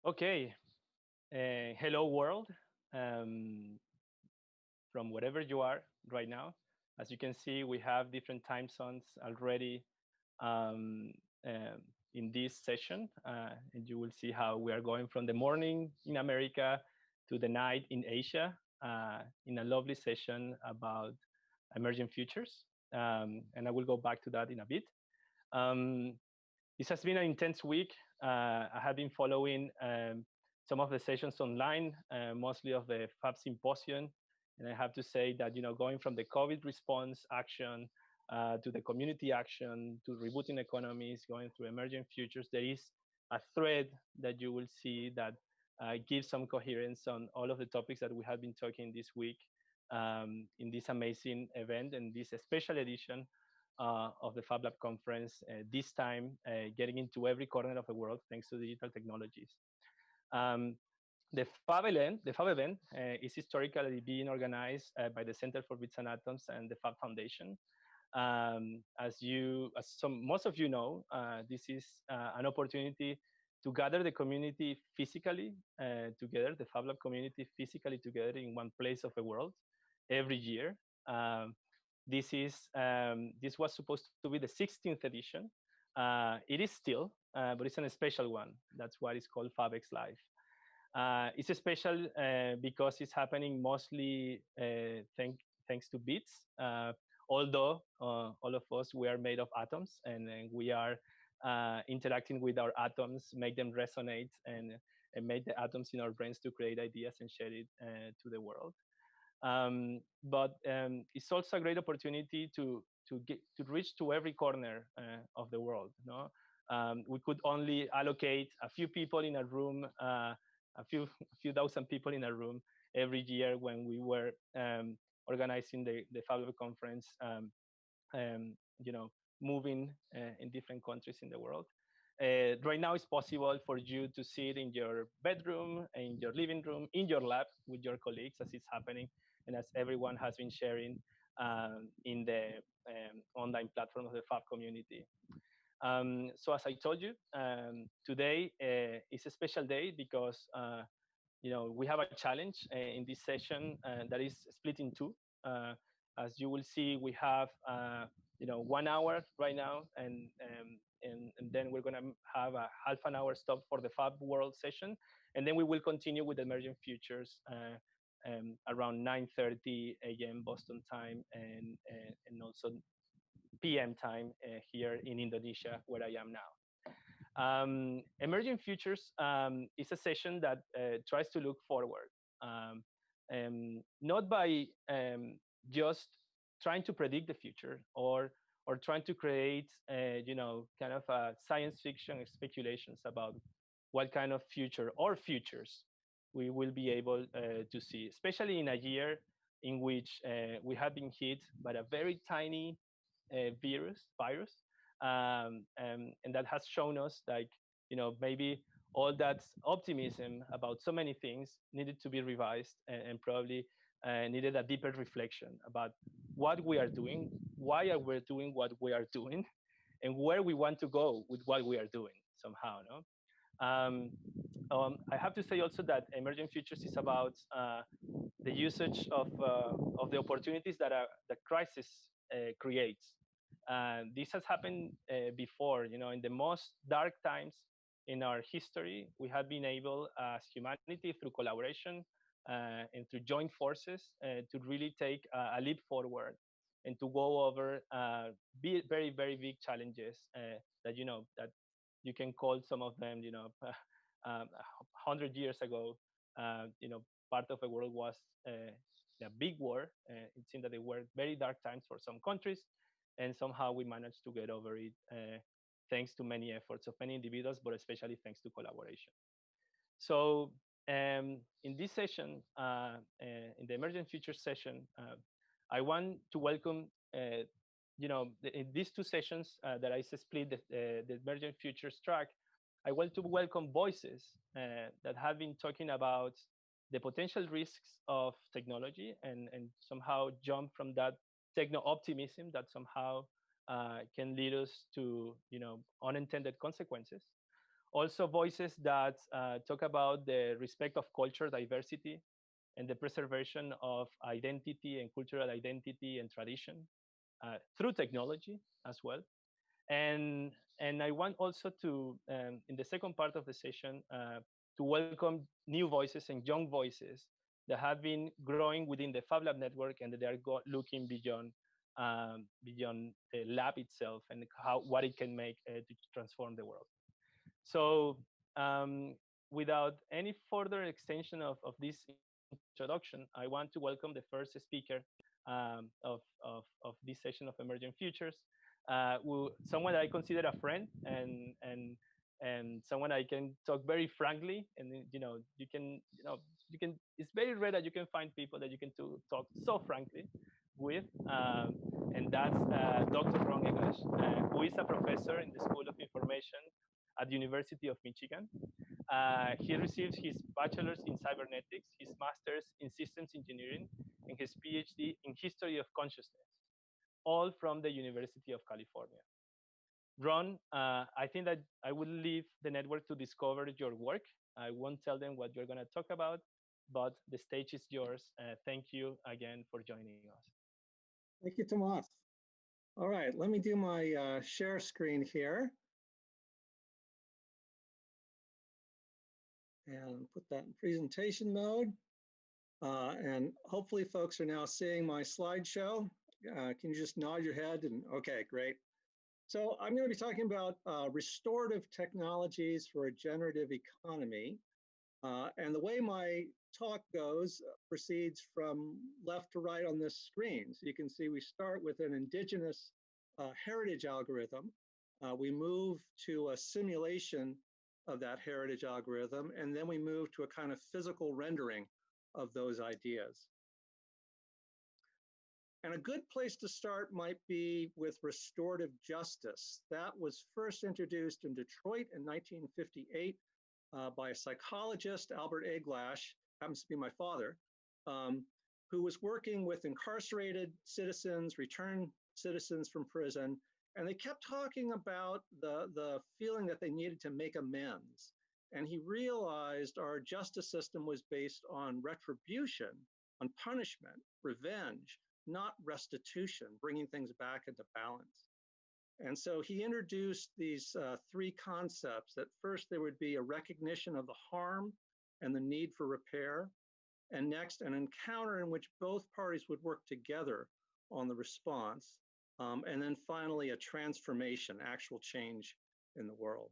Okay, hello world, um, from wherever you are right now. As you can see, we have different time zones already um, um, in this session, and you will see how we are going from the morning in America to the night in Asia in a lovely session about emerging futures. And I will go back to that in a bit. Um, this has been an intense week. I have been following some of the sessions online, mostly of the Fab Symposium. And I have to say that, going from the COVID response action to the community action to rebooting economies, going through emerging futures, there is a thread that you will see that gives some coherence on all of the topics that we have been talking this week in this amazing event and this special edition of the Fab Lab conference, this time getting into every corner of the world thanks to digital technologies. Um, the Fab event is historically being organized by the Center for Bits and Atoms and the Fab Foundation. As most of you know, this is an opportunity to gather the community physically together, the Fab Lab community physically together in one place of the world every year. Um, this was supposed to be the 16th edition. It is still, but it's a special one. That's why it's called FABxLive. It's special because it's happening mostly thanks to bits. Although all of us we are made of atoms, and we are interacting with our atoms, make them resonate, and make the atoms in our brains to create ideas and share it to the world. But it's also a great opportunity to reach to every corner of the world. No, we could only allocate a few people in a room, a few thousand people in a room every year when we were organizing the Fab Lab conference. Um, you know, moving in different countries in the world. Right now, it's possible for you to sit in your bedroom, in your living room, in your lab with your colleagues as it's happening, and as everyone has been sharing in the online platform of the Fab community. So as I told you, today is a special day because we have a challenge in this session that is split in two. Uh, as you will see, we have 1 hour right now, and then we're gonna have a half an hour stop for the Fab World session, and then we will continue with Emerging Futures around 9:30 a.m. Boston time and also PM time here in Indonesia, where I am now. Emerging Futures is a session that tries to look forward, not by just trying to predict the future or trying to create, kind of science fiction speculations about what kind of future or futures we will be able to see, especially in a year in which we have been hit by a very tiny virus, and that has shown us like maybe all that optimism about so many things needed to be revised and probably needed a deeper reflection about what we are doing, why are we doing what we are doing, and where we want to go with what we are doing somehow. No. I have to say also that Emerging Futures is about the usage of the opportunities that the crisis creates. This has happened before, in the most dark times in our history, we have been able as humanity through collaboration and through joint forces to really take a leap forward and to go over very, very big challenges that you can call some of them, 100 years ago, part of the world was a big war. It seemed that they were very dark times for some countries, and somehow we managed to get over it thanks to many efforts of many individuals, but especially thanks to collaboration. So in this session, in the Emergent Futures session, I want to welcome, in these two sessions that I split the Emergent Futures track, I want to welcome voices that have been talking about the potential risks of technology and somehow jump from that techno optimism that somehow can lead us to unintended consequences, Also voices that talk about the respect of culture diversity and the preservation of identity and cultural identity and tradition through technology as well. And and I want also to in the second part of the session to welcome new voices and young voices that have been growing within the Fab Lab network and that they are looking beyond the lab itself and how what it can make to transform the world. So um, without any further extension of this introduction, I want to welcome the first speaker of this session of Emergent Futures, someone that I consider a friend and someone I can talk very frankly, and you can. It's very rare that you can find people that you can talk so frankly with, and that's Dr. Ron Eglash, who is a professor in the School of Information at the University of Michigan. He receives his bachelor's in cybernetics, his master's in systems engineering, and his PhD in history of consciousness, all from the University of California. Ron, I think that I will leave the network to discover your work. I won't tell them what you're going to talk about, but the stage is yours. Thank you again for joining us. Thank you, Tomas. All right, let me do my share screen here. And put that in presentation mode. And hopefully folks are now seeing my slideshow. Can you just nod your head? And okay, great. So I'm going to be talking about restorative technologies for a generative economy. And the way my talk goes proceeds from left to right on this screen. So you can see we start with an indigenous heritage algorithm. We move to a simulation of that heritage algorithm, and then we move to a kind of physical rendering of those ideas. And a good place to start might be with restorative justice. That was first introduced in Detroit in 1958 by a psychologist, Albert Eglash, happens to be my father, who was working with incarcerated citizens, returned citizens from prison, and they kept talking about the feeling that they needed to make amends. And he realized our justice system was based on retribution, on punishment, revenge, not restitution, bringing things back into balance. And so he introduced these three concepts. That first, there would be a recognition of the harm and the need for repair. And next, an encounter in which both parties would work together on the response. And then finally, a transformation, actual change in the world.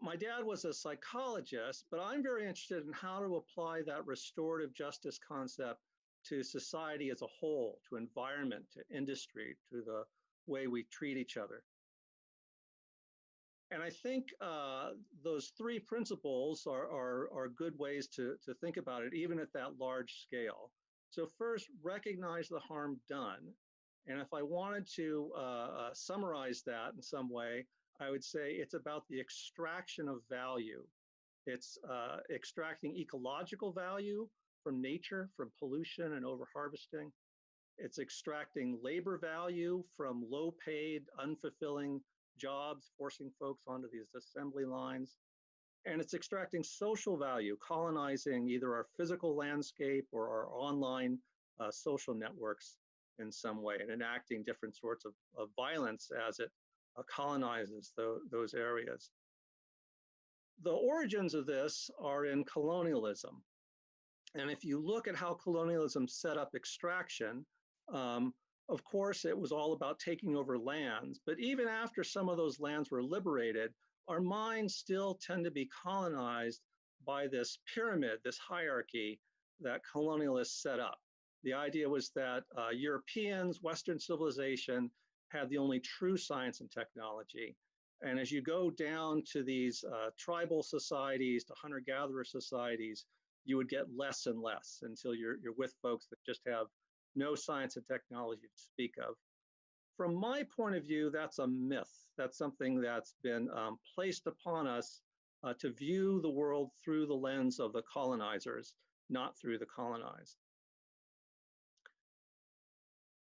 My dad was a psychologist, but I'm very interested in how to apply that restorative justice concept to society as a whole, to environment, to industry, to the way we treat each other. And I think those three principles are good ways to think about it, even at that large scale. So first, recognize the harm done. And if I wanted to summarize that in some way, I would say it's about the extraction of value. It's extracting ecological value from nature, from pollution and overharvesting. It's extracting labor value from low-paid, unfulfilling jobs, forcing folks onto these assembly lines. And it's extracting social value, colonizing either our physical landscape or our online social networks in some way, and enacting different sorts of violence as it colonizes those areas. The origins of this are in colonialism. And if you look at how colonialism set up extraction, of course, it was all about taking over lands. But even after some of those lands were liberated, our minds still tend to be colonized by this pyramid, this hierarchy that colonialists set up. The idea was that Europeans, Western civilization, had the only true science and technology. And as you go down to these tribal societies, to hunter-gatherer societies, you would get less and less until you're with folks that just have no science and technology to speak of. From my point of view, that's a myth. That's something that's been placed upon us to view the world through the lens of the colonizers, not through the colonized.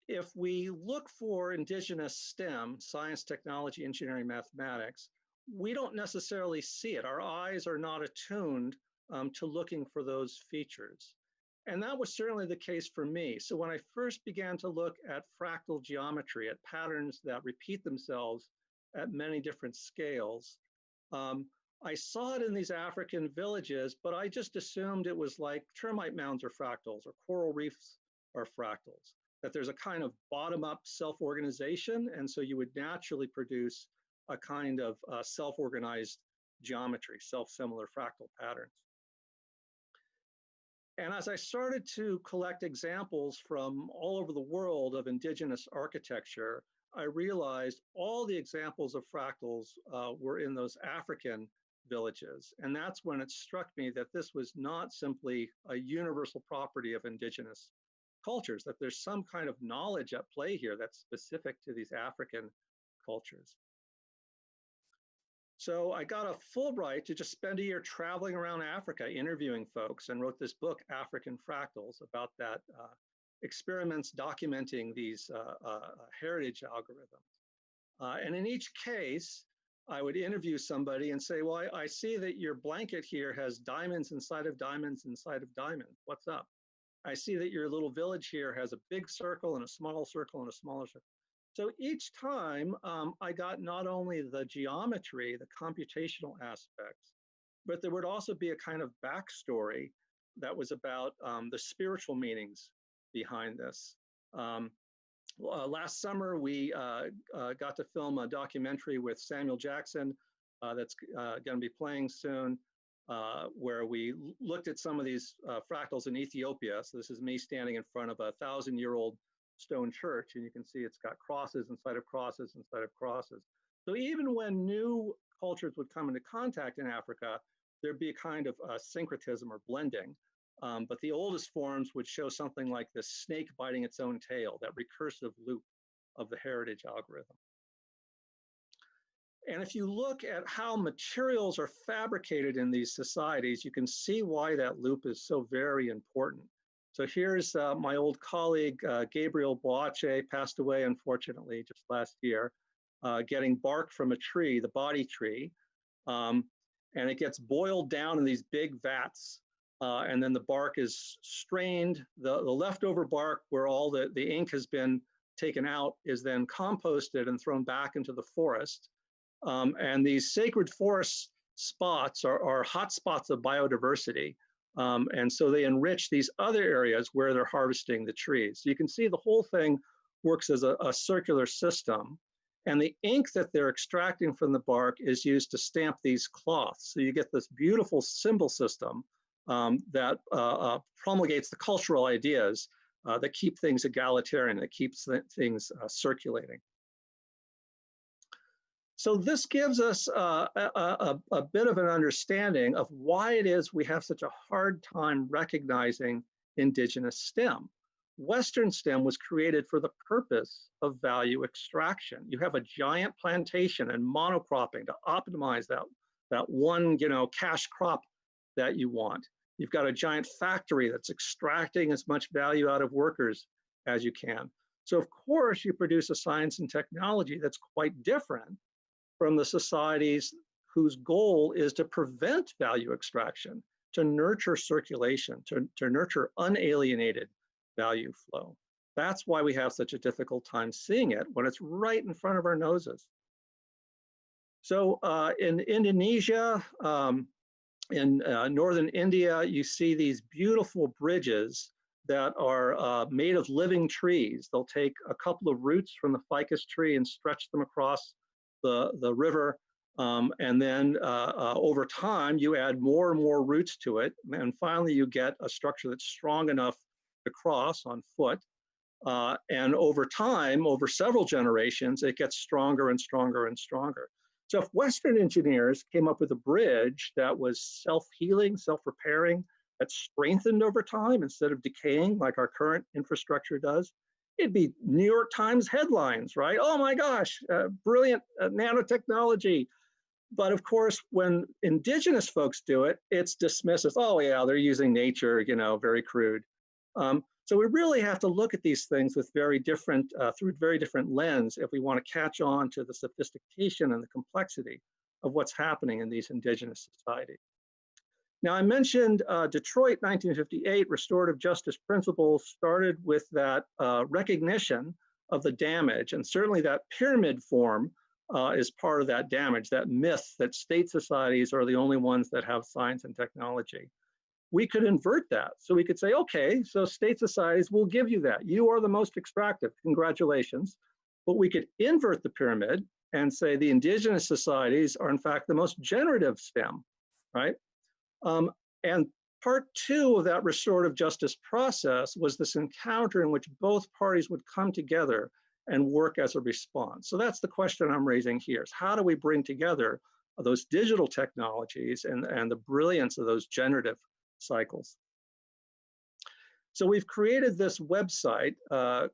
If we look for indigenous STEM, science, technology, engineering, mathematics, we don't necessarily see it. Our eyes are not attuned to looking for those features. And that was certainly the case for me. So when I first began to look at fractal geometry, at patterns that repeat themselves at many different scales, I saw it in these African villages, but I just assumed it was like termite mounds are fractals or coral reefs are fractals, that there's a kind of bottom-up self-organization, and so you would naturally produce a kind of self-organized geometry, self-similar fractal patterns. And as I started to collect examples from all over the world of indigenous architecture, I realized all the examples of fractals were in those African villages. And that's when it struck me that this was not simply a universal property of indigenous cultures, that there's some kind of knowledge at play here that's specific to these African cultures. So I got a Fulbright to just spend a year traveling around Africa, interviewing folks, and wrote this book, African Fractals, about that experiments documenting these heritage algorithms. And in each case, I would interview somebody and say, well, I see that your blanket here has diamonds inside of diamonds inside of diamonds. What's up? I see that your little village here has a big circle and a small circle and a smaller circle. So each time I got not only the geometry, the computational aspects, but there would also be a kind of backstory that was about the spiritual meanings behind this. Last summer, we got to film a documentary with Samuel Jackson that's going to be playing soon, where we looked at some of these fractals in Ethiopia. So this is me standing in front of a 1,000-year-old stone church, and you can see it's got crosses inside of crosses inside of crosses. So even when new cultures would come into contact in Africa, there'd be a kind of syncretism or blending. But the oldest forms would show something like this snake biting its own tail, that recursive loop of the heritage algorithm. And if you look at how materials are fabricated in these societies, you can see why that loop is so very important. So here's my old colleague, Gabriel Boache, passed away, unfortunately, just last year, getting bark from a tree, the body tree, and it gets boiled down in these big vats, and then the bark is strained. The leftover bark, where all the ink has been taken out, is then composted and thrown back into the forest. And these sacred forest spots are hot spots of biodiversity. And so they enrich these other areas where they're harvesting the trees. So you can see the whole thing works as a circular system. And the ink that they're extracting from the bark is used to stamp these cloths. So you get this beautiful symbol system that promulgates the cultural ideas that keep things egalitarian, that keeps things circulating. So this gives us a bit of an understanding of why it is we have such a hard time recognizing indigenous STEM. Western STEM was created for the purpose of value extraction. You have a giant plantation and monocropping to optimize that one, cash crop that you want. You've got a giant factory that's extracting as much value out of workers as you can. So of course you produce a science and technology that's quite different from the societies whose goal is to prevent value extraction, to nurture circulation, to nurture unalienated value flow. That's why we have such a difficult time seeing it when it's right in front of our noses. So in Indonesia, in northern India, you see these beautiful bridges that are made of living trees. They'll take a couple of roots from the ficus tree and stretch them across the river, and then over time you add more and more roots to it, and finally you get a structure that's strong enough to cross on foot, and over time, over several generations, it gets stronger and stronger and stronger. So if Western engineers came up with a bridge that was self-healing, self-repairing, that strengthened over time instead of decaying like our current infrastructure does, it'd be New York Times headlines, right? Oh my gosh, brilliant nanotechnology. But of course, when indigenous folks do it, it's dismissed as, oh yeah, they're using nature, very crude. So we really have to look at these things with very different, through very different lens if we want to catch on to the sophistication and the complexity of what's happening in these indigenous societies. Now, I mentioned Detroit 1958 restorative justice principles started with that recognition of the damage, and certainly that pyramid form is part of that damage, that myth that state societies are the only ones that have science and technology. We could invert that. So we could say, okay, so state societies will give you that. You are the most extractive, congratulations. But we could invert the pyramid and say the indigenous societies are in fact the most generative stem, right? And part two of that restorative justice process was this encounter in which both parties would come together and work as a response. So that's the question I'm raising here, is how do we bring together those digital technologies and the brilliance of those generative cycles? So we've created this website,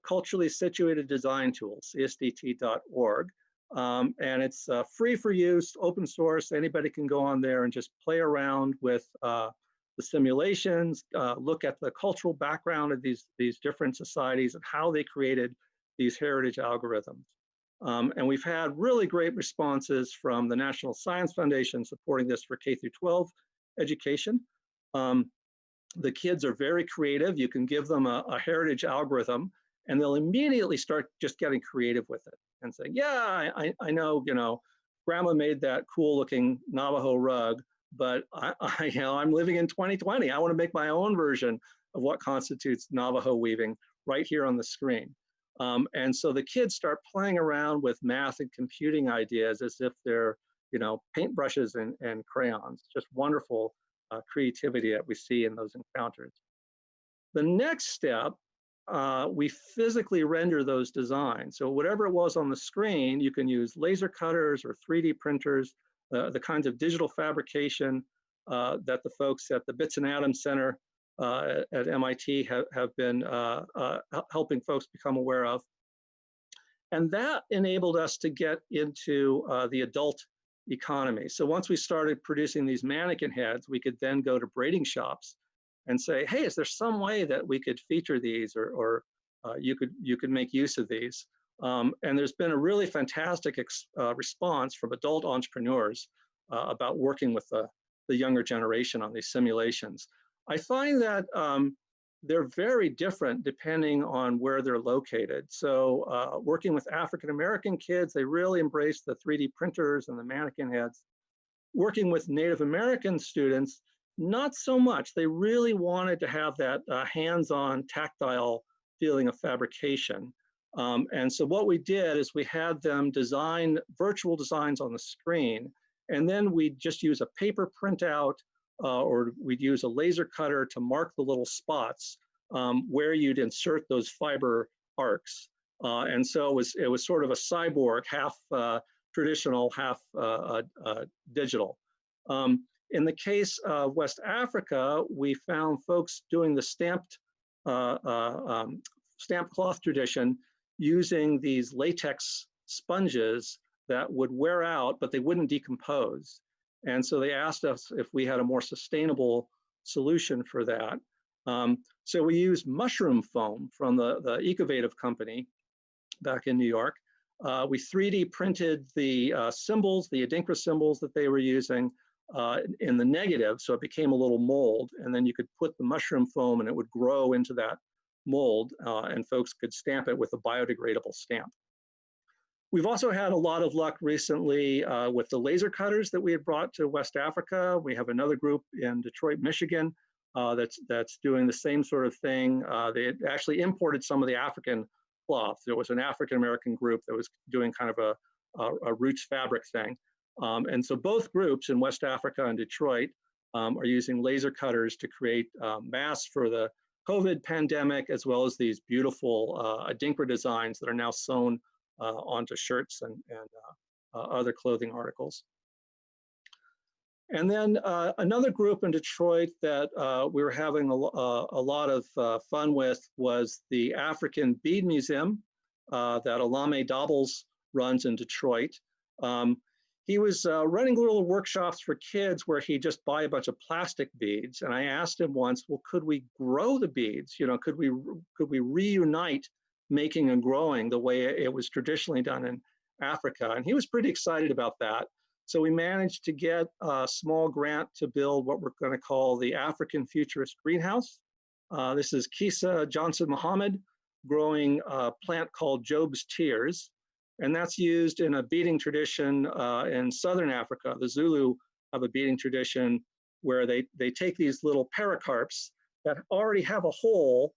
Culturally Situated Design Tools, CSDT.org, and it's free for use, open source. Anybody can go on there and just play around with the simulations, look at the cultural background of these different societies and how they created these heritage algorithms. And we've had really great responses from the National Science Foundation supporting this for K through 12 education. The kids are very creative. You can give them a heritage algorithm and they'll immediately start just getting creative with it and say, yeah, I know, grandma made that cool looking Navajo rug, but I'm living in 2020. I want to make my own version of what constitutes Navajo weaving right here on the screen. And so the kids start playing around with math and computing ideas as if they're, paintbrushes and crayons. Just wonderful creativity that we see in those encounters. The next step, we physically render those designs. So whatever it was on the screen, you can use laser cutters or 3D printers, the kinds of digital fabrication that the folks at the Bits and Atoms Center at MIT have been helping folks become aware of. And that enabled us to get into the adult economy. So once we started producing these mannequin heads, we could then go to braiding shops and say, hey, is there some way that we could feature these or you could make use of these? And there's been a really fantastic response from adult entrepreneurs about working with the younger generation on these simulations. I find that they're very different depending on where they're located. So working with African-American kids, they really embrace the 3D printers and the mannequin heads. Working with Native American students, not so much. They really wanted to have that hands-on tactile feeling of fabrication. And so what we did is we had them design virtual designs on the screen, and then we'd just use a paper printout or we'd use a laser cutter to mark the little spots where you'd insert those fiber arcs. And so it was sort of a cyborg, half traditional, half digital. In the case of West Africa, we found folks doing the stamped cloth tradition using these latex sponges that would wear out, but they wouldn't decompose. And so they asked us if we had a more sustainable solution for that. So we used mushroom foam from the Ecovative company back in New York. We 3D printed the symbols, the Adinkra symbols that they were using in the negative, so it became a little mold. And then you could put the mushroom foam and it would grow into that mold, and folks could stamp it with a biodegradable stamp. We've also had a lot of luck recently with the laser cutters that we had brought to West Africa. We have another group in Detroit, Michigan, that's doing the same sort of thing. They had actually imported some of the African cloth. There was an African-American group that was doing kind of a roots fabric thing. And so both groups in West Africa and Detroit are using laser cutters to create masks for the COVID pandemic, as well as these beautiful Adinkra designs that are now sewn onto shirts and other clothing articles. And then another group in Detroit that we were having a lot of fun with was the African Bead Museum that Alame Doubles runs in Detroit. He was running little workshops for kids where he'd just buy a bunch of plastic beads. And I asked him once, well, could we grow the beads? Could we reunite making and growing the way it was traditionally done in Africa? And he was pretty excited about that. So we managed to get a small grant to build what we're going to call the African Futurist Greenhouse. This is Kisa Johnson Muhammad growing a plant called Job's Tears. And that's used in a beading tradition in Southern Africa. The Zulu have a beading tradition where they take these little pericarps that already have a hole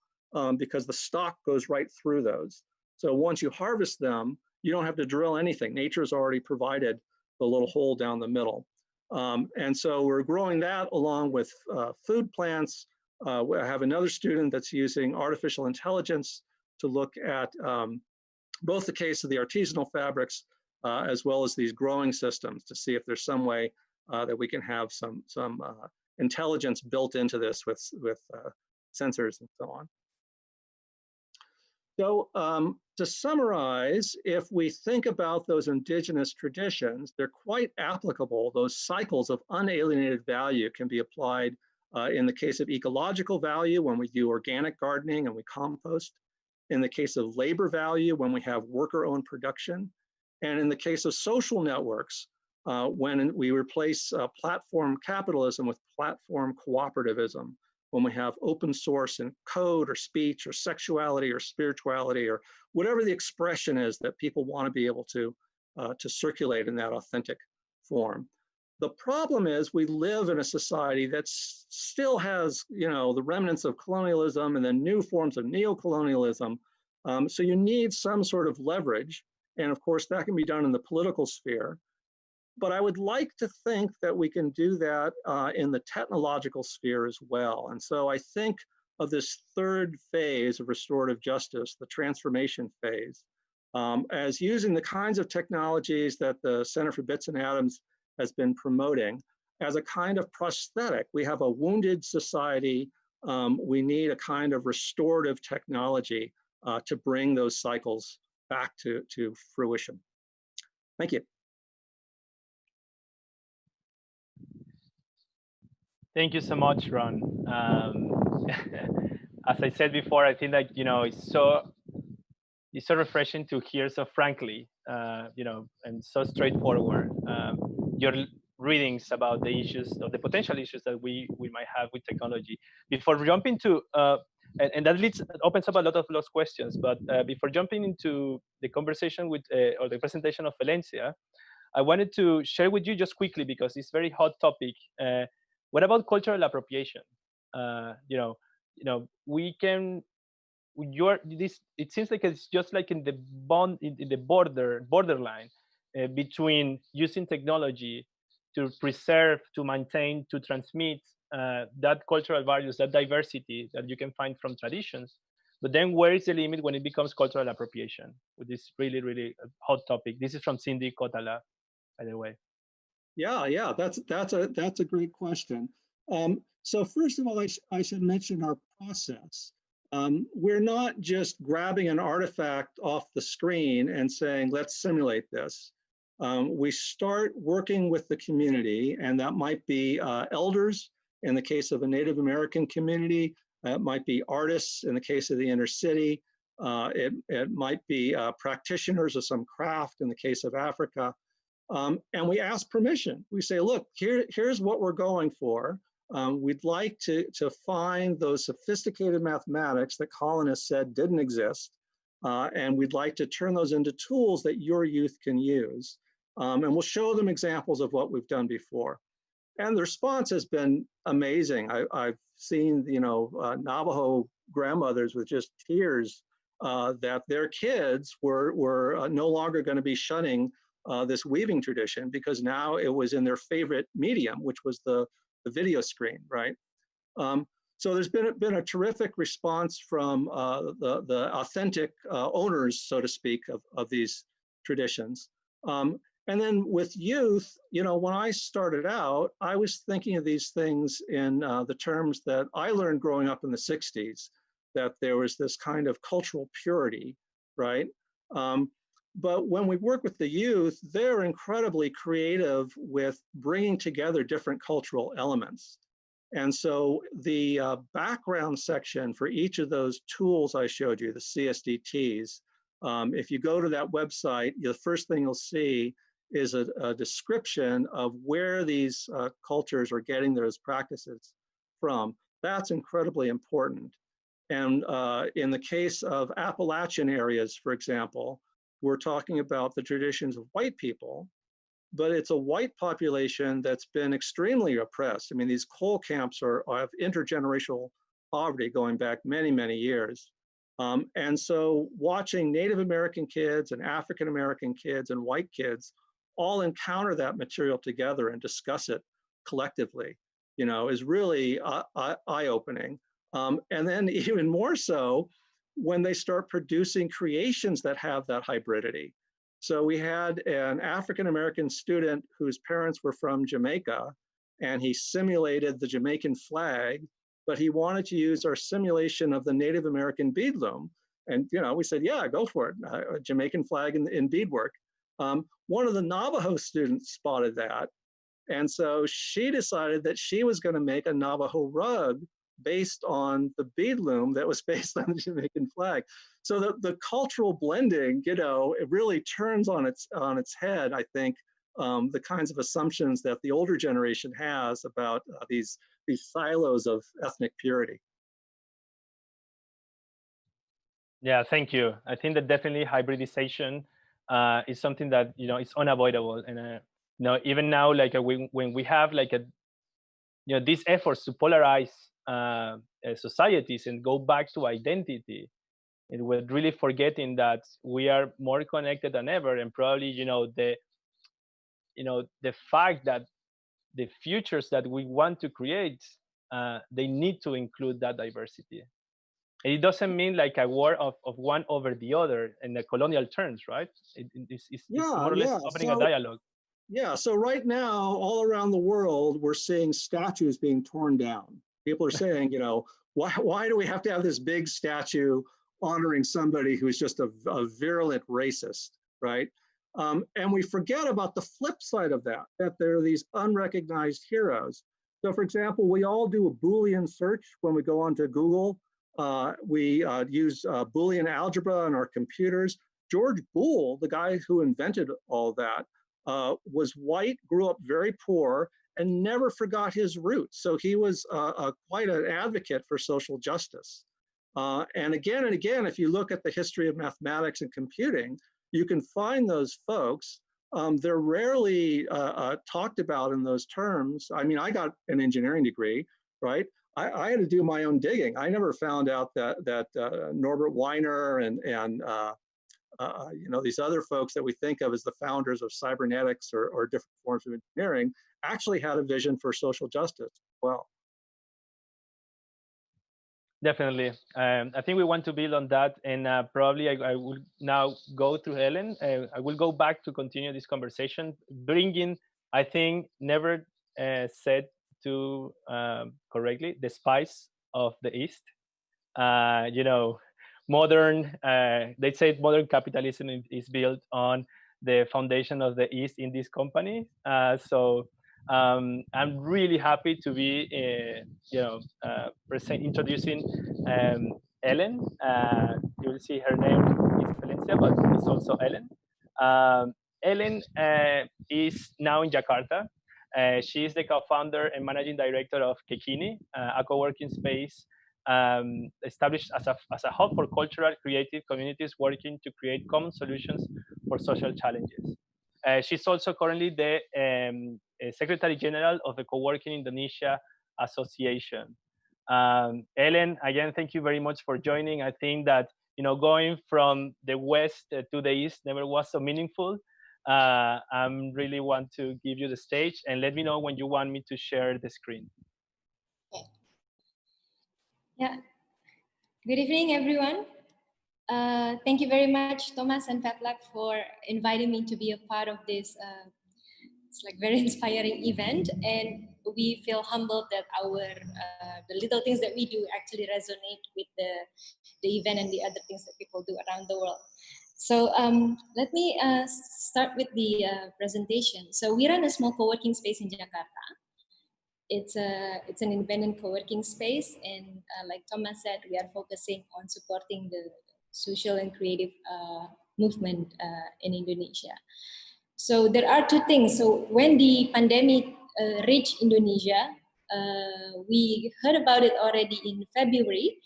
because the stalk goes right through those. So once you harvest them, you don't have to drill anything. Nature's already provided the little hole down the middle. And so we're growing that along with food plants. I have another student that's using artificial intelligence to look at both the case of the artisanal fabrics as well as these growing systems to see if there's some way that we can have some intelligence built into this with sensors and so on. So to summarize, if we think about those indigenous traditions, they're quite applicable. Those cycles of unalienated value can be applied in the case of ecological value when we do organic gardening and we compost, in the case of labor value when we have worker-owned production, and in the case of social networks when we replace platform capitalism with platform cooperativism, when we have open source in code or speech or sexuality or spirituality or whatever the expression is that people want to be able to circulate in that authentic form. The problem is we live in a society that still has, you know, the remnants of colonialism and then new forms of neocolonialism. So you need some sort of leverage. And of course, that can be done in the political sphere. But I would like to think that we can do that in the technological sphere as well. And so I think of this third phase of restorative justice, the transformation phase, as using the kinds of technologies that the Center for Bits and Atoms has been promoting as a kind of prosthetic. We have a wounded society. We need a kind of restorative technology to bring those cycles back to fruition. Thank you. Thank you so much, Ron. As I said before, I think that, you know, it's so refreshing to hear so frankly, you know, and so straightforward your readings about the issues or the potential issues that we might have with technology. Before jumping to and that opens up a lot of lost questions. But before jumping into the conversation with or the presentation of Felencia, I wanted to share with you just quickly because it's a very hot topic. What about cultural appropriation? You know, we can. It seems like it's just like in the borderline between using technology to preserve, to maintain, to transmit that cultural values, that diversity that you can find from traditions. But then where is the limit when it becomes cultural appropriation? With this really, really hot topic. This is from Cindy Kotala, by the way. Yeah, that's a great question. So first of all, I should mention our process. We're not just grabbing an artifact off the screen and saying, let's simulate this. We start working with the community, and that might be elders in the case of a Native American community. It might be artists in the case of the inner city. It might be practitioners of some craft in the case of Africa. And we ask permission. We say, look, here's what we're going for. We'd like to find those sophisticated mathematics that colonists said didn't exist. And we'd like to turn those into tools that your youth can use. And we'll show them examples of what we've done before. And the response has been amazing. I've seen, you know, Navajo grandmothers with just tears that their kids were no longer going to be shunning this weaving tradition because now it was in their favorite medium, which was the video screen, right? So there's been a terrific response from the authentic owners, so to speak, of these traditions. And then with youth, you know, when I started out, I was thinking of these things in the terms that I learned growing up in the 60s, that there was this kind of cultural purity, right? But when we work with the youth, they're incredibly creative with bringing together different cultural elements. And so the background section for each of those tools I showed you, the CSDTs, if you go to that website, the first thing you'll see is a description of where these cultures are getting those practices from. That's incredibly important. And in the case of Appalachian areas, for example, we're talking about the traditions of white people, but it's a white population that's been extremely oppressed. I mean, these coal camps have intergenerational poverty going back many, many years. And so watching Native American kids and African American kids and white kids all encounter that material together and discuss it collectively, you know, is really eye-opening. And then even more so when they start producing creations that have that hybridity. So we had an African-American student whose parents were from Jamaica, and he simulated the Jamaican flag, but he wanted to use our simulation of the Native American bead loom. And, you know, we said, yeah, go for it, a Jamaican flag in beadwork. One of the Navajo students spotted that. And so she decided that she was going to make a Navajo rug based on the bead loom that was based on the Jamaican flag. So the cultural blending, you know, it really turns on its head, I think, the kinds of assumptions that the older generation has about these silos of ethnic purity. Yeah, thank you. I think that definitely hybridization is something that, you know, is unavoidable. And you know, even now, like when we have like you know, these efforts to polarize societies and go back to identity, and we're really forgetting that we are more connected than ever. And probably, you know, the fact that the futures that we want to create, they need to include that diversity. And it doesn't mean like a war of one over the other in the colonial terms, right? It's more or less opening a dialogue. Yeah, so right now, all around the world, we're seeing statues being torn down. People are saying, you know, why do we have to have this big statue honoring somebody who's just a virulent racist, right? And we forget about the flip side of that there are these unrecognized heroes. So for example, we all do a Boolean search when we go onto Google. We use Boolean algebra on our computers. George Boole, the guy who invented all that, was white, grew up very poor, and never forgot his roots. So he was quite an advocate for social justice. And again, if you look at the history of mathematics and computing, you can find those folks. They're rarely talked about in those terms. I mean, I got an engineering degree, right? I had to do my own digging. I never found out that Norbert Weiner and you know, these other folks that we think of as the founders of cybernetics or different forms of engineering actually had a vision for social justice as well. Definitely. I think we want to build on that. And probably I will now go to Helen. I will go back to continue this conversation, bringing, I think, never said to correctly, the spice of the East. You know, modern, they say modern capitalism is built on the foundation of the East in this company. So I'm really happy to be, you know, introducing Ellen. You will see her name is Felencia, but it's also Ellen. Ellen is now in Jakarta. She is the co-founder and managing director of Kekini, a co-working space established as a hub for cultural creative communities working to create common solutions for social challenges. She's also currently the Secretary General of the Co-working Indonesia Association. Ellen, again, thank you very much for joining. I think that, you know, going from the West to the East never was so meaningful. I really want to give you the stage, and let me know when you want me to share the screen. Okay. Yeah. Good evening, everyone. Thank you very much, Tomas and Fab Lab, for inviting me to be a part of this. It's like very inspiring event, and we feel humbled that the little things that we do actually resonate with the event and the other things that people do around the world. So let me start with the presentation. So we run a small co-working space in Jakarta. It's an independent co-working space, and like Thomas said, we are focusing on supporting the social and creative movement in Indonesia. So there are two things. So when the pandemic reached Indonesia, we heard about it already in February,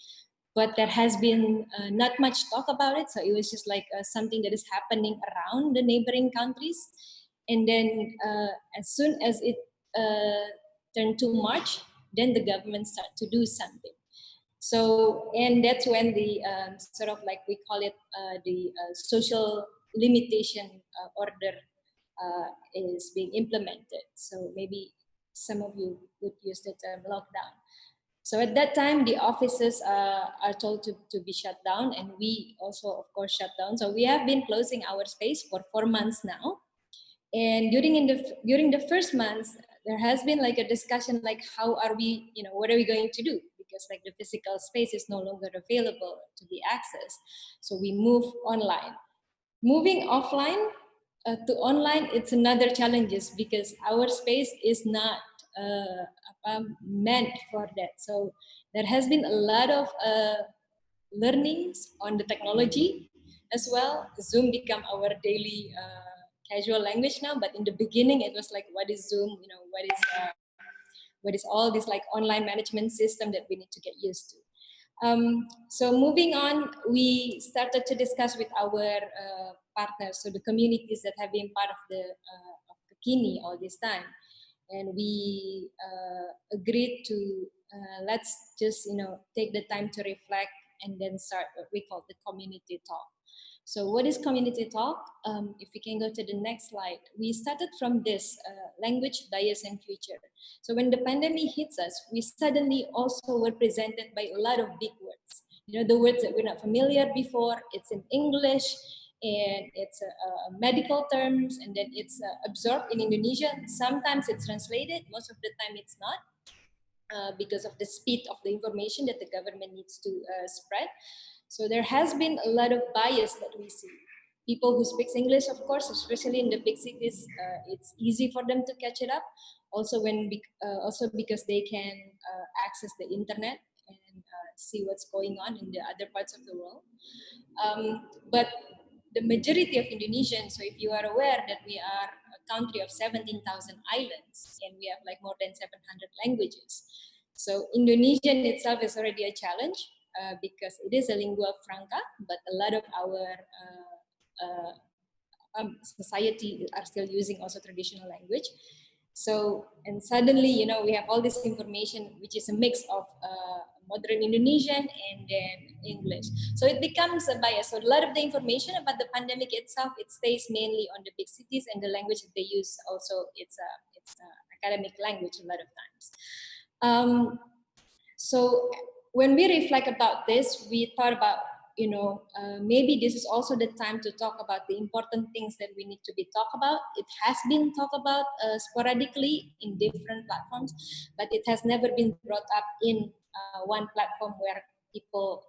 but there has been not much talk about it. So it was just like something that is happening around the neighboring countries. And then as soon as it turned to March, then the government started to do something. So, and that's when the sort of like we call it the social limitation order is being implemented. So maybe some of you would use the term lockdown. So at that time, the offices are told to be shut down, and we also, of course, shut down. So we have been closing our space for 4 months now. And during the first months, there has been like a discussion like how are we, what are we going to do? Because like the physical space is no longer available to be accessed. So we move online. Moving offline to online, it's another challenges because our space is not meant for that. So there has been a lot of learnings on the technology as well. Zoom become our daily casual language now, but in the beginning it was like, what is Zoom? What is all this like online management system that we need to get used to? So moving on, we started to discuss with our partners, so the communities that have been part of the Kini all this time, and we agreed to let's just take the time to reflect and then start what we call the community talk. So what is community talk? If we can go to the next slide, we started from this language, bias, and future. So when the pandemic hits us, we suddenly also were presented by a lot of big words. The words that we're not familiar before, it's in English, and it's medical terms, and then it's absorbed in Indonesian. Sometimes it's translated, most of the time it's not, because of the speed of the information that the government needs to spread. So there has been a lot of bias that we see. People who speak English, of course, especially in the big cities, it's easy for them to catch it up. Also, also because they can access the internet and see what's going on in the other parts of the world. But the majority of Indonesians, so if you are aware that we are a country of 17,000 islands and we have like more than 700 languages. So Indonesian itself is already a challenge because it is a lingua franca, but a lot of our society are still using also traditional language. So, and suddenly, we have all this information, which is a mix of modern Indonesian and then English. So it becomes a bias. So a lot of the information about the pandemic itself, it stays mainly on the big cities, and the language that they use also, it's academic language a lot of times. So when we reflect about this, we thought about, maybe this is also the time to talk about the important things that we need to be talked about. It has been talked about sporadically in different platforms, but it has never been brought up in one platform where people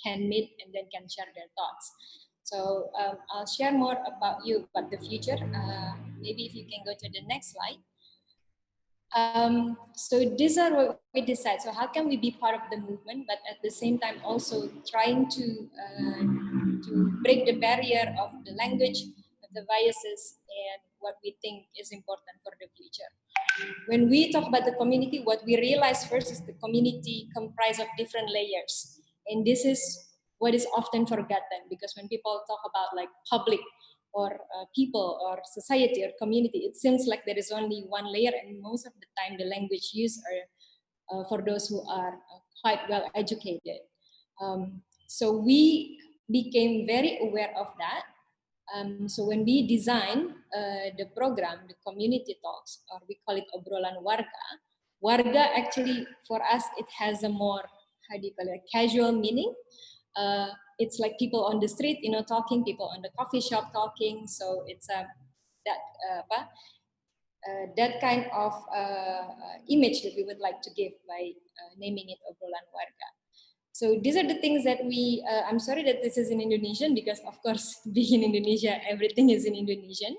can meet and then can share their thoughts. So I'll share more about the future. Maybe if you can go to the next slide. So these are what we decide. So how can we be part of the movement, but at the same time also trying to break the barrier of the language, the biases, and what we think is important for the future. When we talk about the community, what we realize first is the community comprised of different layers. And this is what is often forgotten, because when people talk about like public or people or society or community, it seems like there is only one layer, and most of the time the language used are for those who are quite well educated. So we became very aware of that. So when we design the program, the community talks, or we call it obrolan warga actually for us, it has a more, how do you call it, casual meaning. It's like people on the street, talking, people on the coffee shop talking. So it's that kind of image that we would like to give by naming it obrolan warga. So these are the things that we, I'm sorry that this is in Indonesian, because of course, being in Indonesia, everything is in Indonesian.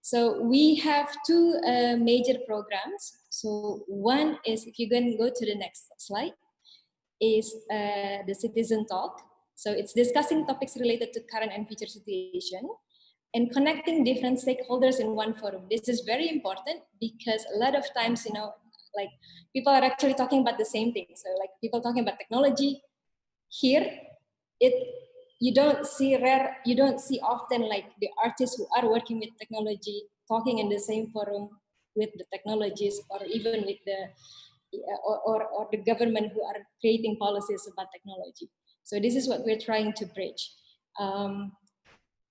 So we have two major programs. So one is, if you can go to the next slide, is the Citizen Talk. So it's discussing topics related to current and future situation. and connecting different stakeholders in one forum. This is very important because a lot of times, you know, like people are actually talking about the same thing. So like people talking about technology here, you don't see often like the artists who are working with technology talking in the same forum with the technologists, or even with the or the government who are creating policies about technology. So this is what we're trying to bridge.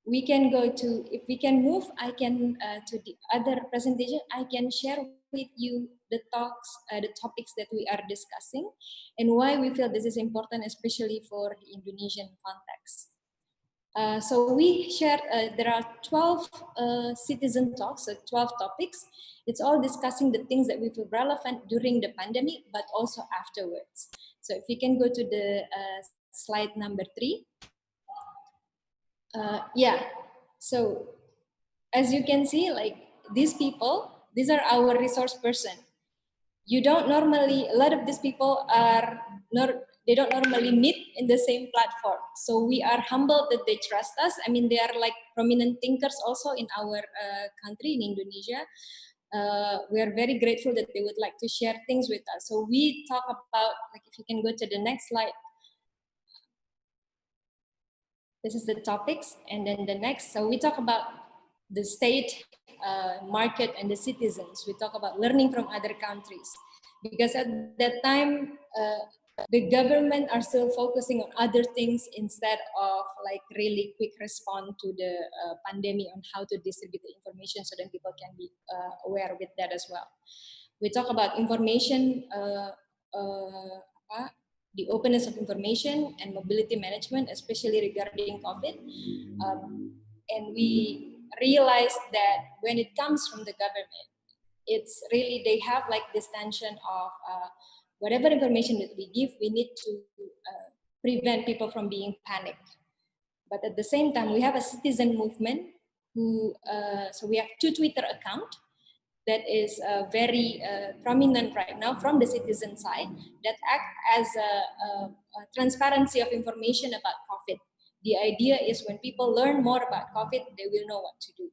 We can go to, if we can move, I can to the other presentation. I can share with you the talks, the topics that we are discussing, and why we feel this is important, especially for the Indonesian context. So we shared, there are 12 citizen talks, so 12 topics. It's all discussing the things that we feel relevant during the pandemic, but also afterwards. So if you can go to the slide number 3. Yeah, so as you can see, like these people, these are our resource person. You don't normally, a lot of these people are not, they don't normally meet in the same platform. So we are humbled that they trust us. I mean, they are like prominent thinkers also in our country, in Indonesia. We are very grateful that they would like to share things with us. So we talk about, like if you can go to the next slide. This is the topics, and then the next. So we talk about the state, market, and the citizens. We talk about learning from other countries, because at that time, the government are still focusing on other things instead of like really quick respond to the pandemic on how to distribute the information so that people can be aware with that as well. We talk about information, the openness of information and mobility management, especially regarding COVID. And we realized that when it comes from the government, it's really, they have like this tension of whatever information that we give, we need to prevent people from being panicked. But at the same time, we have a citizen movement who, so we have 2 Twitter accounts that is very prominent right now from the citizen side, that act as a transparency of information about COVID. The idea is when people learn more about COVID, they will know what to do.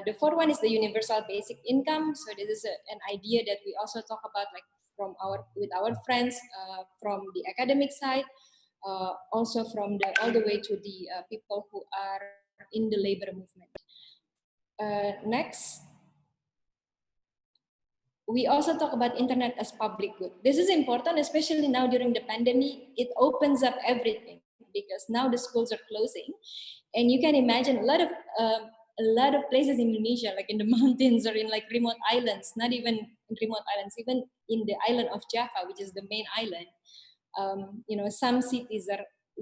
The 4th one is the universal basic income. So this is an idea that we also talk about, like from with our friends from the academic side, also from all the way to the people who are in the labor movement. Next. We also talk about internet as public good. This is important, especially now during the pandemic. It opens up everything because now the schools are closing, and you can imagine a lot of places in Indonesia, like in the mountains or in like remote islands, not even in remote islands, even in the island of Java, which is the main island. You know, some cities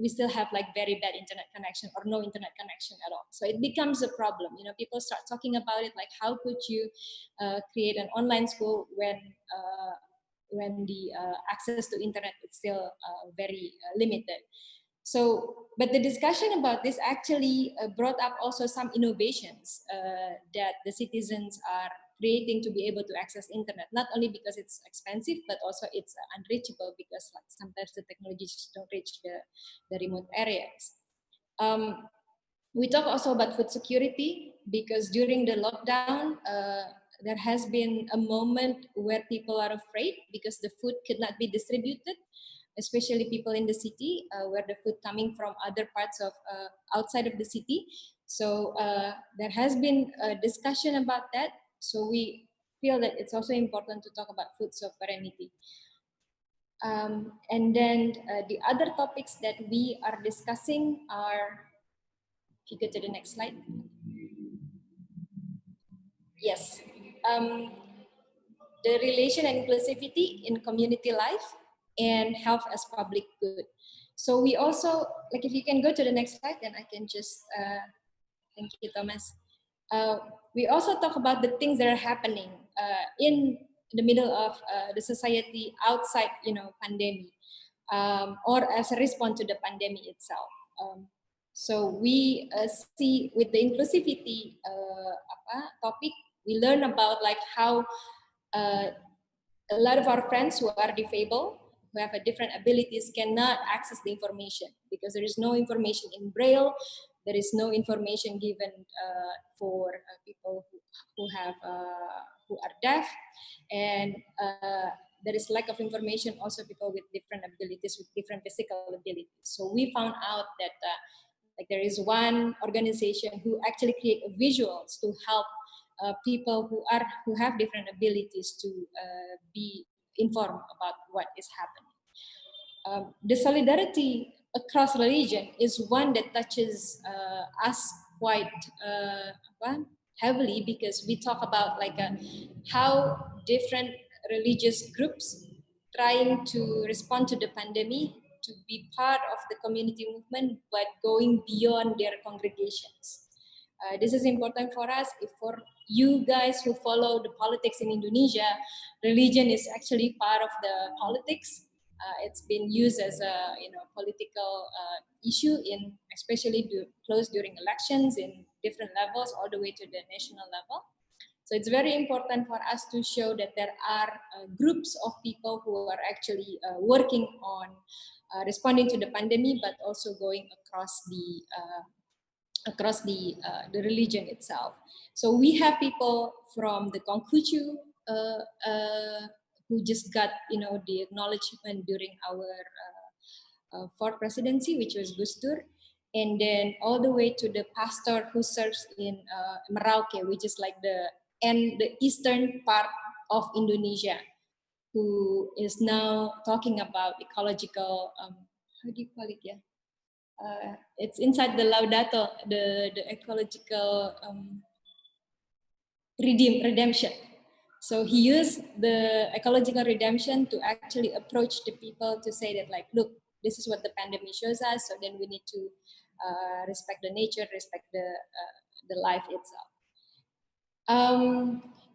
we still have like very bad internet connection or no internet connection at all. So it becomes a problem. You know, people start talking about it, like how could you create an online school when the access to internet is still very limited. So, but the discussion about this actually brought up also some innovations that the citizens are creating to be able to access internet, not only because it's expensive, but also it's unreachable because like sometimes the technologies don't reach the remote areas. We talk also about food security because during the lockdown, there has been a moment where people are afraid because the food could not be distributed, especially people in the city where the food coming from other parts of outside of the city. So there has been a discussion about that. So we feel that it's also important to talk about food sovereignty. And then the other topics that we are discussing are, if you go to the next slide. Yes. The relation and inclusivity in community life and health as public good. So we also, like if you can go to the next slide, then I can just, thank you, Thomas. We also talk about the things that are happening in the middle of the society outside, you know, pandemic, or as a response to the pandemic itself. So we see with the inclusivity topic, we learn about like how a lot of our friends who are disabled, who have a different abilities, cannot access the information because there is no information in Braille, there is no information given for people who are deaf, and there is lack of information also people with different abilities, with different physical abilities. So we found out that like there is one organization who actually create visuals to help people who have different abilities to be informed about what is happening. The solidarity across religion is one that touches us quite heavily, because we talk about like how different religious groups trying to respond to the pandemic, to be part of the community movement, but going beyond their congregations. This is important for us. If for you guys who follow the politics in Indonesia, religion is actually part of the politics. It's been used as a political issue in especially close during elections in different levels, all the way to the national level. So it's very important for us to show that there are groups of people who are actually working on responding to the pandemic, but also going across the religion itself. So we have people from the Konghucu who just got the acknowledgement during our fourth presidency, which was Gustur, and then all the way to the pastor who serves in Merauke, which is like the eastern part of Indonesia, who is now talking about ecological how do you call it? Yeah. It's inside the Laudato, the ecological redemption. So he used the ecological redemption to actually approach the people to say that, like, look, this is what the pandemic shows us. So then we need to respect the nature, respect the life itself.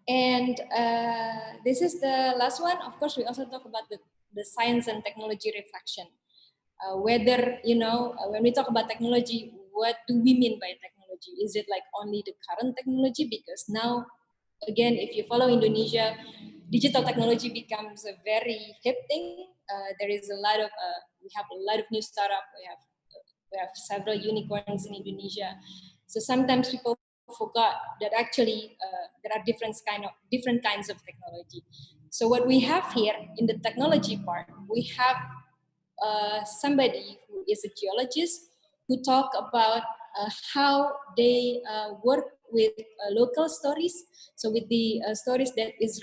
And this is the last one. Of course, we also talk about the science and technology reflection. Whether, when we talk about technology, what do we mean by technology? Is it like only the current technology? Because now, again, if you follow Indonesia, digital technology becomes a very hip thing. There is a lot of, we have a lot of new startups. We have several unicorns in Indonesia. So sometimes people forgot that actually there are different kinds of technology. So what we have here in the technology part, we have somebody who is a geologist who talk about how they work with local stories. So with the stories that is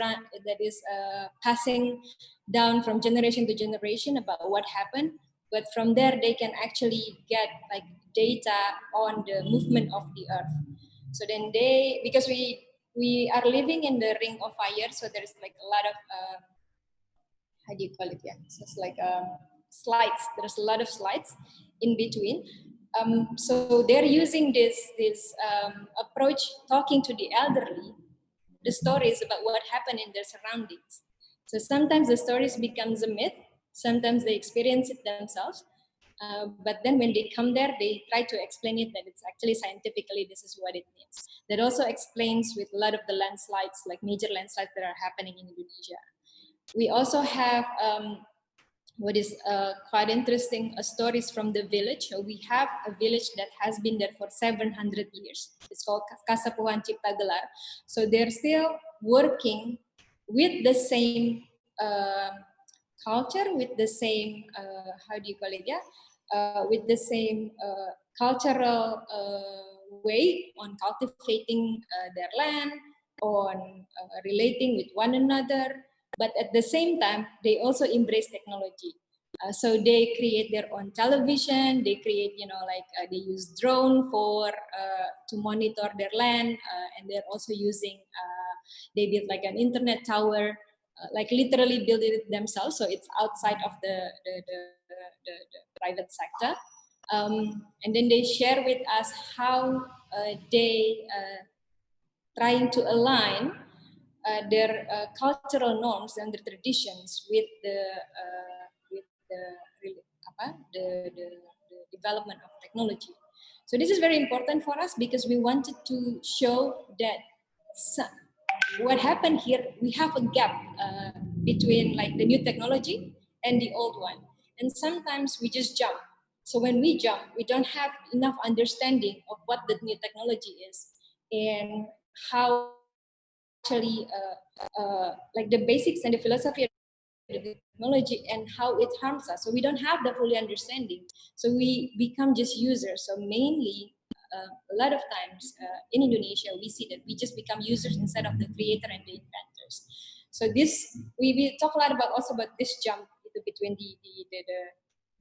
passing down from generation to generation about what happened, but from there they can actually get like data on the movement of the earth. So then because we are living in the ring of fire, so there's like a lot of how do you call it? Yeah, so it's like slides. There's a lot of slides in between. So they're using this approach, talking to the elderly, the stories about what happened in their surroundings. So sometimes the stories becomes a myth. Sometimes they experience it themselves. But then when they come there, they try to explain it that it's actually scientifically, this is what it means. That also explains with a lot of the landslides, like major landslides that are happening in Indonesia. We also have what is quite interesting, stories from the village. So we have a village that has been there for 700 years. It's called Kasapuhan Cipta Gelar. So they're still working with the same culture, with the same, how do you call it? Yeah, with the same cultural way on cultivating their land, on relating with one another. But at the same time, they also embrace technology. So they create their own television. They create, they use drone to monitor their land, and they're also using. They build like an internet tower, like literally build it themselves. So it's outside of the private sector. And then they share with us how they trying to align their cultural norms and their traditions with the development of technology. So this is very important for us because we wanted to show that what happened here, we have a gap between like the new technology and the old one. And sometimes we just jump. So when we jump, we don't have enough understanding of what the new technology is and how actually like the basics and the philosophy of the technology and how it harms us. So we don't have the fully understanding. So we become just users. So mainly, a lot of times in Indonesia, we see that we just become users instead of the creator and the inventors. So this, we talk a lot about also about this jump between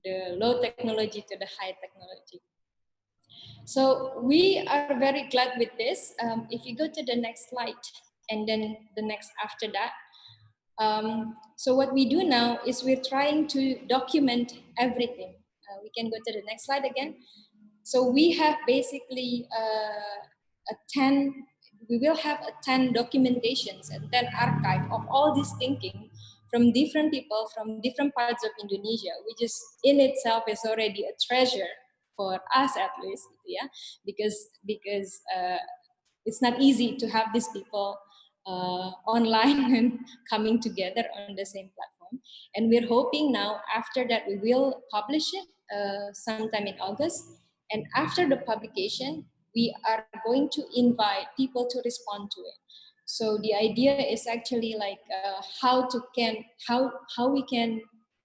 the low technology to the high technology. So we are very glad with this. If you go to the next slide, and then the next after that. So what we do now is we're trying to document everything. We can go to the next slide again. So we have basically we will have 10 documentations and 10 archive of all this thinking from different people from different parts of Indonesia, which is in itself is already a treasure for us at least, yeah, because it's not easy to have these people online and coming together on the same platform. And we're hoping now after that we will publish it sometime in August. And after the publication, we are going to invite people to respond to it. So the idea is actually like how we can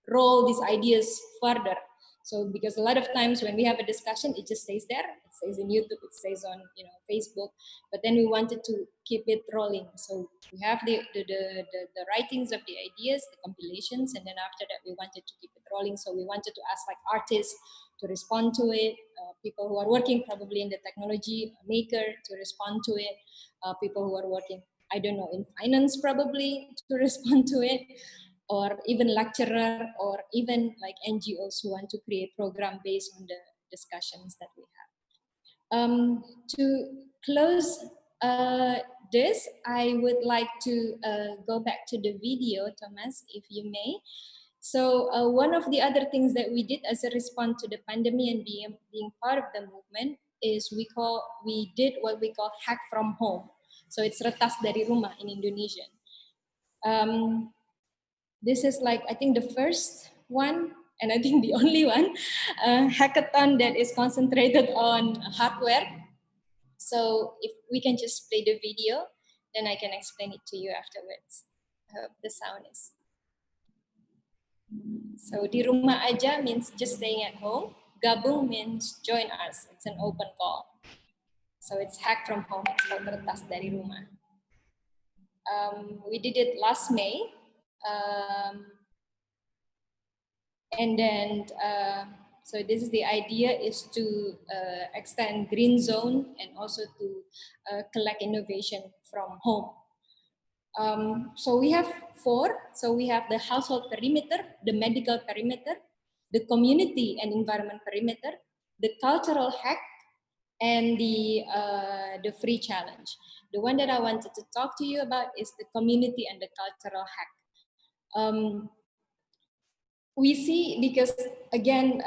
roll these ideas further. So because a lot of times when we have a discussion, it just stays there. It stays in YouTube, it stays on Facebook. But then we wanted to keep it rolling. So we have the writings of the ideas, the compilations, and then after that we wanted to keep it rolling. So we wanted to ask like artists to respond to it, people who are working probably in the technology maker to respond to it, people who are working, I don't know, in finance probably to respond to it, or even lecturer, or even like NGOs who want to create program based on the discussions that we have. To close this, I would like to go back to the video, Thomas, if you may. So one of the other things that we did as a response to the pandemic and being part of the movement is we did what we call hack from home. So it's retas dari rumah in Indonesian. This is like, I think the first one, and I think the only one, hackathon that is concentrated on hardware. So if we can just play the video, then I can explain it to you afterwards. I hope the sound is. So di rumah aja means just staying at home. Gabung means join us. It's an open call. So it's hack from home. It's called retas dari rumah. We did it last May. And then, so this is the idea is to extend green zone and also to collect innovation from home. So we have 4. So we have the household perimeter, the medical perimeter, the community and environment perimeter, the cultural hack, and the free challenge. The one that I wanted to talk to you about is the community and the cultural hack. We see, because again,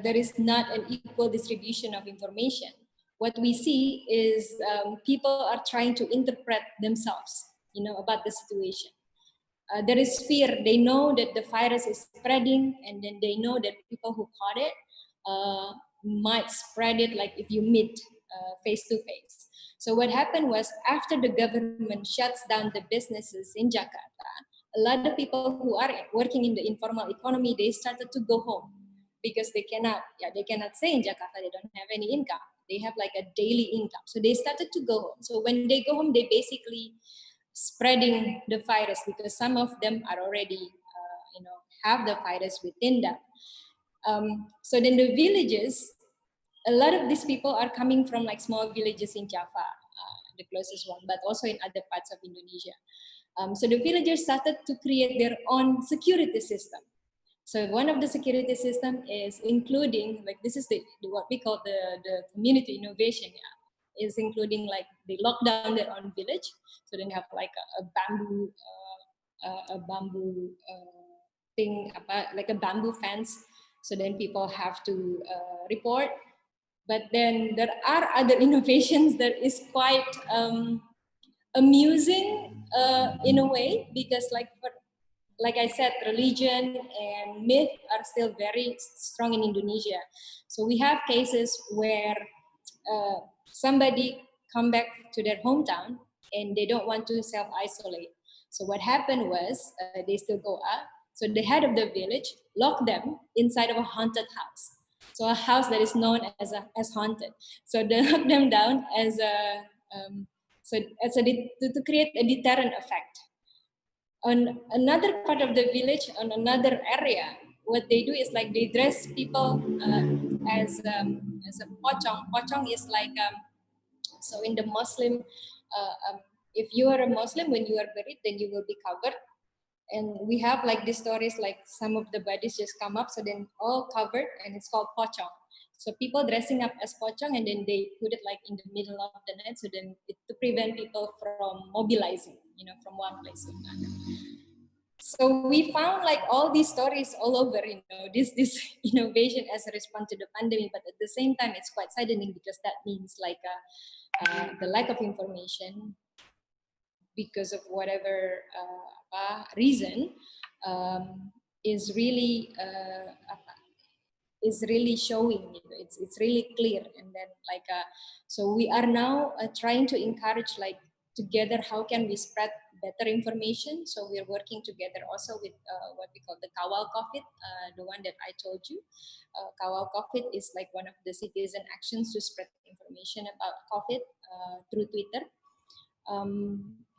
there is not an equal distribution of information. What we see is people are trying to interpret themselves, about the situation. There is fear. They know that the virus is spreading, and then they know that people who caught it might spread it, like if you meet face to face. So what happened was, after the government shuts down the businesses in Jakarta, a lot of people who are working in the informal economy, they started to go home because they cannot stay in Jakarta. They don't have any income. They have like a daily income. So they started to go home. So when they go home, they basically spreading the virus, because some of them are already, have the virus within them. So then the villages, a lot of these people are coming from like small villages in Java, the closest one, but also in other parts of Indonesia. So the villagers started to create their own security system. So one of the security system is including, like, this is what we call the community innovation, is including like they lock down their own village. So then have like a bamboo thing, like a bamboo fence. So then people have to report. But then there are other innovations that is quite amusing in a way, because like like I said, religion and myth are still very strong in Indonesia. So we have cases where somebody come back to their hometown and they don't want to self-isolate. So what happened was they still go up. So the head of the village locked them inside of a haunted house. So a house that is known as haunted. So they locked them down as to create a deterrent effect. On another part of the village, on another area, what they do is like they dress people as a pocong. Pocong is like so in the Muslim, if you are a Muslim, when you are buried, then you will be covered. And we have like these stories, like some of the bodies just come up, so then all covered, and it's called pocong. So people dressing up as pocong, and then they put it like in the middle of the night, so then to prevent people from mobilizing, from one place to another. So we found like all these stories all over, this innovation as a response to the pandemic, but at the same time, it's quite saddening because that means like the lack of information because of whatever reason is really showing. It's really clear, and then like so we are now trying to encourage like together how can we spread better information. So we're working together also with what we call the Kawal COVID, the one that I told you. Kawal COVID is like one of the citizen actions to spread information about COVID through Twitter.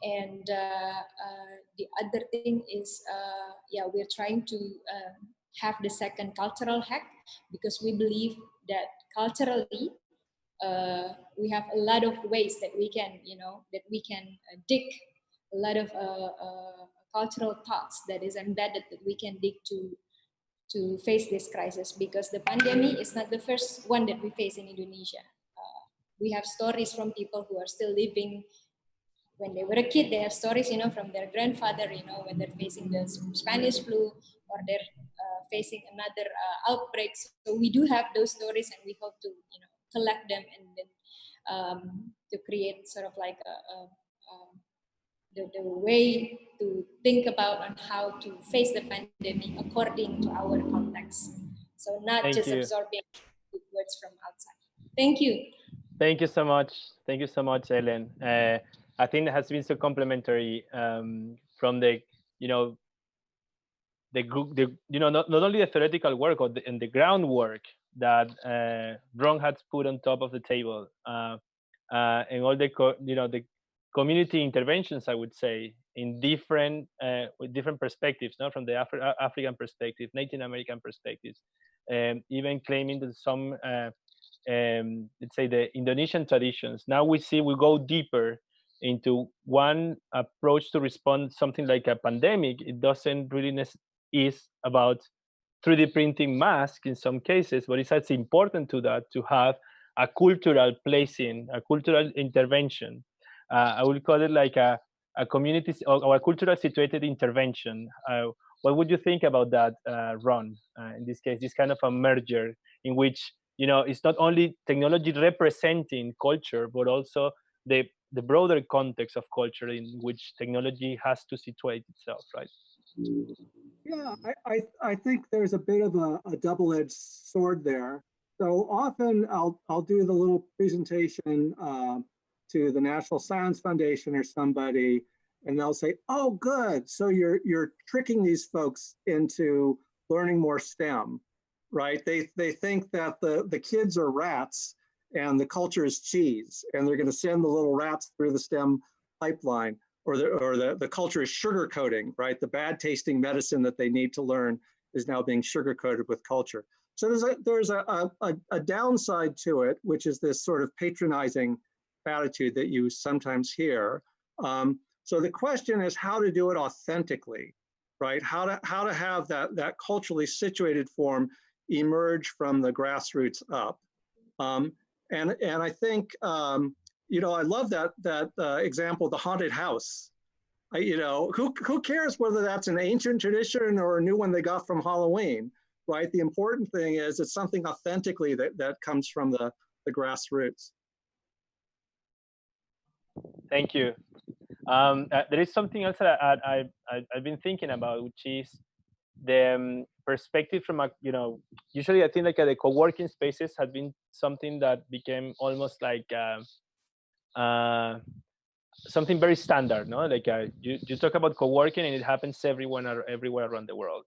And the other thing is, we're trying to have the second cultural hack, because we believe that culturally we have a lot of ways that we can, dig a lot of cultural thoughts that is embedded that we can dig to face this crisis, because the pandemic is not the first one that we face in Indonesia. We have stories from people who are still living. When they were a kid, they have stories, from their grandfather, when they're facing the Spanish flu or they're facing another outbreak. So we do have those stories, and we hope to, collect them and then to create sort of like the way to think about on how to face the pandemic according to our context. So not just absorbing words from outside. Thank you. Thank you so much. Thank you so much, Ellen. I think it has been so complimentary from the, not only the theoretical work and the groundwork that Ron has put on top of the table, and all the the community interventions, I would say, in different with different perspectives, not from the African perspective, Native American perspectives, even claiming that some let's say the Indonesian traditions. Now we go deeper into one approach to respond something like a pandemic. It doesn't really is about 3D printing masks in some cases, but it's actually important to that to have a cultural placing, a cultural intervention. I would call it like a community or a cultural situated intervention. What would you think about that, Ron? In this case, this kind of a merger in which it's not only technology representing culture, but also the broader context of culture in which technology has to situate itself, right? Yeah, I think there's a bit of a double-edged sword there. So often I'll do the little presentation to the National Science Foundation or somebody, and they'll say, "Oh, good. So you're tricking these folks into learning more STEM, right? They think that the kids are rats and the culture is cheese, and they're going to send the little rats through the STEM pipeline." Or the culture is sugar coating, right? The bad tasting medicine that they need to learn is now being sugar coated with culture. So there's a downside to it, which is this sort of patronizing attitude that you sometimes hear. So the question is how to do it authentically, right? How to have that culturally situated form emerge from the grassroots up. And I think, I love that example, the haunted house. Who cares whether that's an ancient tradition or a new one they got from Halloween, right? The important thing is it's something authentically that comes from the grassroots. Thank you. There is something else that I've been thinking about, which is the perspective from a, usually I think like the co-working spaces had been something that became almost like uh, something very standard, no? Like you talk about co-working and it happens everywhere around the world,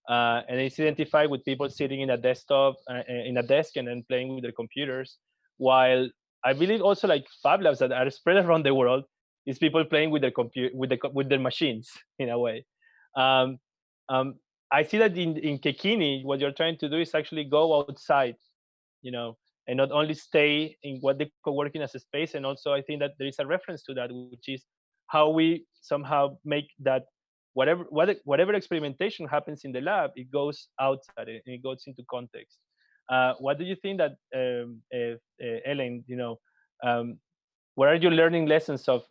and it's identified with people sitting in a desktop in a desk and then playing with their computers. While I believe also like Fab Labs that are spread around the world is people playing with their with their machines in a way. Um, um, I see that in Kekini, what you're trying to do is actually go outside, you know, and not only stay in what they co-working as a space. And also, I think that there is a reference to that, which is how we somehow make that whatever experimentation happens in the lab, it goes outside and it goes into context. What do you think that, Ellen, um, what are your learning lessons of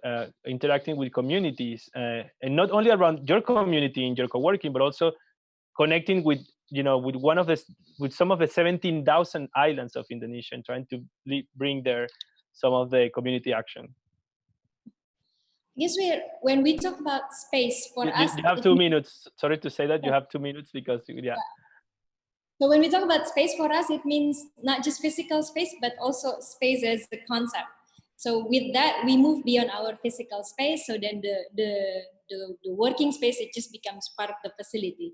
interacting with communities, and not only around your community in your co-working, but also connecting with with with some of the 17,000 islands of Indonesia and trying to bring there some of the community action? I guess when we talk about space for us, you have 2 minutes. Sorry to say that you have 2 minutes because yeah. So when we talk about space for us, it means not just physical space, but also space as a concept. So with that, we move beyond our physical space. So then the working space, it just becomes part of the facility.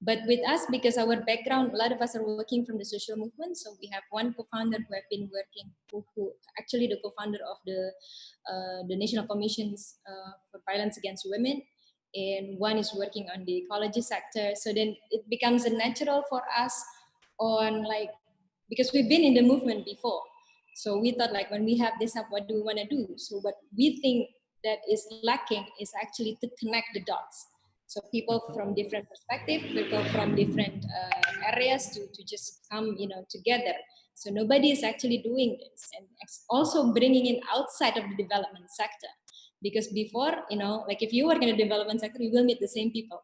But with us, because our background, a lot of us are working from the social movement. So we have one co-founder who have been working, who actually the co-founder of the National Commissions for Violence Against Women. And one is working on the ecology sector. So then it becomes a natural for us on like, because we've been in the movement before. So we thought like when we have this up, what do we want to do? So what we think that is lacking is actually to connect the dots. So people from different perspectives, people from different areas to just come, together. So nobody is actually doing this, and also bringing in outside of the development sector. Because before, like if you work in the development sector, you will meet the same people.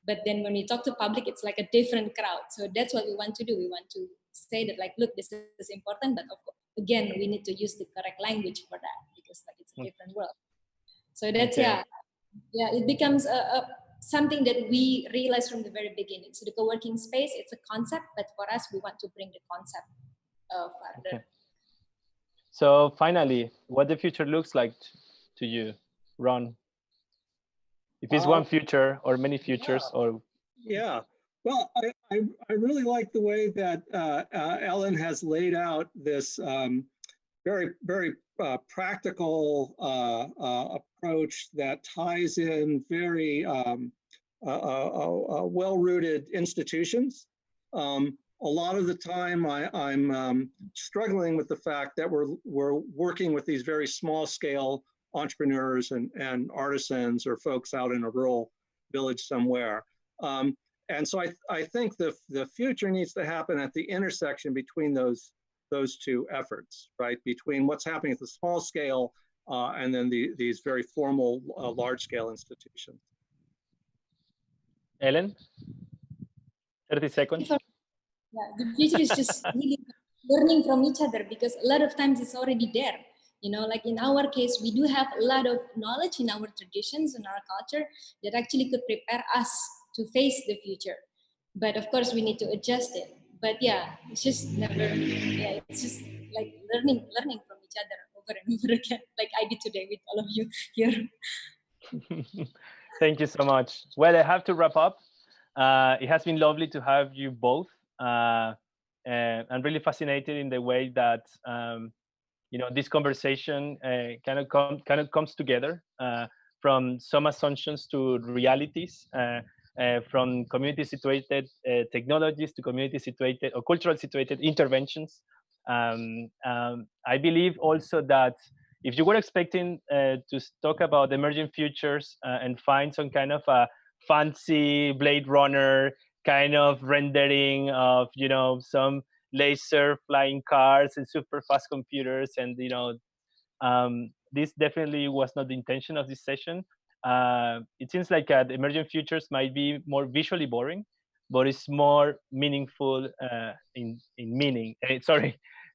But then when we talk to public, it's like a different crowd. So that's what we want to do. We want to say that like, look, this is important, but of course, again, we need to use the correct language for that because like it's a different world. So that's, okay. Yeah, it becomes something that we realized from the very beginning. So the co-working space, it's a concept, but for us, we want to bring the concept further. Okay. So finally, what the future looks like to you, Ron? If it's one future or many futures, or well, I really like the way that Ellen has laid out this very practical approach that ties in very well-rooted institutions. A lot of the time, I'm struggling with the fact that we're working with these very small-scale entrepreneurs and artisans or folks out in a rural village somewhere. And so I think the future needs to happen at the intersection between those two efforts, right? Between what's happening at the small scale and then these very formal large scale institutions. Ellen, 30 seconds. Yeah, the future is just really learning from each other because a lot of times it's already there. Like in our case, we do have a lot of knowledge in our traditions and our culture that actually could prepare us to face the future. But of course, we need to adjust it. But yeah, it's just it's just like learning from each other over and over again, like I did today with all of you here. Thank you so much. Well, I have to wrap up. It has been lovely to have you both. I'm really fascinated in the way that this conversation kind of comes together from some assumptions to realities, from community situated technologies to community situated or cultural situated interventions. I believe also that if you were expecting to talk about emerging futures and find some kind of a fancy Blade Runner kind of rendering of some laser flying cars and super fast computers, and this definitely was not the intention of this session. It seems like the emergent futures might be more visually boring, but it's more meaningful in meaning.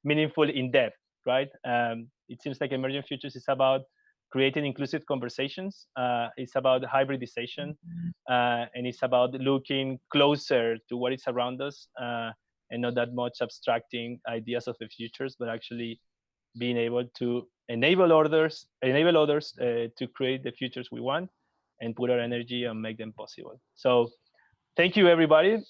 Meaningful in depth, right? It seems like emergent futures is about creating inclusive conversations. It's about hybridization, and it's about looking closer to what is around us, and not that much abstracting ideas of the futures, but actually being able to enable others to create the futures we want and put our energy and make them possible. So thank you, everybody.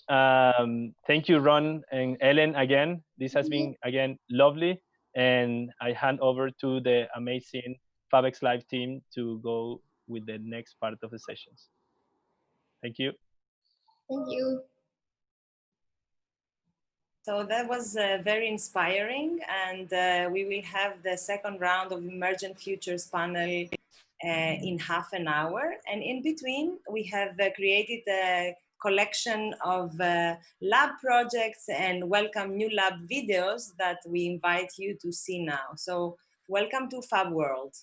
Thank you, Ron and Ellen, again. This has been, again, lovely. And I hand over to the amazing FABxLive team to go with the next part of the sessions. Thank you. Thank you. So that was very inspiring, and we will have the second round of Emergent Futures panel in half an hour. And in between, we have created a collection of lab projects and welcome new lab videos that we invite you to see now. So welcome to Fabworld.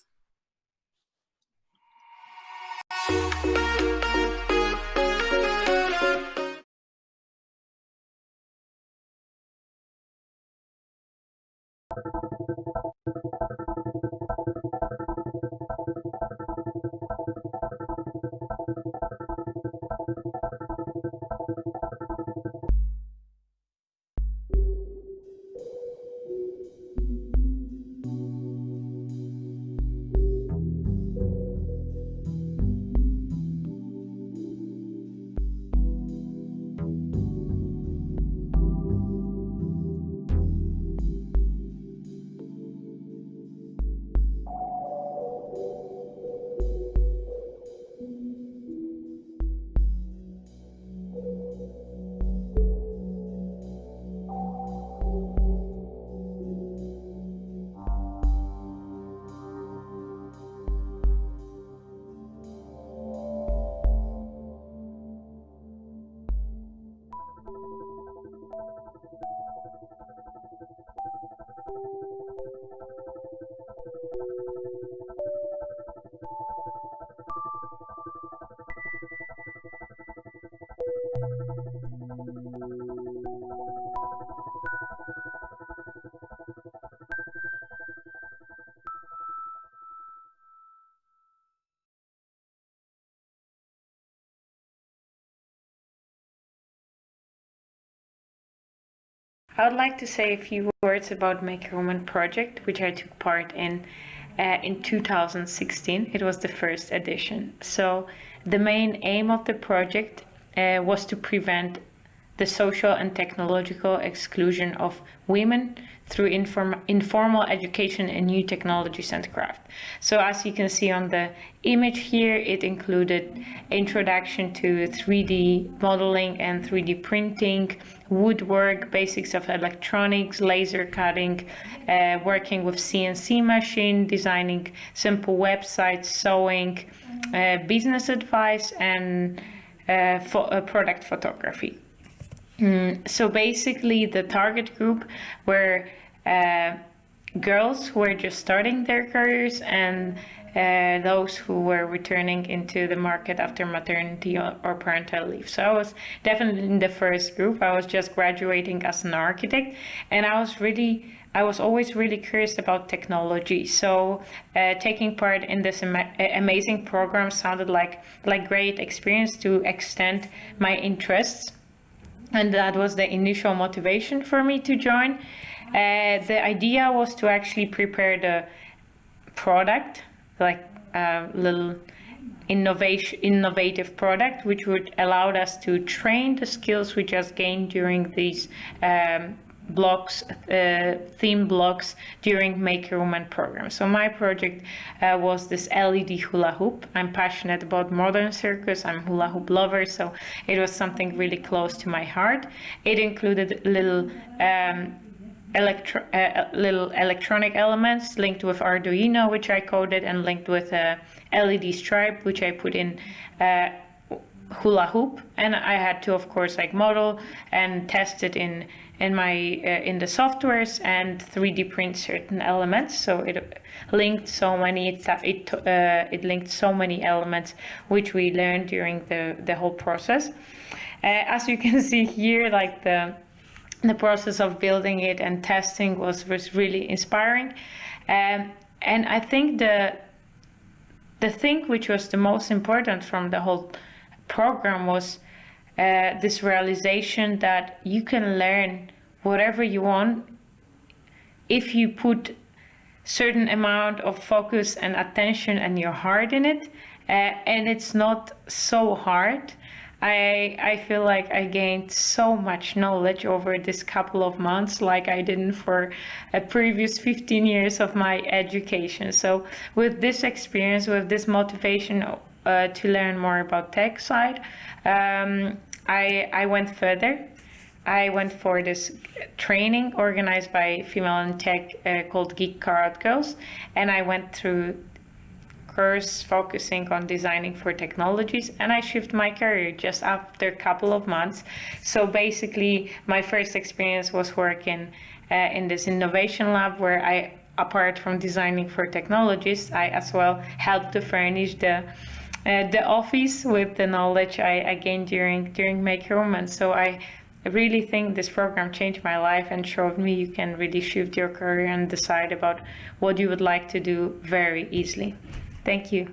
I would like to say a few words about Make Your Own project, which I took part in 2016. It was the first edition. So the main aim of the project was to prevent the social and technological exclusion of women through informal education in new technologies and craft. So as you can see on the image here, it included introduction to 3D modeling and 3D printing, woodwork, basics of electronics, laser cutting, working with CNC machine, designing simple websites, sewing, business advice, and product photography. So basically the target group were girls who were just starting their careers and those who were returning into the market after maternity or parental leave. So I was definitely in the first group. I was just graduating as an architect, and I was always really curious about technology. So taking part in this amazing program sounded like great experience to extend my interests. And that was the initial motivation for me to join. The idea was to actually prepare the product, like a little innovative product, which would allow us to train the skills we just gained during these theme blocks during Make Your Own program. So my project was this LED hula hoop. I'm passionate about modern circus. I'm hula hoop lover, so it was something really close to my heart. It included little electronic elements linked with Arduino, which I coded, and linked with a LED stripe, which I put in hula hoop. And I had to, of course, model and test it in the softwares and 3D print certain elements. So it linked so many elements which we learned during the whole process. As you can see here, the process of building it and testing was really inspiring. And I think the thing which was the most important from the whole program was this realization that you can learn whatever you want if you put certain amount of focus and attention and your heart in it, and it's not so hard. I feel like I gained so much knowledge over this couple of months like I didn't for a previous 15 years of my education. So with this experience, with this motivation to learn more about tech side, I went further. I went for this training organized by Female in Tech called Geek Carrot Girls, and I went through course focusing on designing for technologies, and I shifted my career just after a couple of months. So basically, my first experience was working in this innovation lab where I, apart from designing for technologies, I as well helped to furnish the office with the knowledge I gained during my career. So I really think this program changed my life and showed me you can really shift your career and decide about what you would like to do very easily. Thank you.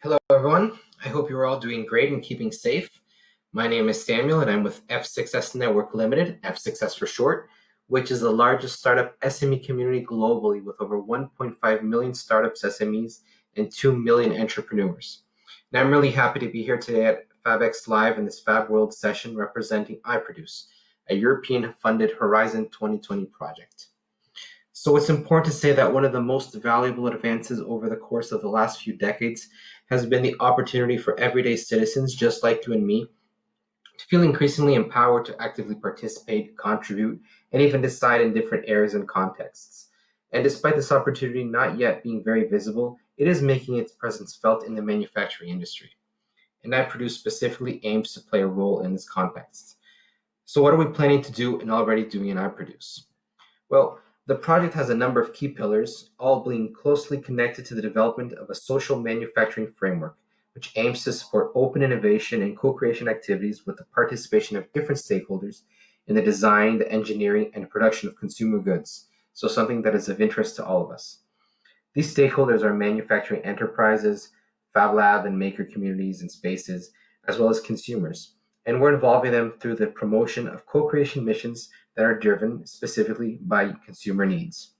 Hello, everyone. I hope you're all doing great and keeping safe. My name is Samuel, and I'm with F6S Network Limited, F6S for short, which is the largest startup SME community globally with over 1.5 million startups, SMEs, and 2 million entrepreneurs. And I'm really happy to be here today at FABxLive in this Fabworld session representing iProduce, a European-funded Horizon 2020 project. So it's important to say that one of the most valuable advances over the course of the last few decades has been the opportunity for everyday citizens just like you and me to feel increasingly empowered to actively participate, contribute, and even decide in different areas and contexts. And despite this opportunity not yet being very visible, it is making its presence felt in the manufacturing industry. And iProduce specifically aims to play a role in this context. So what are we planning to do and already doing in iProduce? Well, the project has a number of key pillars, all being closely connected to the development of a social manufacturing framework, which aims to support open innovation and co-creation activities with the participation of different stakeholders in the design, the engineering, and production of consumer goods, so something that is of interest to all of us. These stakeholders are manufacturing enterprises, Fab Lab and maker communities and spaces, as well as consumers, and we're involving them through the promotion of co-creation missions that are driven specifically by consumer needs.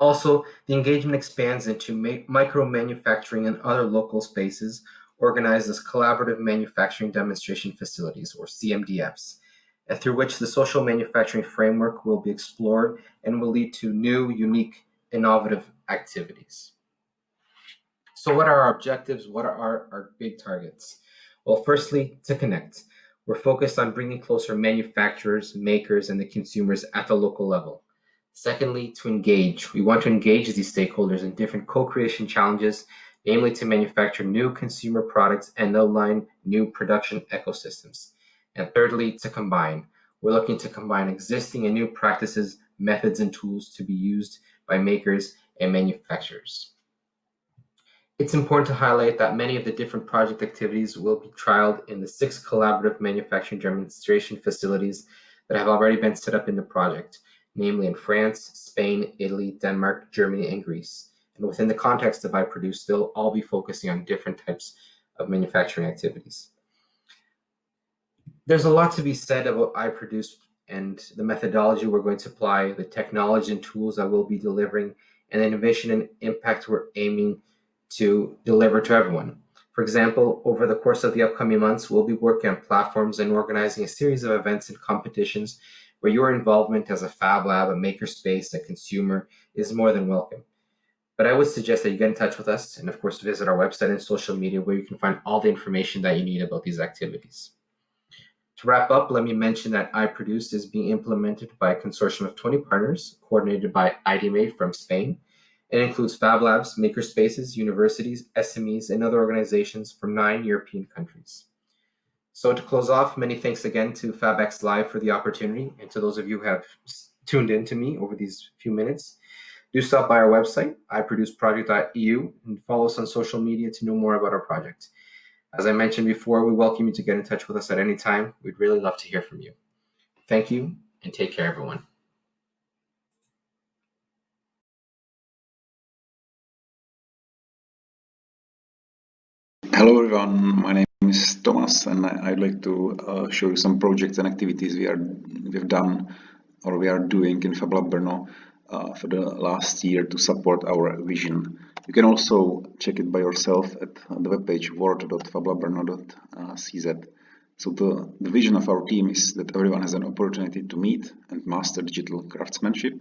Also, the engagement expands into micro-manufacturing and other local spaces organized as collaborative manufacturing demonstration facilities, or CMDFs, through which the social manufacturing framework will be explored and will lead to new, unique, innovative activities. So what are our objectives? What are our big targets? Well, firstly, to connect. We're focused on bringing closer manufacturers, makers, and the consumers at the local level. Secondly, to engage. We want to engage these stakeholders in different co-creation challenges, namely to manufacture new consumer products and outline new production ecosystems. And thirdly, to combine. We're looking to combine existing and new practices, methods, and tools to be used by makers and manufacturers. It's important to highlight that many of the different project activities will be trialed in the 6 collaborative manufacturing demonstration facilities that have already been set up in the project, namely in France, Spain, Italy, Denmark, Germany, and Greece. And within the context of iProduce, they'll all be focusing on different types of manufacturing activities. There's a lot to be said about iProduce and the methodology we're going to apply, the technology and tools that we'll be delivering, and the innovation and impact we're aiming to deliver to everyone. For example, over the course of the upcoming months, we'll be working on platforms and organizing a series of events and competitions where your involvement as a Fab Lab, a makerspace, a consumer is more than welcome. But I would suggest that you get in touch with us and of course visit our website and social media where you can find all the information that you need about these activities. To wrap up, let me mention that iProduce is being implemented by a consortium of 20 partners coordinated by IDMA from Spain. It includes Fab Labs, makerspaces, universities, SMEs, and other organizations from 9 European countries. So to close off, many thanks again to FABxLive for the opportunity, and to those of you who have tuned in to me over these few minutes. Do stop by our website, iProduceProject.eu, and follow us on social media to know more about our project. As I mentioned before, we welcome you to get in touch with us at any time. We'd really love to hear from you. Thank you, and take care, everyone. Hello everyone, my name is Tomas and I'd like to show you some projects and activities we've done or we are doing in Fab Lab Brno for the last year to support our vision. You can also check it by yourself at the webpage word.fablabbrno.cz. So the vision of our team is that everyone has an opportunity to meet and master digital craftsmanship,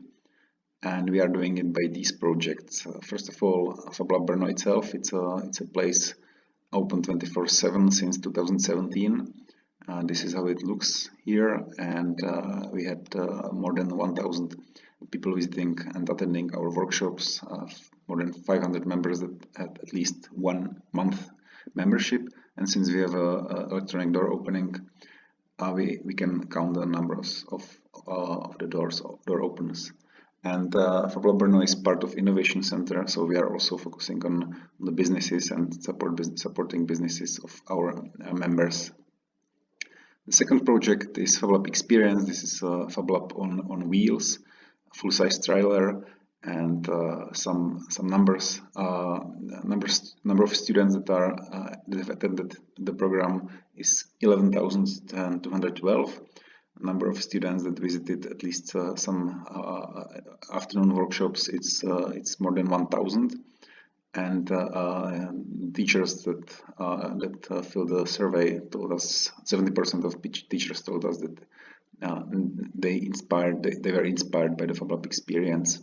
and we are doing it by these projects. First of all, Fab Lab Brno itself, it's a place open 24/7 since 2017. This is how it looks here, and we had more than 1,000 people visiting and attending our workshops, more than 500 members that had at least 1 month membership, and since we have an electronic door opening, we can count the numbers of the door opens. And Fab Lab Brno is part of Innovation Center, so we are also focusing on the businesses and supporting businesses of our members. The second project is Fab Lab Experience. This is a Fab Lab on wheels, full-size trailer, and some numbers. Number of students that have attended the program is 11,212. Number of students that visited at least some afternoon workshops, it's more than 1,000, and teachers that filled the survey told us 70% of teachers told us that they were inspired by the Fab Lab experience.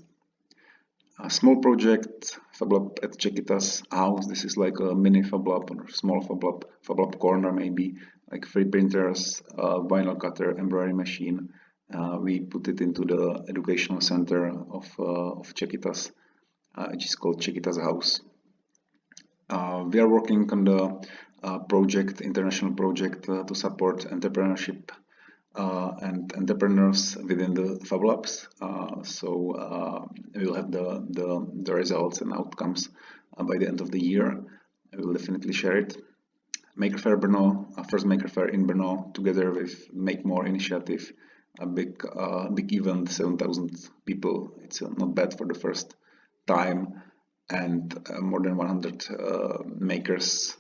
A small project, Fab Lab at Chiquita's house. This is like a mini Fab Lab or small Fab Lab corner maybe, like 3 printers, vinyl cutter, embroidery machine. We put it into the educational center of Chiquita's, which is called Chiquita's house. We are working on the international project to support entrepreneurship and entrepreneurs within the Fab Labs. So we'll have the results and outcomes by the end of the year. I will definitely share it. Maker Fair Brno, first Maker Fair in Brno, together with Make More initiative, a big event, 7,000 people. It's not bad for the first time, and more than 100 makers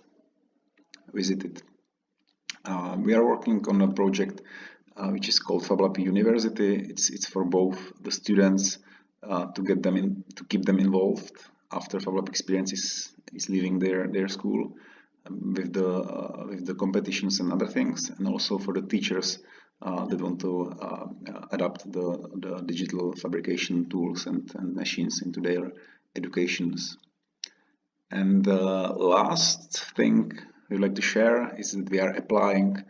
visited. We are working on a project which is called Fab Lab University. It's for both the students to get them in, to keep them involved after Fab Lab experience is leaving their school, with the competitions and other things, and also for the teachers that want to adapt the digital fabrication tools and machines into their educations. And the last thing we'd like to share is that we are applying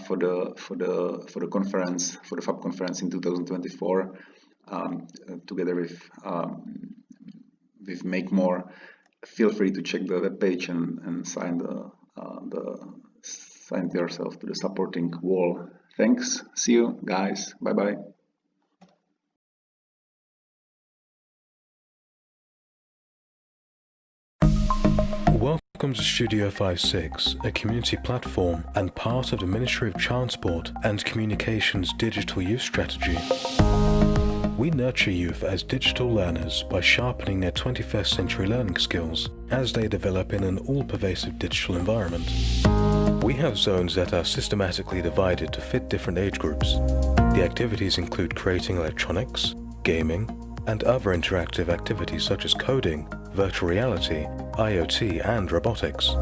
for the conference, for the Fab conference in 2024, together with Make More. Feel free to check the webpage and sign yourself to the supporting wall. Thanks. See you guys. Bye bye. Welcome to Studio 56, a community platform and part of the Ministry of Transport and Communications digital youth strategy. We nurture youth as digital learners by sharpening their 21st century learning skills as they develop in an all-pervasive digital environment. We have zones that are systematically divided to fit different age groups. The activities include creating electronics, gaming, and other interactive activities such as coding, virtual reality, IoT, and robotics.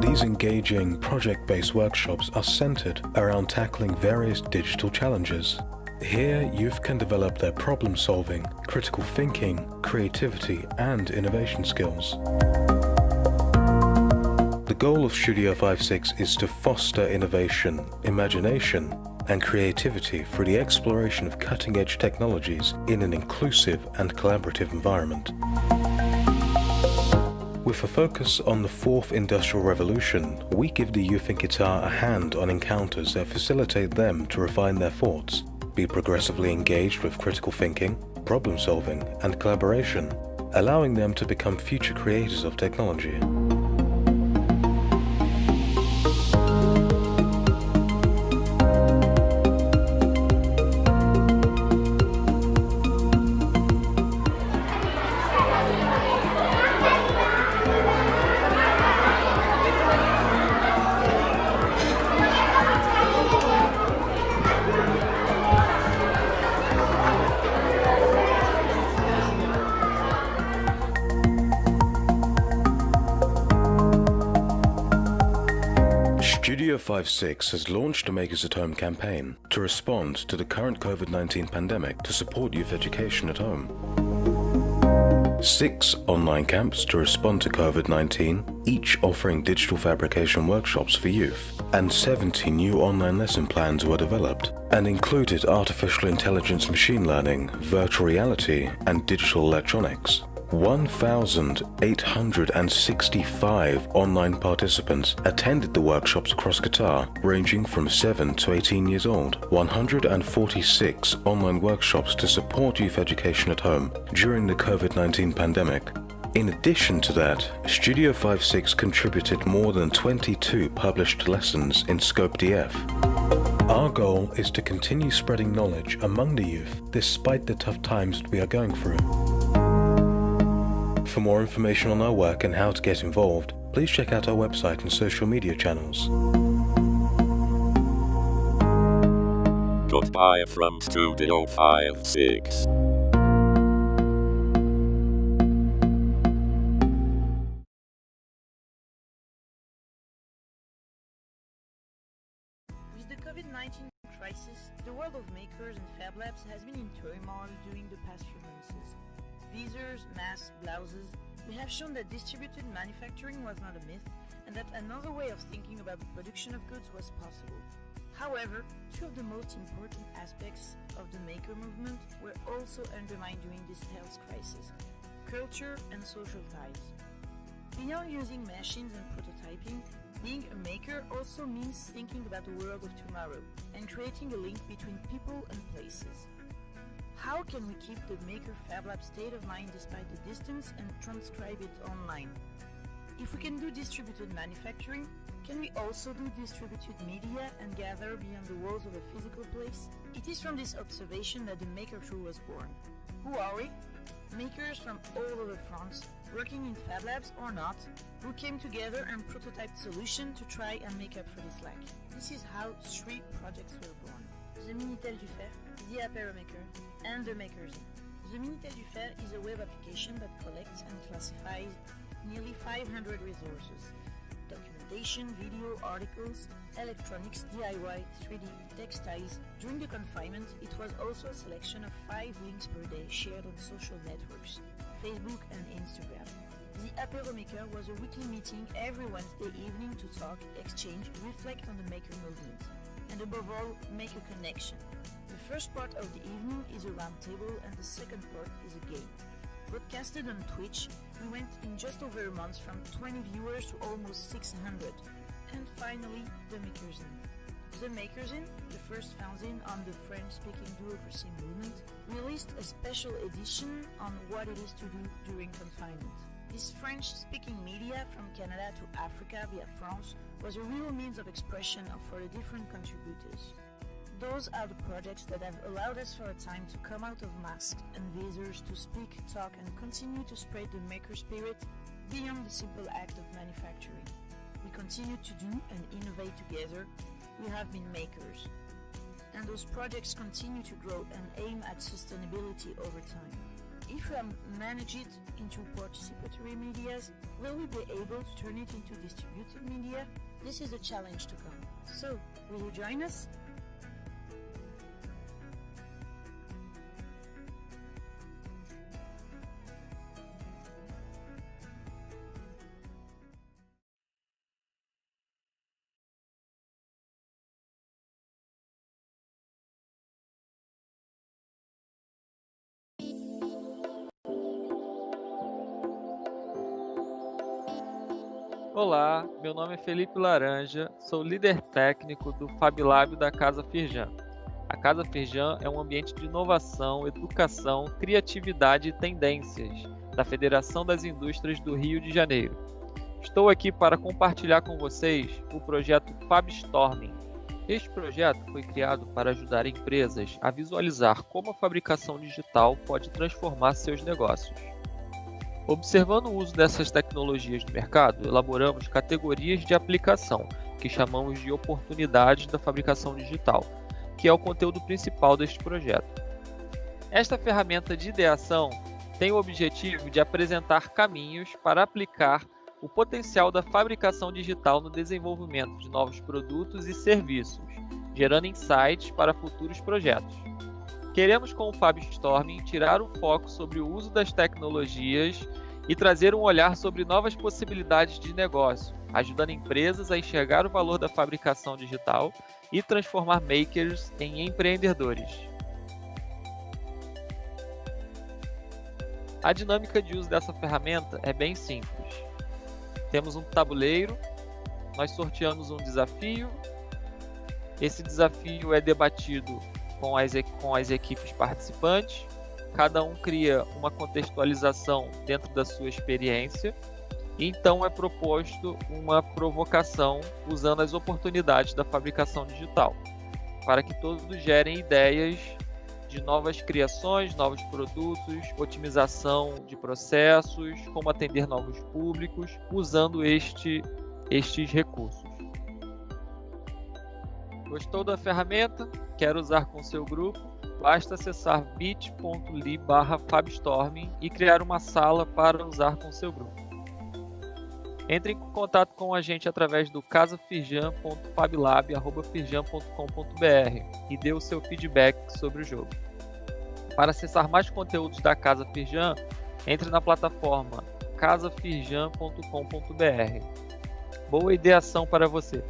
These engaging project-based workshops are centered around tackling various digital challenges. Here, youth can develop their problem-solving, critical thinking, creativity, and innovation skills. The goal of Studio 56 is to foster innovation, imagination, and creativity through the exploration of cutting-edge technologies in an inclusive and collaborative environment. With a focus on the fourth industrial revolution, we give the youth in Qatar a hand on encounters that facilitate them to refine their thoughts, be progressively engaged with critical thinking, problem solving, and collaboration, allowing them to become future creators of technology. Studio 56 has launched a Makers at Home campaign to respond to the current COVID-19 pandemic to support youth education at home. 6 online camps to respond to COVID-19, each offering digital fabrication workshops for youth, and 70 new online lesson plans were developed and included artificial intelligence, machine learning, virtual reality, and digital electronics. 1,865 online participants attended the workshops across Qatar, ranging from 7 to 18 years old. 146 online workshops to support youth education at home during the COVID-19 pandemic. In addition to that, Studio 56 contributed more than 22 published lessons in Scope DF. Our goal is to continue spreading knowledge among the youth despite the tough times that we are going through. For more information on our work and how to get involved, please check out our website and social media channels. Goodbye from Studio 56. With the COVID-19 crisis, the world of makers and Fab Labs has been in turmoil during the past few months. Visors, masks, blouses, we have shown that distributed manufacturing was not a myth and that another way of thinking about the production of goods was possible. However, two of the most important aspects of the maker movement were also undermined during this health crisis: culture and social ties. Beyond using machines and prototyping, being a maker also means thinking about the world of tomorrow and creating a link between people and places. How can we keep the Maker Fab Lab state of mind despite the distance and transcribe it online? If we can do distributed manufacturing, can we also do distributed media and gather beyond the walls of a physical place? It is from this observation that the Maker Crew was born. Who are we? Makers from all over France, working in Fab Labs or not, who came together and prototyped solutions to try and make up for this lack. This is how 3 projects were born: the Minitel du Fer, the Apéro Maker, and the Makers. The Minitel du Fer is a web application that collects and classifies nearly 500 resources: documentation, video, articles, electronics, DIY, 3D, textiles. During the confinement, it was also a selection of 5 links per day shared on social networks, Facebook and Instagram. The Apéromaker was a weekly meeting every Wednesday evening to talk, exchange, reflect on the maker movement, and above all, make a connection. The first part of the evening is a roundtable and the second part is a game. Broadcasted on Twitch, we went in just over a month from 20 viewers to almost 600. And finally, the Makerzine. The Makerzine, the first fanzine on the French-speaking bureaucracy movement, released a special edition on what it is to do during confinement. This French-speaking media from Canada to Africa via France was a real means of expression for the different contributors. Those are the projects that have allowed us for a time to come out of masks and visors to speak, talk and continue to spread the maker spirit beyond the simple act of manufacturing. We continue to do and innovate together. We have been makers. And those projects continue to grow and aim at sustainability over time. If we manage it into participatory medias, will we be able to turn it into distributed media? This is a challenge to come. So, will you join us? Olá, meu nome é Felipe Laranja, sou líder técnico do Fab Lab da Casa Firjan. A Casa Firjan é um ambiente de inovação, educação, criatividade e tendências da Federação das Indústrias do Rio de Janeiro. Estou aqui para compartilhar com vocês o projeto FABstorming. Este projeto foi criado para ajudar empresas a visualizar como a fabricação digital pode transformar seus negócios. Observando o uso dessas tecnologias no mercado, elaboramos categorias de aplicação, que chamamos de oportunidades da fabricação digital, que é o conteúdo principal deste projeto. Esta ferramenta de ideação tem o objetivo de apresentar caminhos para aplicar o potencial da fabricação digital no desenvolvimento de novos produtos e serviços, gerando insights para futuros projetos. Queremos, com o FABstorming, tirar o foco sobre o uso das tecnologias e trazer um olhar sobre novas possibilidades de negócio, ajudando empresas a enxergar o valor da fabricação digital e transformar makers em empreendedores. A dinâmica de uso dessa ferramenta é bem simples. Temos um tabuleiro, nós sorteamos um desafio, esse desafio é debatido com as equipes participantes, cada um cria uma contextualização dentro da sua experiência, e então é proposto uma provocação usando as oportunidades da fabricação digital, para que todos gerem ideias de novas criações, novos produtos, otimização de processos, como atender novos públicos, usando estes recursos. Gostou da ferramenta? Quer usar com seu grupo? Basta acessar bit.ly/fabstorming e criar uma sala para usar com seu grupo. Entre em contato com a gente através do casafirjan.fablab@firjan.com.br e dê o seu feedback sobre o jogo. Para acessar mais conteúdos da Casa Firjan, entre na plataforma casafirjan.com.br. Boa ideação para você!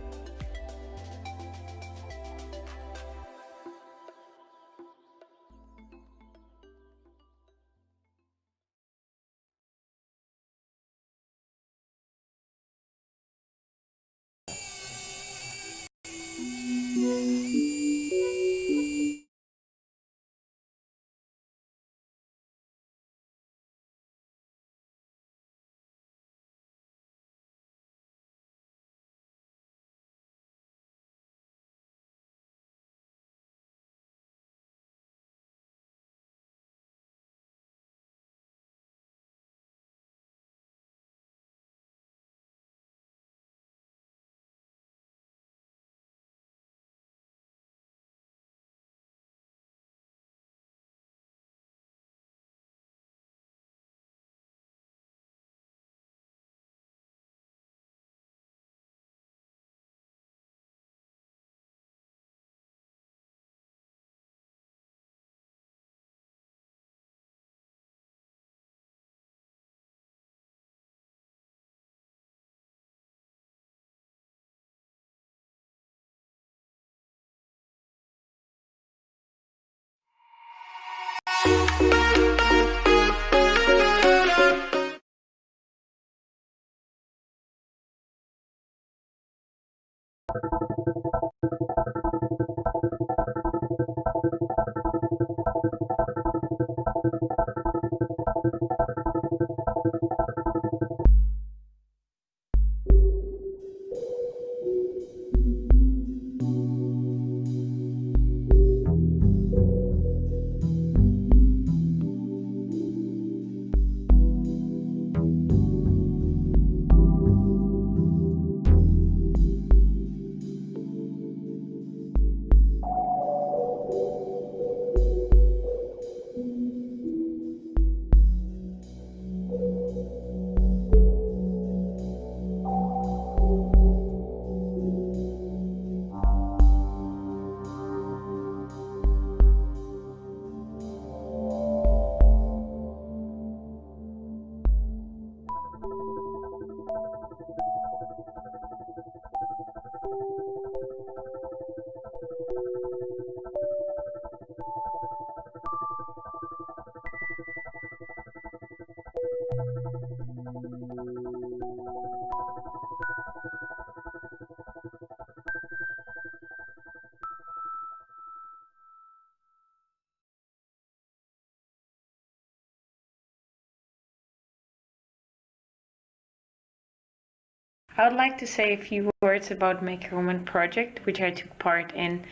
I would like to say a few words about Maker Woman project, which I took part in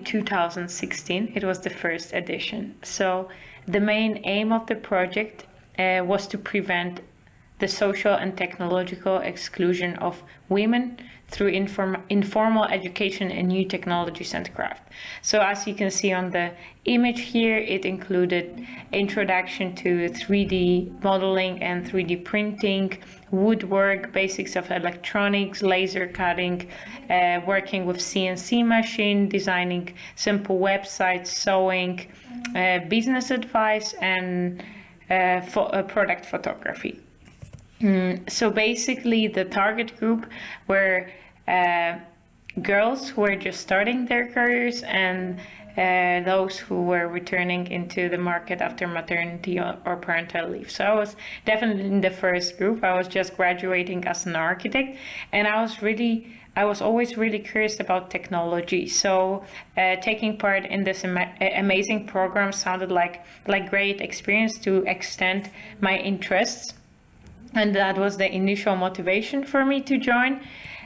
2016. It was the first edition. So the main aim of the project was to prevent the social and technological exclusion of women through informal education in new technologies and craft. So as you can see on the image here, it included introduction to 3D modeling and 3D printing, woodwork, basics of electronics, laser cutting, working with CNC machine, designing simple websites, sewing, business advice, and product photography. So basically the target group were girls who were just starting their careers and those who were returning into the market after maternity or parental leave. So I was definitely in the first group. I was just graduating as an architect, and I was always really curious about technology. So taking part in this amazing program sounded like great experience to extend my interests. And that was the initial motivation for me to join.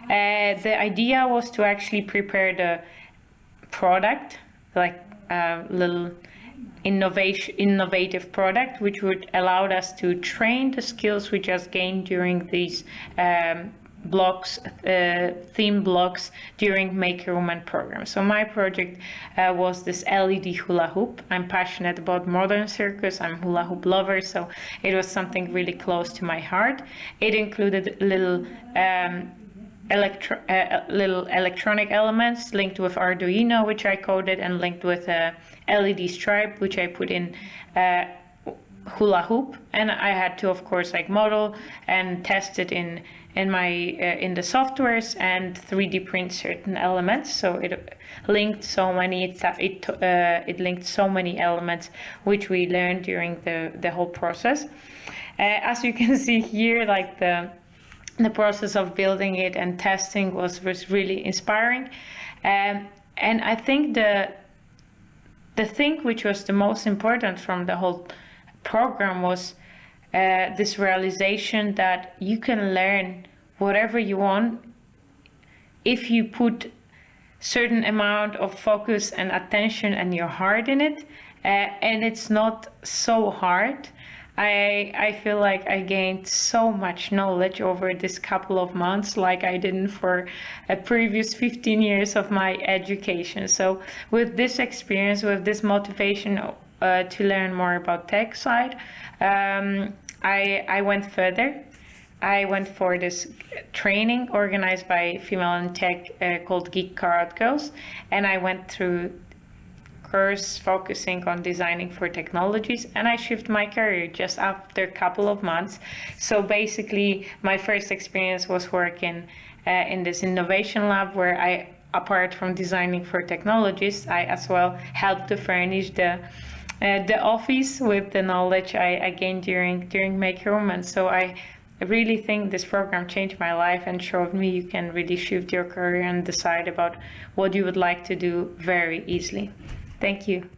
The idea was to actually prepare the product, like a little innovative product, which would allow us to train the skills we just gained during these theme blocks during Maker Woman program. So my project was this LED hula hoop. I'm passionate about modern circus. I'm hula hoop lover, so it was something really close to my heart. It included little electronic elements linked with Arduino, which I coded, and linked with a LED stripe, which I put in hula hoop. And I had to, of course, like model and test it in the softwares and 3D print certain elements. So it linked so many linked so many elements which we learned during the whole process. As you can see here, like the process of building it and testing was really inspiring. And I think the thing which was the most important from the whole program was this realization that you can learn whatever you want if you put certain amount of focus and attention and your heart in it, and it's not so hard. I feel like I gained so much knowledge over this couple of months like I didn't for a previous 15 years of my education. So with this experience, with this motivation to learn more about tech side, I went further. I went for this training organized by Female in Tech called Geek Karat Girls, and I went through course focusing on designing for technologies, and I shifted my career just after a couple of months. So basically my first experience was working in this innovation lab where I, apart from designing for technologies, I as well helped to furnish the office with the knowledge I gained during Maker Woman. So I really think this program changed my life and showed me you can really shift your career and decide about what you would like to do very easily. Thank you.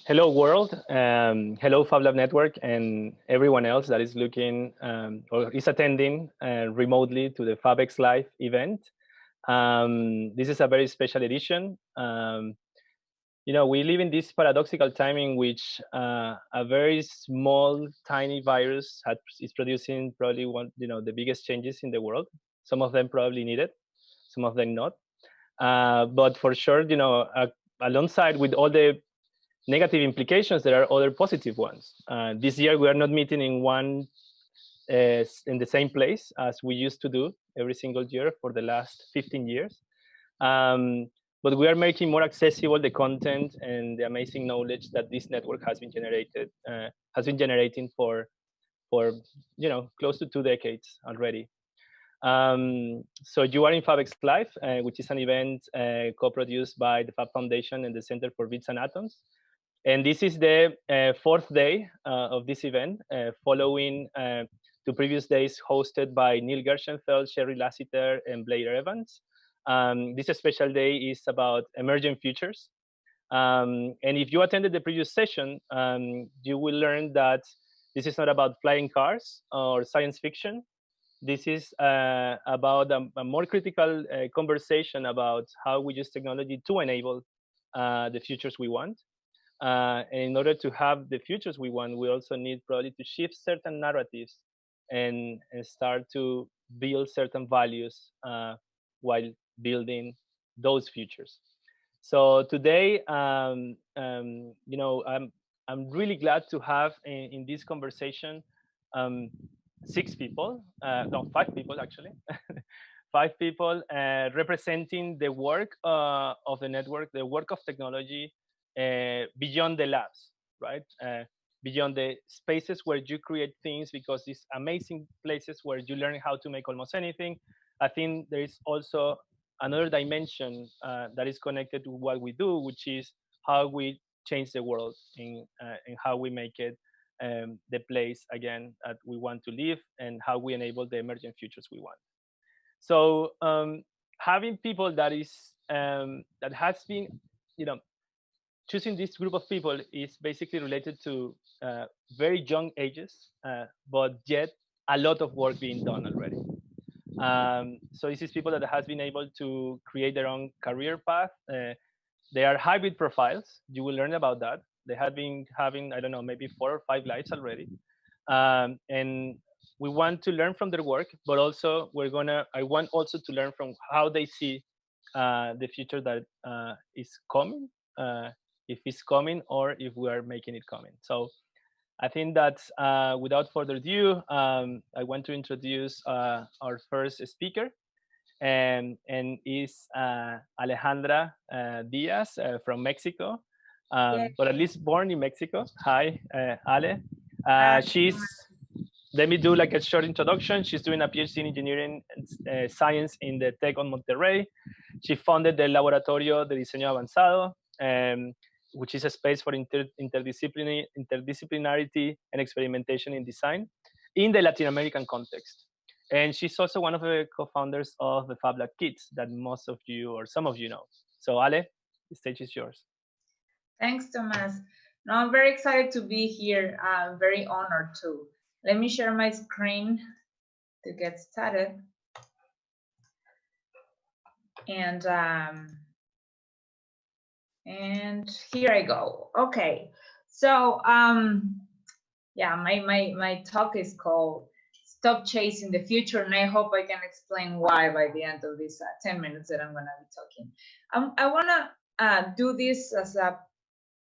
hello world, hello Fab Lab Network, and everyone else that is looking or is attending remotely to the FABxLive event. This is a very special edition. You know, we live in this paradoxical time in which a very small, tiny virus is producing probably the biggest changes in the world. Some of them probably needed, some of them not. But for sure, alongside with all the negative implications, there are other positive ones. This year, we are not meeting in the same place as we used to do every single year for the last 15 years. But we are making more accessible the content and the amazing knowledge that this network has been generating for close to 2 decades already. So you are in FABxLive, which is an event co-produced by the Fab Foundation and the Center for Bits and Atoms. And this is the 4th day of this event, following 2 previous days hosted by Neil Gershenfeld, Sherry Lassiter, and Blair Evans. This special day is about emergent futures. And if you attended the previous session, you will learn that this is not about flying cars or science fiction. This is about a more critical conversation about how we use technology to enable the futures we want. And in order to have the futures we want, we also need probably to shift certain narratives and start to build certain values while building those futures. So today, I'm really glad to have in this conversation 5 people actually, 5 people representing the work of the network, the work of technology beyond the labs, right? Beyond the spaces where you create things, because these amazing places where you learn how to make almost anything. I think there is also another dimension that is connected to what we do, which is how we change the world and how we make it the place again that we want to live, and how we enable the emergent futures we want. So having people that has been, choosing this group of people is basically related to very young ages, but yet a lot of work being done already. So this is people that has been able to create their own career path. They are hybrid profiles. You will learn about that. They have been having, I don't know, maybe 4 or 5 lives already. And we want to learn from their work, but also I want also to learn from how they see the future that is coming, if it's coming or if we are making it coming. So I think that without further ado, I want to introduce our first speaker, and is Alejandra Diaz from Mexico, but at least born in Mexico. Hi, Ale. Let me do like a short introduction. She's doing a PhD in engineering science in the Tec on Monterrey. She founded the Laboratorio de Diseño Avanzado, which is a space for interdisciplinarity and experimentation in design in the Latin American context. And she's also one of the co-founders of the Fab Lab Kits that most of you or some of you know. So Ale, the stage is yours. Thanks, Tomas. No, I'm very excited to be here. I'm very honored too. Let me share my screen to get started. And here I go. Okay, so yeah, my talk is called "Stop Chasing the Future," and I hope I can explain why by the end of these 10 minutes that I'm going to be talking. I want to do this as a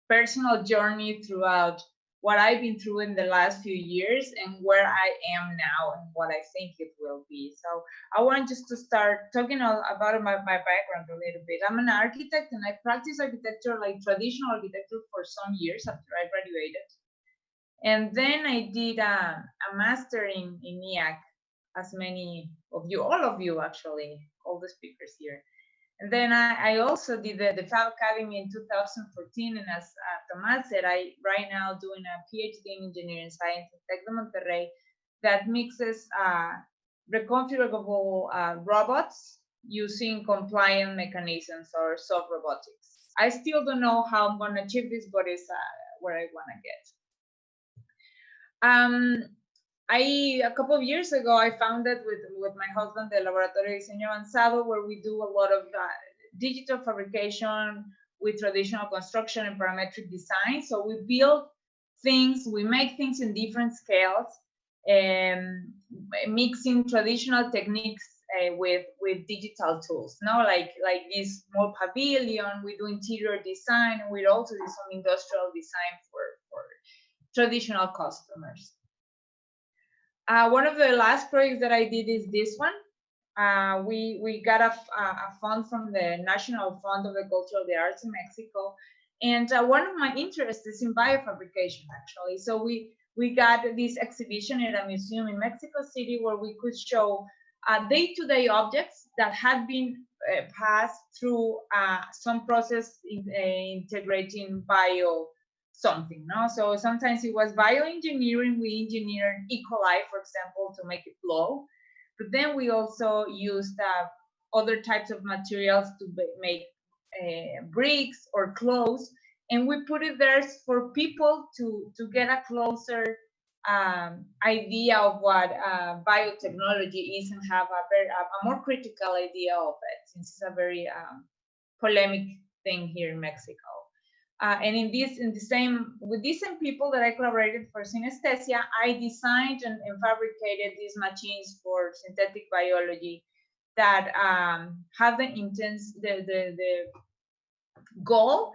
personal journey throughout what I've been through in the last few years and where I am now and what I think it will be. So I want just to start talking about my background a little bit. I'm an architect and I practiced architecture, like traditional architecture, for some years after I graduated. And then I did a master in IAC, as many of you, all of you actually, all the speakers here. And then I also did the Fab Academy in 2014. And as Tomas said, I right now doing a PhD in engineering science at Tec de Monterrey that mixes reconfigurable robots using compliant mechanisms or soft robotics. I still don't know how I'm going to achieve this, but it's where I want to get. A couple of years ago, I founded with my husband the Laboratorio de Diseño Avanzado, where we do a lot of digital fabrication with traditional construction and parametric design. So we build things, we make things in different scales, mixing traditional techniques with digital tools. Now, like this small pavilion, we do interior design, and we also do some industrial design for traditional customers. One of the last projects that I did is this one. We got a fund from the National Fund of the Culture of the Arts in Mexico. And one of my interests is in biofabrication, actually. So we got this exhibition at a museum in Mexico City where we could show day-to-day objects that had been passed through some process integrating bio something, no? So sometimes it was bioengineering. We engineered E. coli, for example, to make it glow. But then we also used other types of materials to make bricks or clothes, and we put it there for people to get a closer idea of what biotechnology is and have a more critical idea of it, since it's a very polemic thing here in Mexico. And with these same people that I collaborated for synesthesia, I designed and fabricated these machines for synthetic biology that have the goal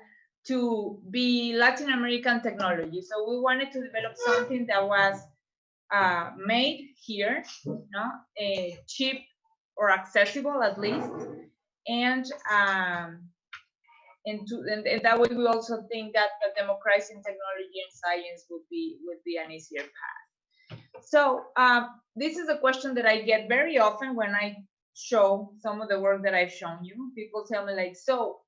to be Latin American technology. So we wanted to develop something that was made here, no, cheap or accessible at least, and that way we also think that the democratizing technology and science would be an easier path. So this is a question that I get very often when I show some of the work that I've shown you. People tell me like, so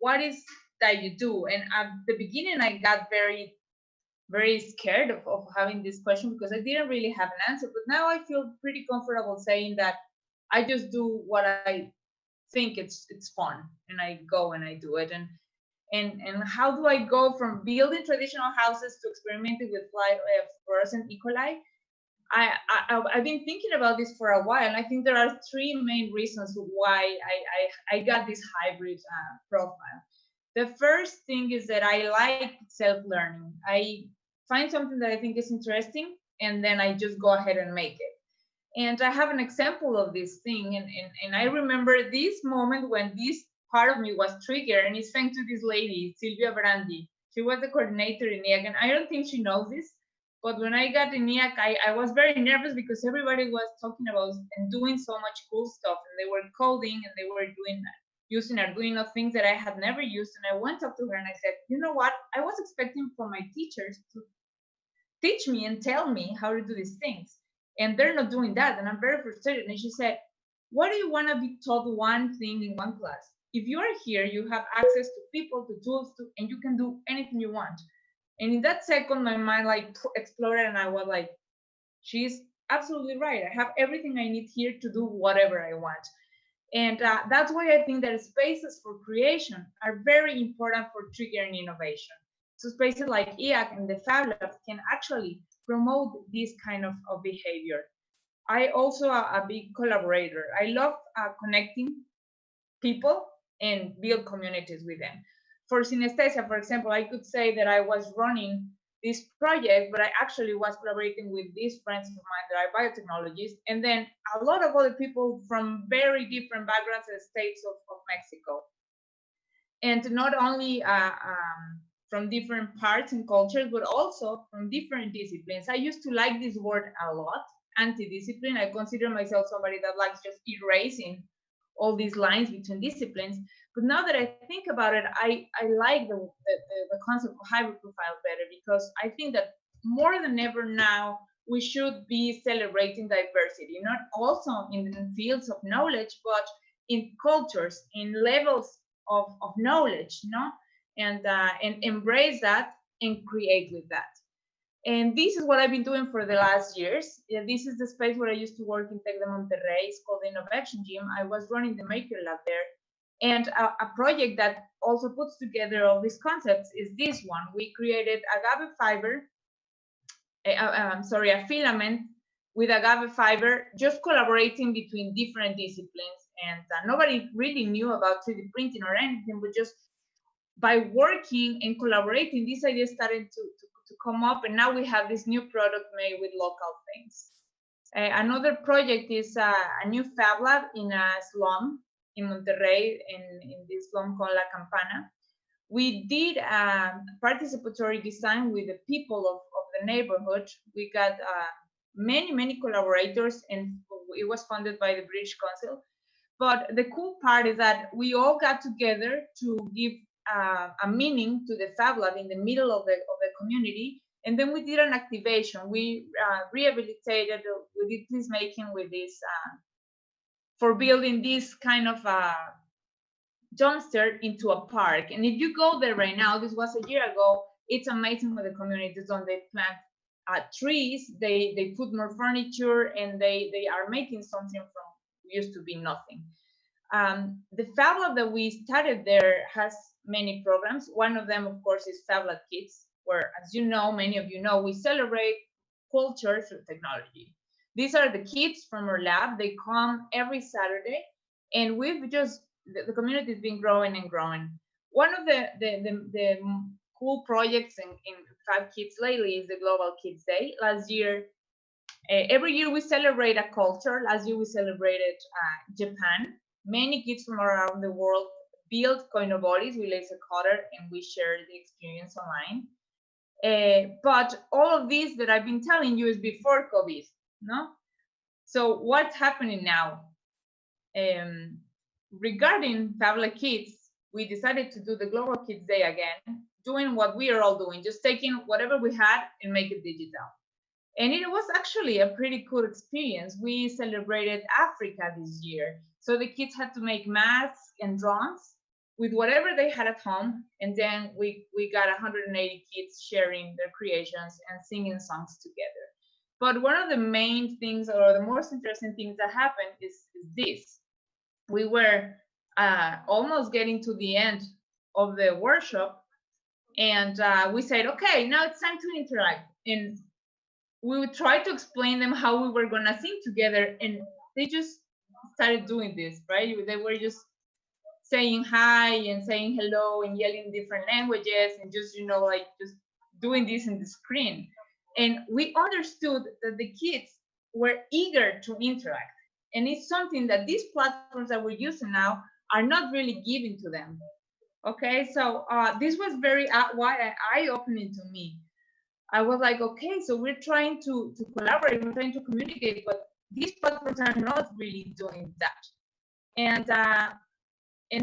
what is that you do? And at the beginning I got very, very scared of having this question because I didn't really have an answer, but now I feel pretty comfortable saying that I just do what I think it's fun, and I go and I do it. And how do I go from building traditional houses to experimenting with fluorescent E. coli? I've been thinking about this for a while, and I think there are three main reasons why I got this hybrid profile. The first thing is that I like self-learning. I find something that I think is interesting, and then I just go ahead and make it. And I have an example of this thing, and I remember this moment when this part of me was triggered, and it's thanks to this lady, Silvia Brandi. She was the coordinator in EAC, and I don't think she knows this, but when I got in EAC, I was very nervous because everybody was talking about and doing so much cool stuff, and they were coding, and they were using Arduino, things that I had never used. And I went up to her and I said, you know what? I was expecting for my teachers to teach me and tell me how to do these things, and they're not doing that, and I'm very frustrated. And she said, why do you want to be taught one thing in one class? If you are here, you have access to people, to tools, and you can do anything you want. And in that second, my mind like exploded, and I was like, she's absolutely right. I have everything I need here to do whatever I want. And that's why I think that spaces for creation are very important for triggering innovation. So spaces like EAC and the Fab Lab can actually promote this kind of behavior. I also a big collaborator. I love connecting people and build communities with them. For synesthesia, for example, I could say that I was running this project, but I actually was collaborating with these friends of mine that are biotechnologists, and then a lot of other people from very different backgrounds and states of Mexico. And not only from different parts and cultures, but also from different disciplines. I used to like this word a lot, anti-discipline. I consider myself somebody that likes just erasing all these lines between disciplines. But now that I think about it, I like the concept of hybrid profile better, because I think that more than ever now, we should be celebrating diversity, not also in the fields of knowledge, but in cultures, in levels of knowledge, no? And embrace that and create with that. And this is what I've been doing for the last years. This is the space where I used to work in Tec de Monterrey. It's called the Innovation Gym. I was running the Maker Lab there. And a project that also puts together all these concepts is this one. We created agave fiber, a filament with agave fiber, just collaborating between different disciplines. And nobody really knew about 3D printing or anything, but just by working and collaborating, these ideas started to come up, and now we have this new product made with local things. Another project is a new Fab Lab in a slum in Monterrey, in this slum called La Campana. We did a participatory design with the people of the neighborhood. We got many collaborators, and it was funded by the British Council. But the cool part is that we all got together to give a meaning to the Fab Lab in the middle of the community. And then we did an activation. We rehabilitated, we did peacemaking with this, for building this kind of dumpster into a park. And if you go there right now, this was a year ago, it's amazing what the community has done. They plant trees, they put more furniture, and they are making something from used to be nothing. The Fab Lab that we started there has many programs. One of them, of course, is Fab Lab Kids, where, as you know, many of you know, we celebrate culture through technology. These are the kids from our lab. They come every Saturday, and we've just, the community has been growing and growing. One of the cool projects in Fab Kids lately is the Global Kids Day. Last year, every year we celebrate a culture. Last year we celebrated Japan. Many kids from around the world built koinobolis with laser cutter, and we shared the experience online. But all of this that I've been telling you is before COVID, no? So what's happening now? Regarding Fab Lab Kids, we decided to do the Global Kids Day again, doing what we are all doing, just taking whatever we had and make it digital. And it was actually a pretty cool experience. We celebrated Africa this year. So the kids had to make masks and drums with whatever they had at home. And then we got 180 kids sharing their creations and singing songs together. But one of the main things, or the most interesting things that happened is this. We were almost getting to the end of the workshop, and we said, okay, now it's time to interact. And we would try to explain them how we were gonna sing together, and they just started doing this, right? They were just saying hi and saying hello and yelling different languages and just, you know, like just doing this in the screen. And we understood that the kids were eager to interact. And it's something that these platforms that we're using now are not really giving to them. Okay, so this was very eye-opening to me. I was like, okay, so we're trying to collaborate, we're trying to communicate, but these platforms are not really doing that. And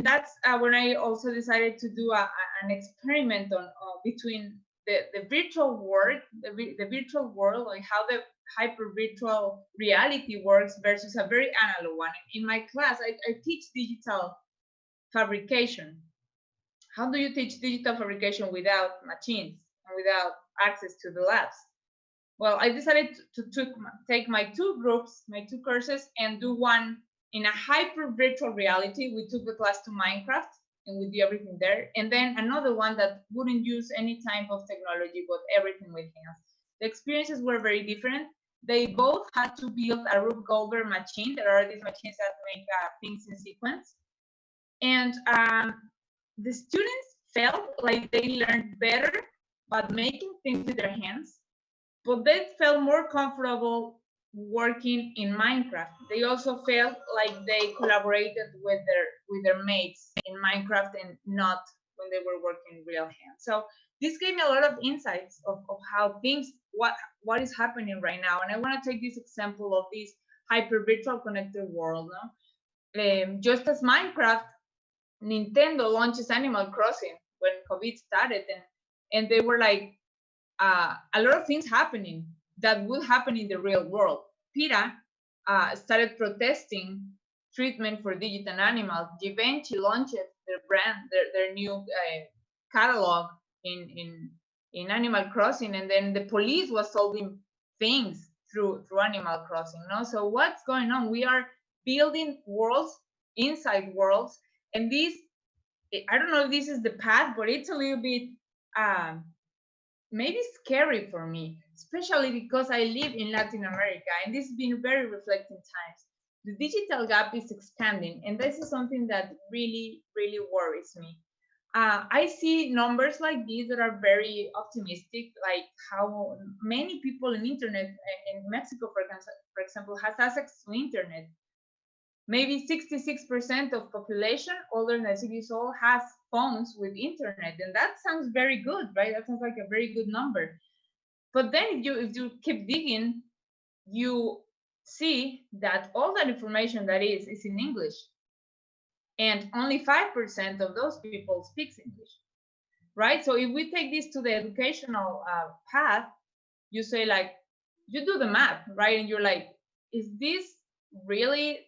that's when I also decided to do an experiment on between the virtual world, the virtual world, like how the hyper virtual reality works versus a very analog one. In my class, I teach digital fabrication. How do you teach digital fabrication without machines and without access to the labs? Well, I decided to take my two groups, my two courses, and do one in a hyper virtual reality. We took the class to Minecraft and we did everything there. And then another one that wouldn't use any type of technology, but everything with hands. The experiences were very different. They both had to build a Rube Goldberg machine. There are these machines that make things in sequence. And the students felt like they learned better about making things with their hands, but they felt more comfortable working in Minecraft. They also felt like they collaborated with their mates in Minecraft and not when they were working real hands. So this gave me a lot of insights of how things, what is happening right now. And I want to take this example of this hyper virtual connected world. No? Just as Minecraft, Nintendo launches Animal Crossing when COVID started, and they were like, a lot of things happening that would happen in the real world. PETA started protesting treatment for digital animals. Givenchy launched their brand, their new catalog in Animal Crossing, and then the police was solving things through Animal Crossing. No, so what's going on? We are building worlds inside worlds, And this, I don't know if this is the path, but it's a little bit maybe scary for me, especially because I live in Latin America, and this has been very reflecting times. The digital gap is expanding, and this is something that really, really worries me. I see numbers like these that are very optimistic, like how many people in internet in Mexico, for example, has access to internet. Maybe 66% of population older than 60 years old has phones with internet, and that sounds very good, right? That sounds like a very good number. But then if you keep digging, you see that all that information that is in English, and only 5% of those people speaks English, right? So if we take this to the educational path, you say, like, you do the math, right? And you're like, is this really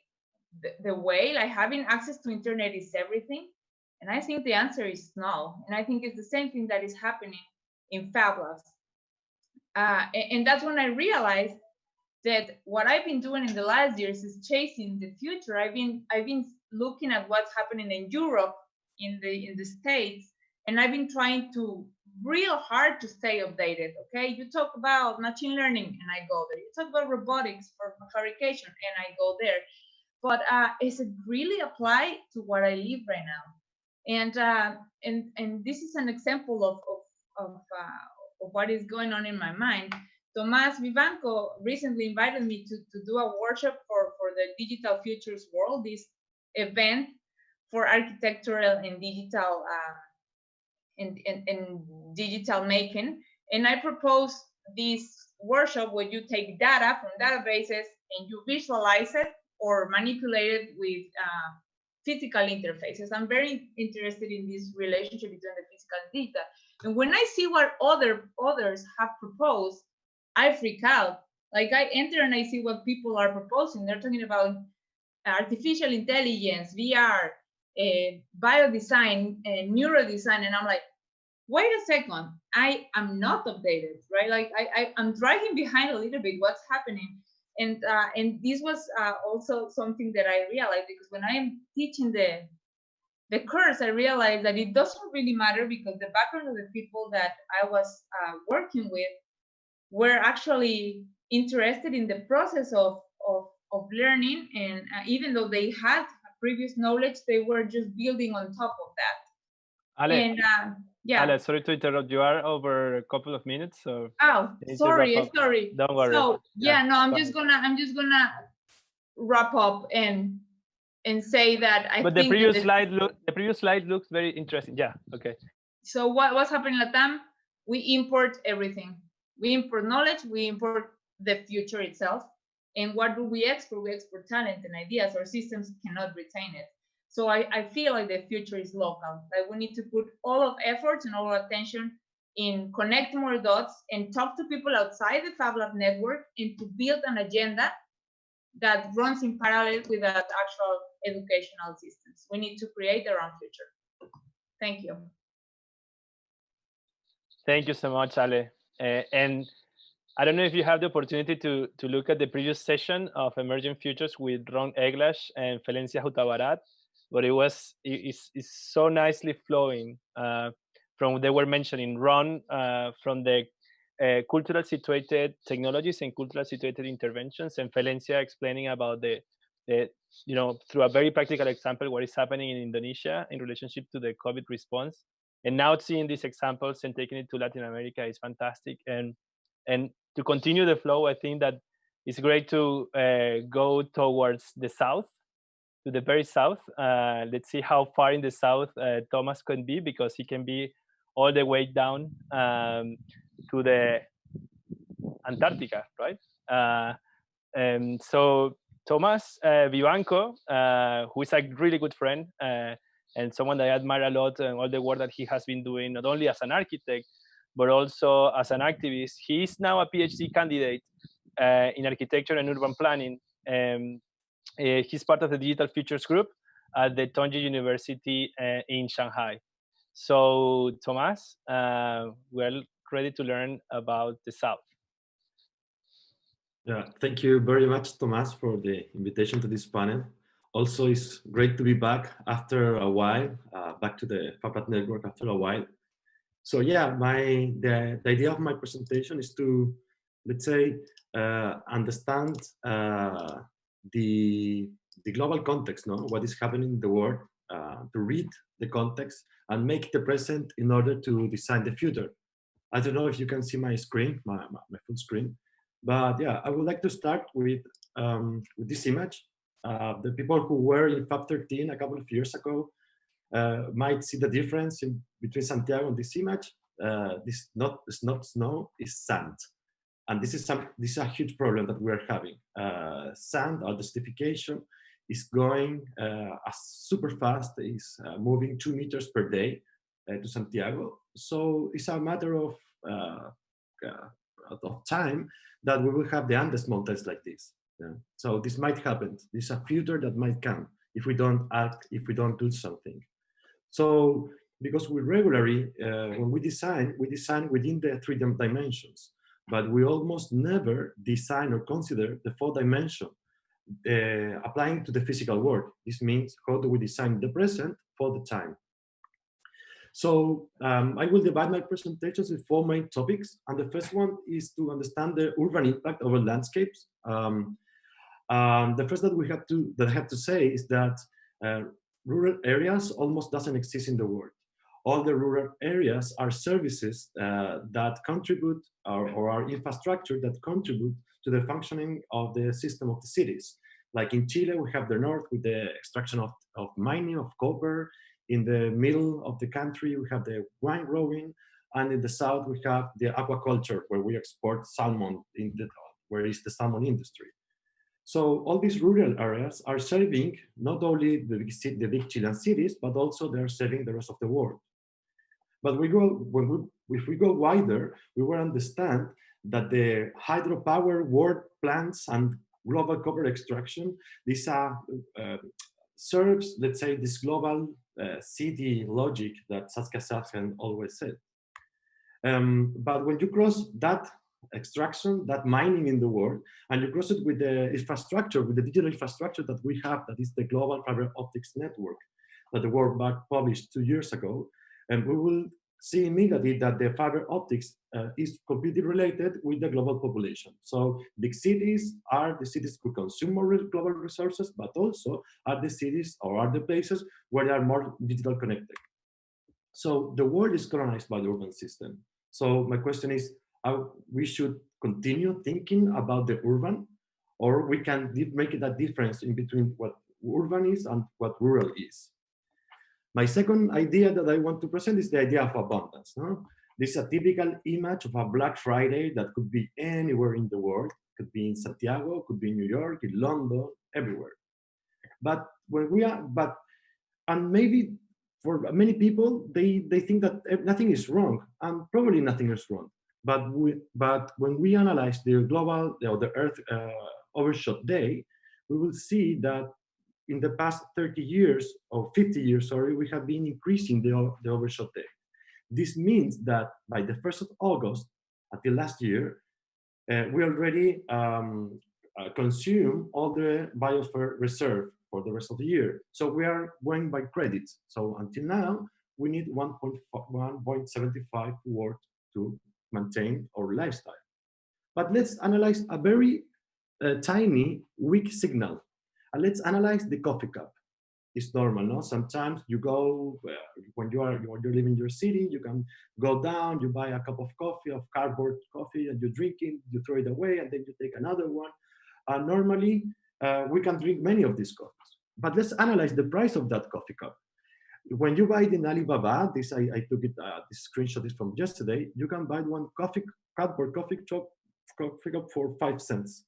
the way? Like, having access to internet is everything? And I think the answer is no. And I think it's the same thing that is happening in Fab Labs. And that's when I realized that what I've been doing in the last years is chasing the future. I've been looking at what's happening in Europe, in the States, and I've been trying to real hard to stay updated. Okay, you talk about machine learning, and I go there. You talk about robotics for fabrication, and I go there. But is it really apply to what I live right now? And this is an example of what is going on in my mind. Tomas Vivanco recently invited me to do a workshop for the Digital Futures World, this event for architectural and digital digital making. And I proposed this workshop where you take data from databases and you visualize it or manipulate it with physical interfaces. I'm very interested in this relationship between the physical and digital. And when I see what others have proposed, I freak out. Like, I enter and I see what people are proposing. They're talking about artificial intelligence, VR, biodesign, neurodesign, and I'm like, wait a second, I am not updated, right? Like, I'm dragging behind a little bit what's happening. And this was also something that I realized, because when I am teaching the course, I realized that it doesn't really matter, because the background of the people that I was working with were actually interested in the process of learning, and even though they had previous knowledge, they were just building on top of that. Ale, and yeah. Ale, sorry to interrupt. You are over a couple of minutes, so. Oh, sorry. Don't worry. So yeah, no, I'm just gonna wrap up and say that I but think the previous slide looks very interesting. Yeah. Okay. So what's happening in Latam? We import everything. We import knowledge. We import the future itself. And what do we export? We export talent and ideas. Our systems cannot retain it. So I feel like the future is local. Like, we need to put all of efforts and all our attention in connect more dots and talk to people outside the Fab Lab Network, and to build an agenda that runs in parallel with that actual educational systems. We need to create our own future. Thank you. Thank you so much, Ale. And I don't know if you have the opportunity to look at the previous session of Emergent Futures with Ron Eglash and Felencia Hutabarat, but it's so nicely flowing from they were mentioning Ron from the cultural situated technologies and cultural situated interventions, and Felencia explaining about the through a very practical example what is happening in Indonesia in relationship to the COVID response. And now seeing these examples and taking it to Latin America is fantastic. And to continue the flow, I think that it's great to go towards the south, to the very south. Let's see how far in the south Tomas can be, because he can be all the way down to the Antarctica, right? So Tomas Vivanco, who is a really good friend and someone that I admire a lot, and all the work that he has been doing, not only as an architect, but also as an activist. He is now a PhD candidate in architecture and urban planning. He's part of the Digital Futures group at the Tongji University in Shanghai. So, Tomas, we're ready to learn about the South. Yeah, thank you very much, Tomas, for the invitation to this panel. Also, it's great to be back after a while, back to the Fab Lab Network after a while. So yeah, the idea of my presentation is to, let's say, understand the global context, no? What is happening in the world, to read the context and make the present in order to design the future. I don't know if you can see my screen, my full screen, but yeah, I would like to start with this image. The people who were in Fab 13 a couple of years ago might see the difference between Santiago and this image. This is not snow, it's sand. And this is a huge problem that we're having. Sand, or desertification, is going super fast. It's moving 2 meters per day to Santiago. So it's a matter of time that we will have the Andes Mountains like this. Yeah. So this might happen. This is a future that might come if we don't act, if we don't do something. So because we regularly, when we design within the 3 dimensions, but we almost never design or consider the 4th dimension applying to the physical world. This means, how do we design the present for the time? So I will divide my presentations in 4 main topics. And the first one is to understand the urban impact over landscapes. The first that I have to say is that rural areas almost doesn't exist in the world. All the rural areas are services that contribute, or are infrastructure that contribute to the functioning of the system of the cities. Like in Chile, we have the north with the extraction of mining of copper. In the middle of the country, we have the wine growing. And in the south, we have the aquaculture, where we export salmon, where is the salmon industry. So all these rural areas are serving not only the big Chilean cities, but also they're serving the rest of the world. But if we go wider, we will understand that the hydropower world plants and global copper extraction, these are serves, let's say, this global city logic that Saskia Sassen always said. But when you cross that extraction, that mining in the world, and you cross it with the infrastructure, with the digital infrastructure that we have, that is the global fiber optics network that the World Bank published 2 years ago, and we will see immediately that the fiber optics is completely related with the global population. So big cities are the cities who consume more global resources, but also are the cities or are the places where they are more digital connected. So the world is colonized by the urban system. So my question is, we should continue thinking about the urban, or we can make it a difference in between what urban is and what rural is. My second idea that I want to present is the idea of abundance. No? This is a typical image of a Black Friday that could be anywhere in the world. Could be in Santiago, could be in New York, in London, everywhere. But when we are, and maybe for many people, they think that nothing is wrong, and probably nothing is wrong. But when we analyze the global, the Earth overshot day, we will see that in the past 30 years, or 50 years, sorry, we have been increasing the overshot day. This means that by the 1st of August, until last year, we already consume all the biosphere reserve for the rest of the year. So we are going by credits. So until now, we need 1.75 worth to maintain our lifestyle. But let's analyze a very tiny, weak signal. And let's analyze the coffee cup. It's normal, no? Sometimes you go, when you're living in your city, you can go down, you buy a cup of coffee, of cardboard coffee, and you drink it, you throw it away, and then you take another one. Normally, we can drink many of these coffees. But let's analyze the price of that coffee cup. When you buy it in Alibaba, this I took it, this screenshot is from yesterday, you can buy one cardboard coffee cup for 5 cents.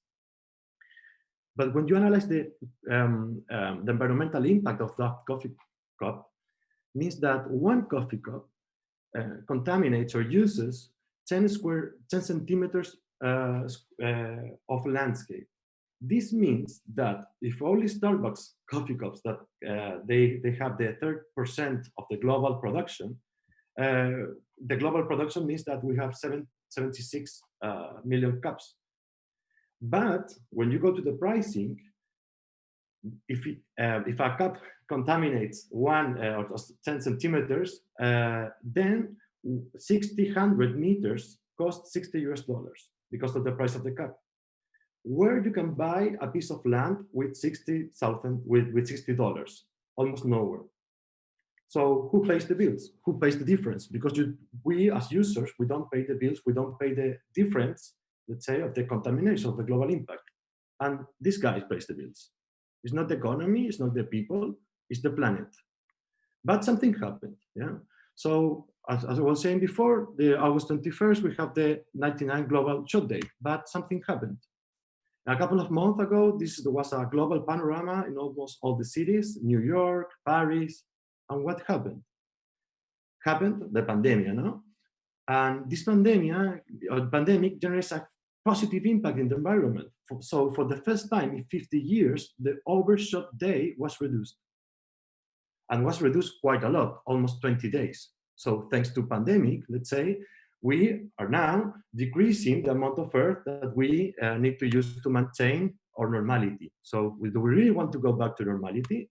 But when you analyze the environmental impact of that coffee cup, means that one coffee cup contaminates or uses 10 centimeters of landscape. This means that if only Starbucks coffee cups that they have the 3% of the global production means that we have 76 million cups. But when you go to the pricing, if a cup contaminates 1 or 10 centimeters, then 100 meters cost $60 because of the price of the cup. Where you can buy a piece of land with $60? Almost nowhere. So who pays the bills? Who pays the difference? Because we as users, we don't pay the bills, we don't pay the difference, let's say, of the contamination, of the global impact. And this guy pays the bills. It's not the economy, it's not the people, it's the planet. But something happened, yeah? So as I was saying before, the August 21st, we have the 99 global shot day, but something happened. A couple of months ago, this was a global panorama in almost all the cities, New York, Paris, and what happened? Happened the pandemic, no? And this pandemic generates a positive impact in the environment. So for the first time in 50 years, the overshot day was reduced. And was reduced quite a lot, almost 20 days. So thanks to pandemic, let's say, we are now decreasing the amount of Earth that we need to use to maintain our normality. So do we really want to go back to normality?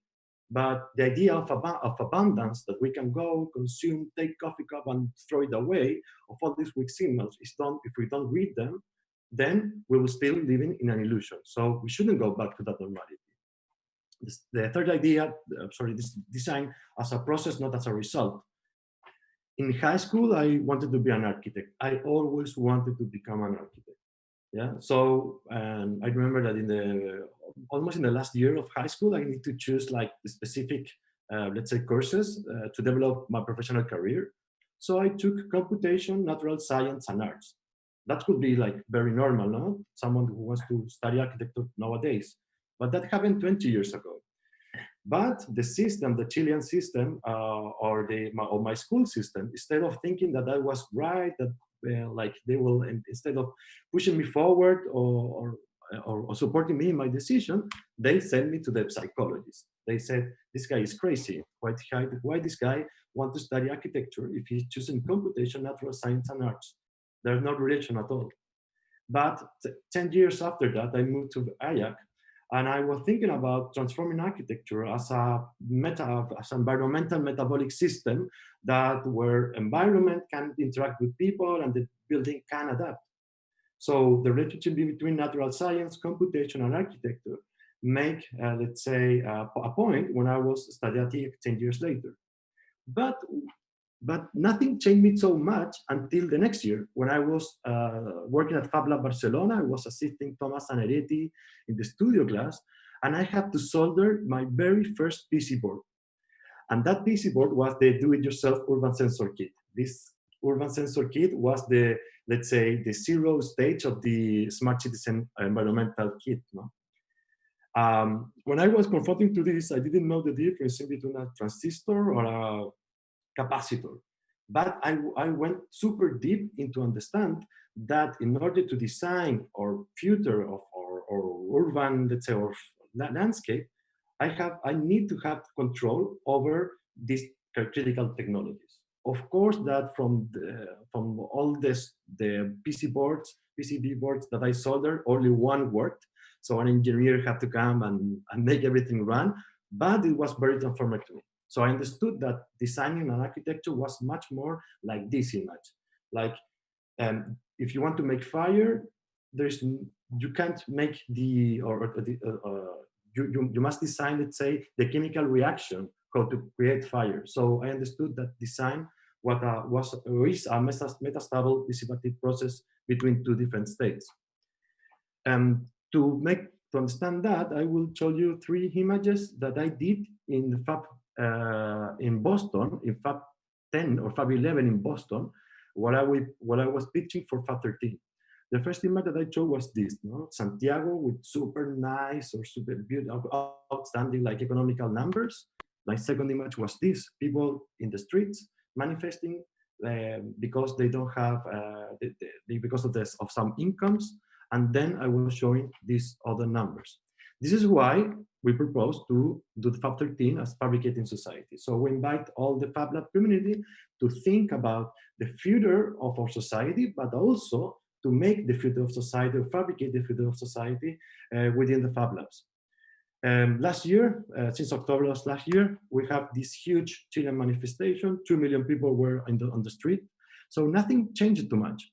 But the idea of abundance, that we can go, consume, take coffee cup and throw it away, of all these weak signals, is done. If we don't read them, then we will still living in an illusion. So we shouldn't go back to that normality. The third idea, this design as a process, not as a result. In high school, I wanted to be an architect. I always wanted to become an architect. Yeah. So I remember that almost in the last year of high school, I need to choose like specific, let's say, courses to develop my professional career. So I took computation, natural science, and arts. That could be like very normal, no? Someone who wants to study architecture nowadays. But that happened 20 years ago. But the system, the Chilean system, or my school system, instead of thinking that I was right, that like they will, instead of pushing me forward or supporting me in my decision, they sent me to the psychologist. They said, this guy is crazy. Why this guy want to study architecture if he's choosing computation, natural science, and arts? There's no relation at all. But 10 years after that, I moved to AYAC, and I was thinking about transforming architecture as an environmental metabolic system where environment can interact with people and the building can adapt. So the relationship between natural science, computation, and architecture make, let's say, a point when I was studying 10 years later. But nothing changed me so much until the next year when I was working at Fab Lab Barcelona. I was assisting Thomas Vivanco in the studio class, and I had to solder my very first PC board. And that PC board was the do-it-yourself urban sensor kit. This urban sensor kit was the, let's say, the 0 stage of the smart citizen environmental kit. No? When I was confronting to this, I didn't know the difference in between a transistor or a capacitor. But I went super deep into understand that in order to design our future of our urban, let's say, or landscape, I need to have control over these critical technologies. Of course, that from all the PCB boards that I soldered, only one worked. So an engineer had to come and make everything run, but it was very transformative to me. So I understood that designing an architecture was much more like this image. Like, if you want to make fire, you can't make you must design, let's say, the chemical reaction, how to create fire. So I understood that design is a metastable dissipative process between two different states. To understand that, I will show you 3 images that I did in the Fab in Boston, in Fab 10 or Fab 11 in Boston, while I was pitching for Fab 13. The first image that I showed was this, no? Santiago with super nice or super beautiful, outstanding like economical numbers. My second image was this, people in the streets manifesting because they don't have, because of some incomes. And then I was showing these other numbers. This is why we propose to do the Fab 13 as fabricating society. So we invite all the Fab Lab community to think about the future of our society, but also to make the future of society, or fabricate the future of society within the Fab Labs. Last year, since October of last year, we have this huge Chilean manifestation. 2 million people were on the street. So nothing changed too much.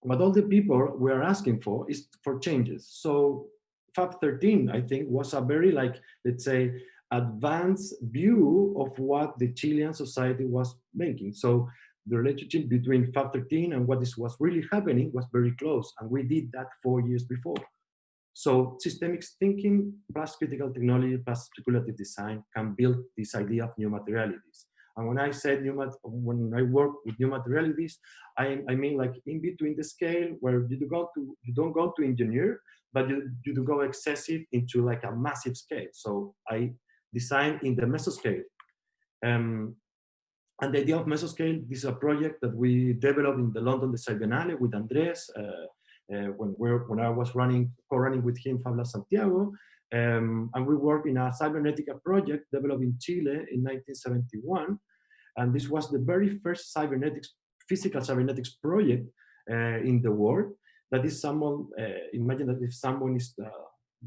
What all the people were asking for is for changes. So Fab 13, I think, was a very, like, let's say, advanced view of what the Chilean society was making. So the relationship between Fab 13 and what was really happening was very close. And we did that 4 years before. So systemic thinking plus critical technology plus speculative design can build this idea of new materialities. And when I said when I work with new materialities, I mean like in between the scale where you don't go to engineer, but you do go excessive into like a massive scale. So I design in the mesoscale. And the idea of mesoscale, this is a project that we developed in the London Design Biennale with Andres, when I was co-running with him Fab Lab Santiago, and we worked in a cybernetica project developed in Chile in 1971, and this was the very first physical cybernetics project in the world. That is someone, imagine that if someone is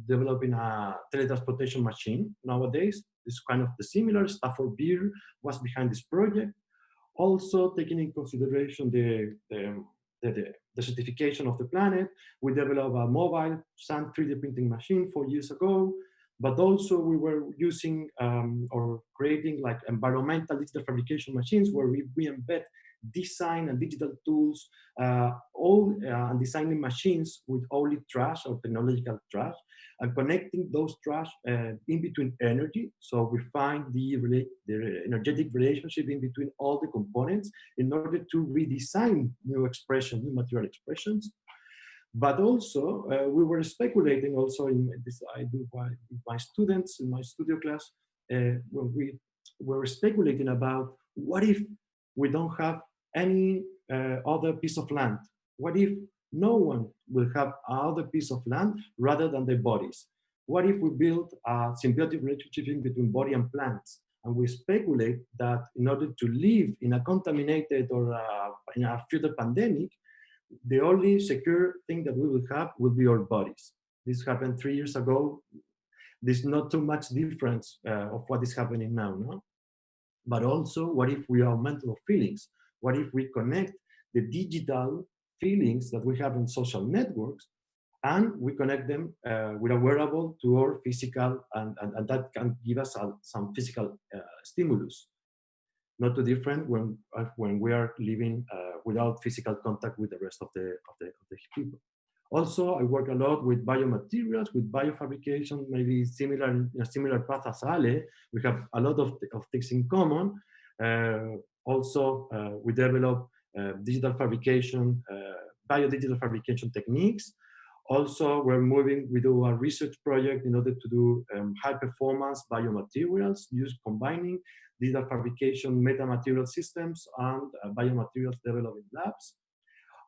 developing a teletransportation machine nowadays, it's kind of the similar. Stafford Beer was behind this project. Also taking in consideration the certification of the planet, we developed a mobile sand 3D printing machine 4 years ago, but also we were using or creating like environmental digital fabrication machines where we embed design and digital tools, and designing machines with only trash or technological trash, and connecting those trash in between energy. So we find the energetic relationship in between all the components in order to redesign new material expressions. But also, we were speculating also in this, I do with my students in my studio class, when we were speculating about what if we don't have any other piece of land? What if no one will have another piece of land rather than their bodies? What if we build a symbiotic relationship between body and plants? And we speculate that in order to live in a contaminated or in a future pandemic, the only secure thing that we will have will be our bodies. This happened 3 years ago. There's not too much difference of what is happening now, no? But also, what if we augment our feelings? What if we connect the digital feelings that we have in social networks and we connect them with a wearable to our physical, and that can give us some physical stimulus. Not too different when we are living without physical contact with the rest of the people. Also, I work a lot with biomaterials, with biofabrication, maybe similar path as Ale. We have a lot of things in common. Also, we develop digital fabrication, biodigital fabrication techniques. Also, we do a research project in order to do high performance biomaterials, combining digital fabrication metamaterial systems and biomaterials developed in labs.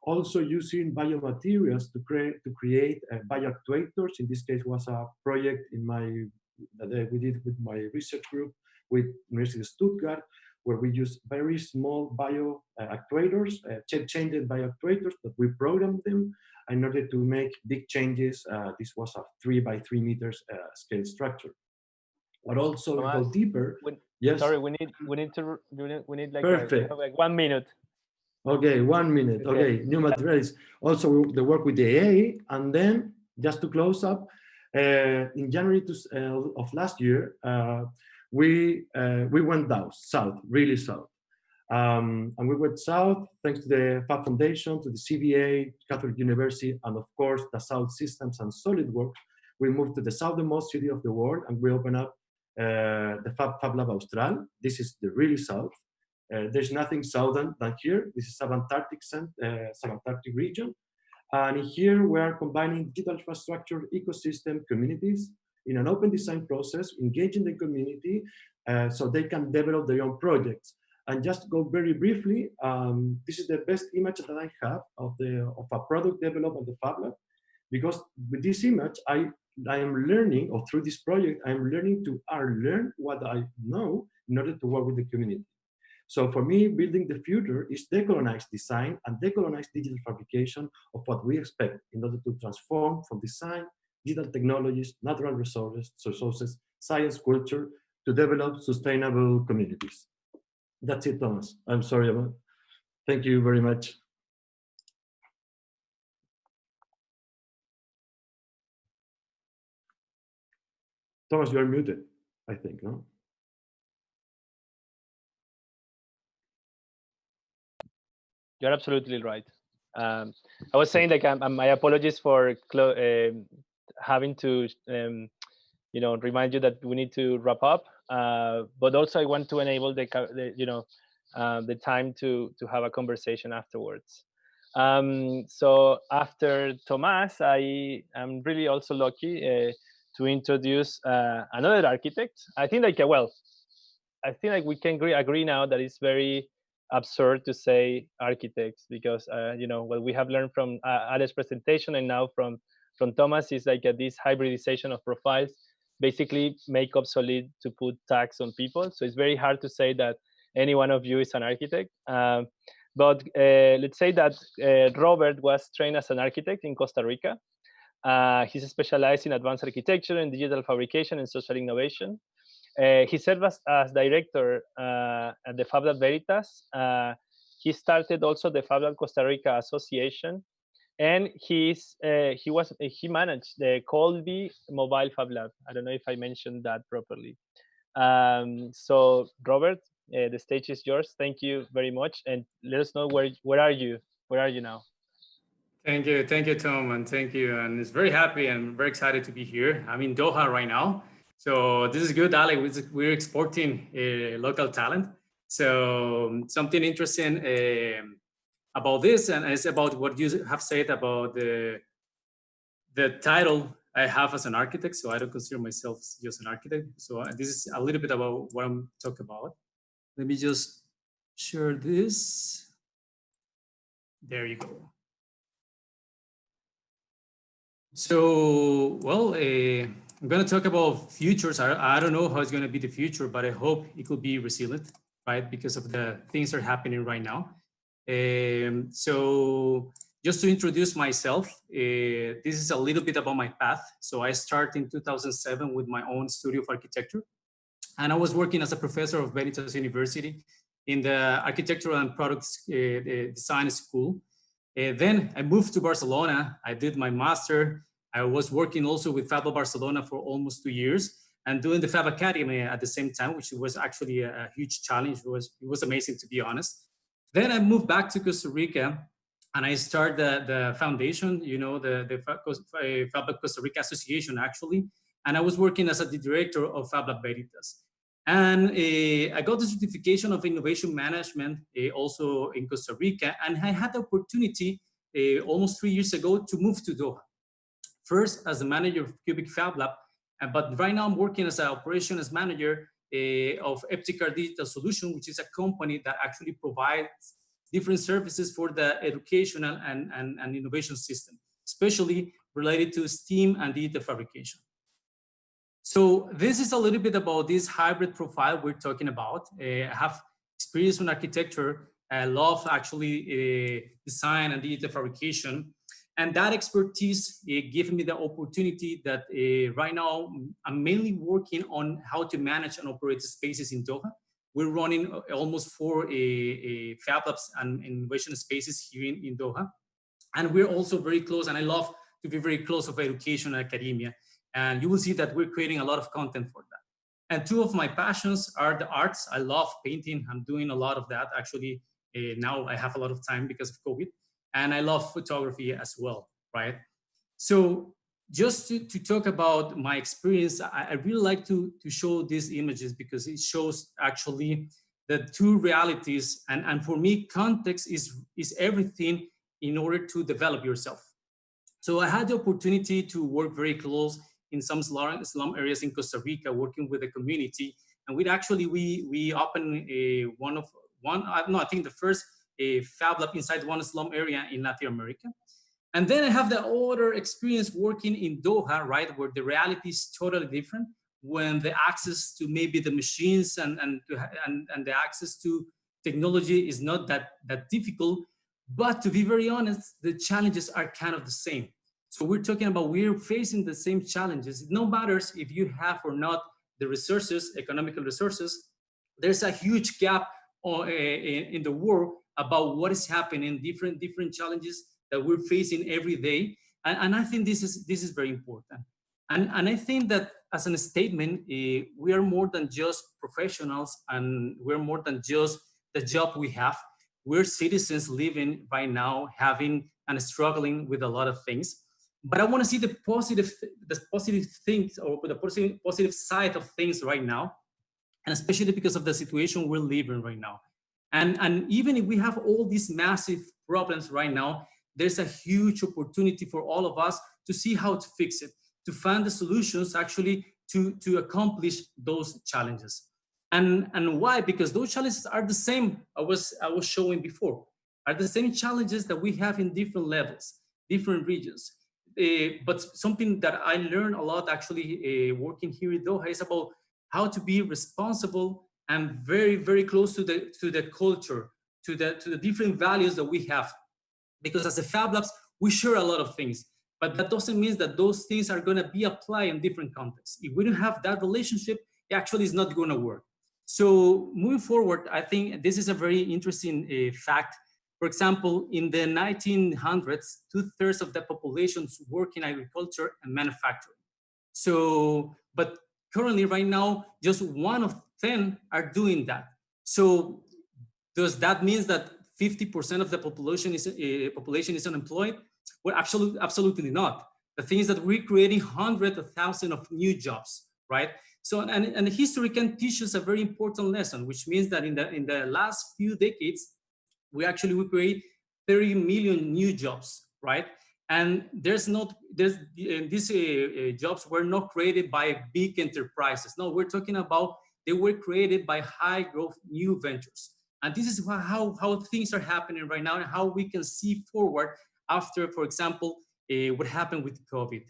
Also using biomaterials to create bioactuators. In this case, was a project that we did with my research group with University of Stuttgart, where we use very small bioactuators, changed bioactuators, but we programmed them in order to make big changes. This was a 3 by 3 meters scale structure. But also go deeper. Yes. Sorry, we need like perfect. Like 1 minute. Okay, 1 minute. Okay, new materials. Also, the work with the AA, and then just to close up, in January of last year, we went south, really south, and we went south thanks to the Fab Foundation, to the CVA, Catholic University, and of course the South Systems and SolidWorks. We moved to the southernmost city of the world, and we opened up the Fab Lab Austral. This is the really south. There's nothing southern than here. This is subantarctic region. And here we are combining digital infrastructure, ecosystem, communities in an open design process, engaging the community so they can develop their own projects. And just to go very briefly, this is the best image that I have of a product developed at the Fab Lab, because with this image, I am learning, or through this project, I'm learning to unlearn what I know in order to work with the community. So for me, building the future is decolonize design and decolonize digital fabrication of what we expect in order to transform from design digital technologies, natural resources, science, culture, to develop sustainable communities. That's it, Thomas. I'm sorry about. Thank you very much. Thomas, you are muted, I think, no? You're absolutely right. I was saying, like, my apologies for having to, remind you that we need to wrap up. But also, I want to enable the time to have a conversation afterwards. So after Tomas, I am really also lucky to introduce another architect. I think, like, we can agree now that it's very absurd to say architects, because what we have learned from Alex's presentation and now from Tomas is like this hybridization of profiles basically make obsolete to put tags on people. So it's very hard to say that any one of you is an architect. But let's say that Robert was trained as an architect in Costa Rica. He's specialized in advanced architecture and digital fabrication and social innovation. He served as director at the Fab Lab Veritas. He started also the Fab Lab Costa Rica Association, and he managed the Colby Mobile Fab Lab. I don't know if I mentioned that properly. So Robert, the stage is yours. Thank you very much, and let us know where are you? Where are you now? Thank you, Tom, and thank you. And it's very happy and very excited to be here. I'm in Doha right now. So this is good, Ale. We're exporting local talent. So something interesting about this, and it's about what you have said about the title I have as an architect. So I don't consider myself just an architect. So this is a little bit about what I'm talking about. Let me just share this. There you go. So, well, I'm going to talk about futures. I don't know how it's going to be the future, but I hope it could be resilient, right? Because of the things that are happening right now. So just to introduce myself, this is a little bit about my path. So I started in 2007 with my own studio of architecture. And I was working as a professor of Veritas University in the architectural and products design school. Then I moved to Barcelona. I did my master. I was working also with Fab Lab Barcelona for almost 2 years and doing the Fab Academy at the same time, which was actually a huge challenge. It was amazing, to be honest. Then I moved back to Costa Rica and I started the foundation, the Fab Lab Costa Rica Association, actually. And I was working as the director of Fab Lab Veritas. And I got the certification of innovation management also in Costa Rica. And I had the opportunity almost 3 years ago to move to Doha. First as the manager of Cubic Fab Lab, but right now I'm working as an operations manager of Epticar Digital Solution, which is a company that actually provides different services for the educational and innovation system, especially related to STEAM and digital fabrication. So this is a little bit about this hybrid profile we're talking about. I have experience in architecture. I love actually design and digital fabrication. And that expertise gave me the opportunity that right now I'm mainly working on how to manage and operate spaces in Doha. We're running almost 4 Fab Labs and innovation spaces here in Doha. And we're also very close, and I love to be very close of education and academia. And you will see that we're creating a lot of content for that. And 2 of my passions are the arts. I love painting. I'm doing a lot of that. Actually, now I have a lot of time because of COVID. And I love photography as well, right? So just to talk about my experience, I really like to show these images because it shows actually the 2 realities. And for me, context is everything in order to develop yourself. So I had the opportunity to work very close in some slum areas in Costa Rica, working with the community. And we opened I think the first Fab Lab inside one slum area in Latin America. And then I have the other experience working in Doha, right, where the reality is totally different, when the access to maybe the machines and the access to technology is not that difficult. But to be very honest, the challenges are kind of the same. So we're talking about, we're facing the same challenges. No matters if you have or not the resources, economical resources, there's a huge gap in the world about what is happening, different challenges that we're facing every day. And I think this is very important. And I think that as a statement, we are more than just professionals, and we're more than just the job we have. We're citizens living right now, having and struggling with a lot of things. But I want to see the positive things, or the positive side of things right now, and especially because of the situation we're living right now. And even if we have all these massive problems right now, there's a huge opportunity for all of us to see how to fix it, to find the solutions actually to accomplish those challenges. And why? Because those challenges are the same I was showing before, are the same challenges that we have in different levels, different regions. But something that I learned a lot actually working here in Doha is about how to be responsible and very, very close to the culture, to the different values that we have. Because as a Fab Labs, we share a lot of things, but that doesn't mean that those things are going to be applied in different contexts. If we don't have that relationship, it actually is not going to work. So moving forward, I think this is a very interesting fact. For example, in the 1900s, 2/3 of the population work in agriculture and manufacturing. So, but currently right now, just 1 of 10 are doing that. So does that mean that 50% of the population is unemployed? Well, absolutely not. The thing is that we're creating hundreds of thousands of new jobs, right? So, and history can teach us a very important lesson, which means that in the last few decades, we create 30 million new jobs, right? And these jobs were not created by big enterprises. No, we're talking about they were created by high growth new ventures. And this is how things are happening right now, and how we can see forward after, for example, what happened with COVID.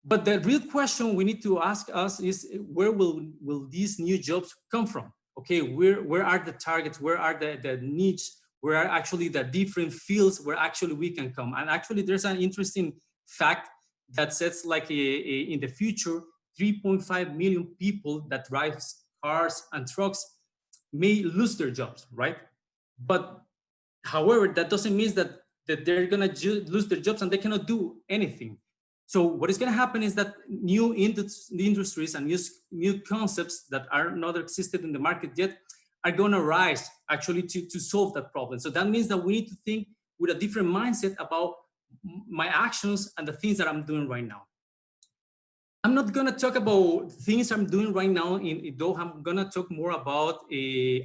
But the real question we need to ask us is, where will these new jobs come from? Okay, where are the targets? Where are the niche? Where are actually the different fields where actually we can come? And actually, there's an interesting fact that says, like, in the future, 3.5 million people that drive cars and trucks may lose their jobs, right? But however, that doesn't mean that they're gonna lose their jobs and they cannot do anything. So what is gonna happen is that new industries and new concepts that are not existed in the market yet are gonna rise actually to solve that problem. So that means that we need to think with a different mindset about my actions and the things that I'm doing right now. I'm not gonna talk about things I'm doing right now in Doha. I'm gonna talk more about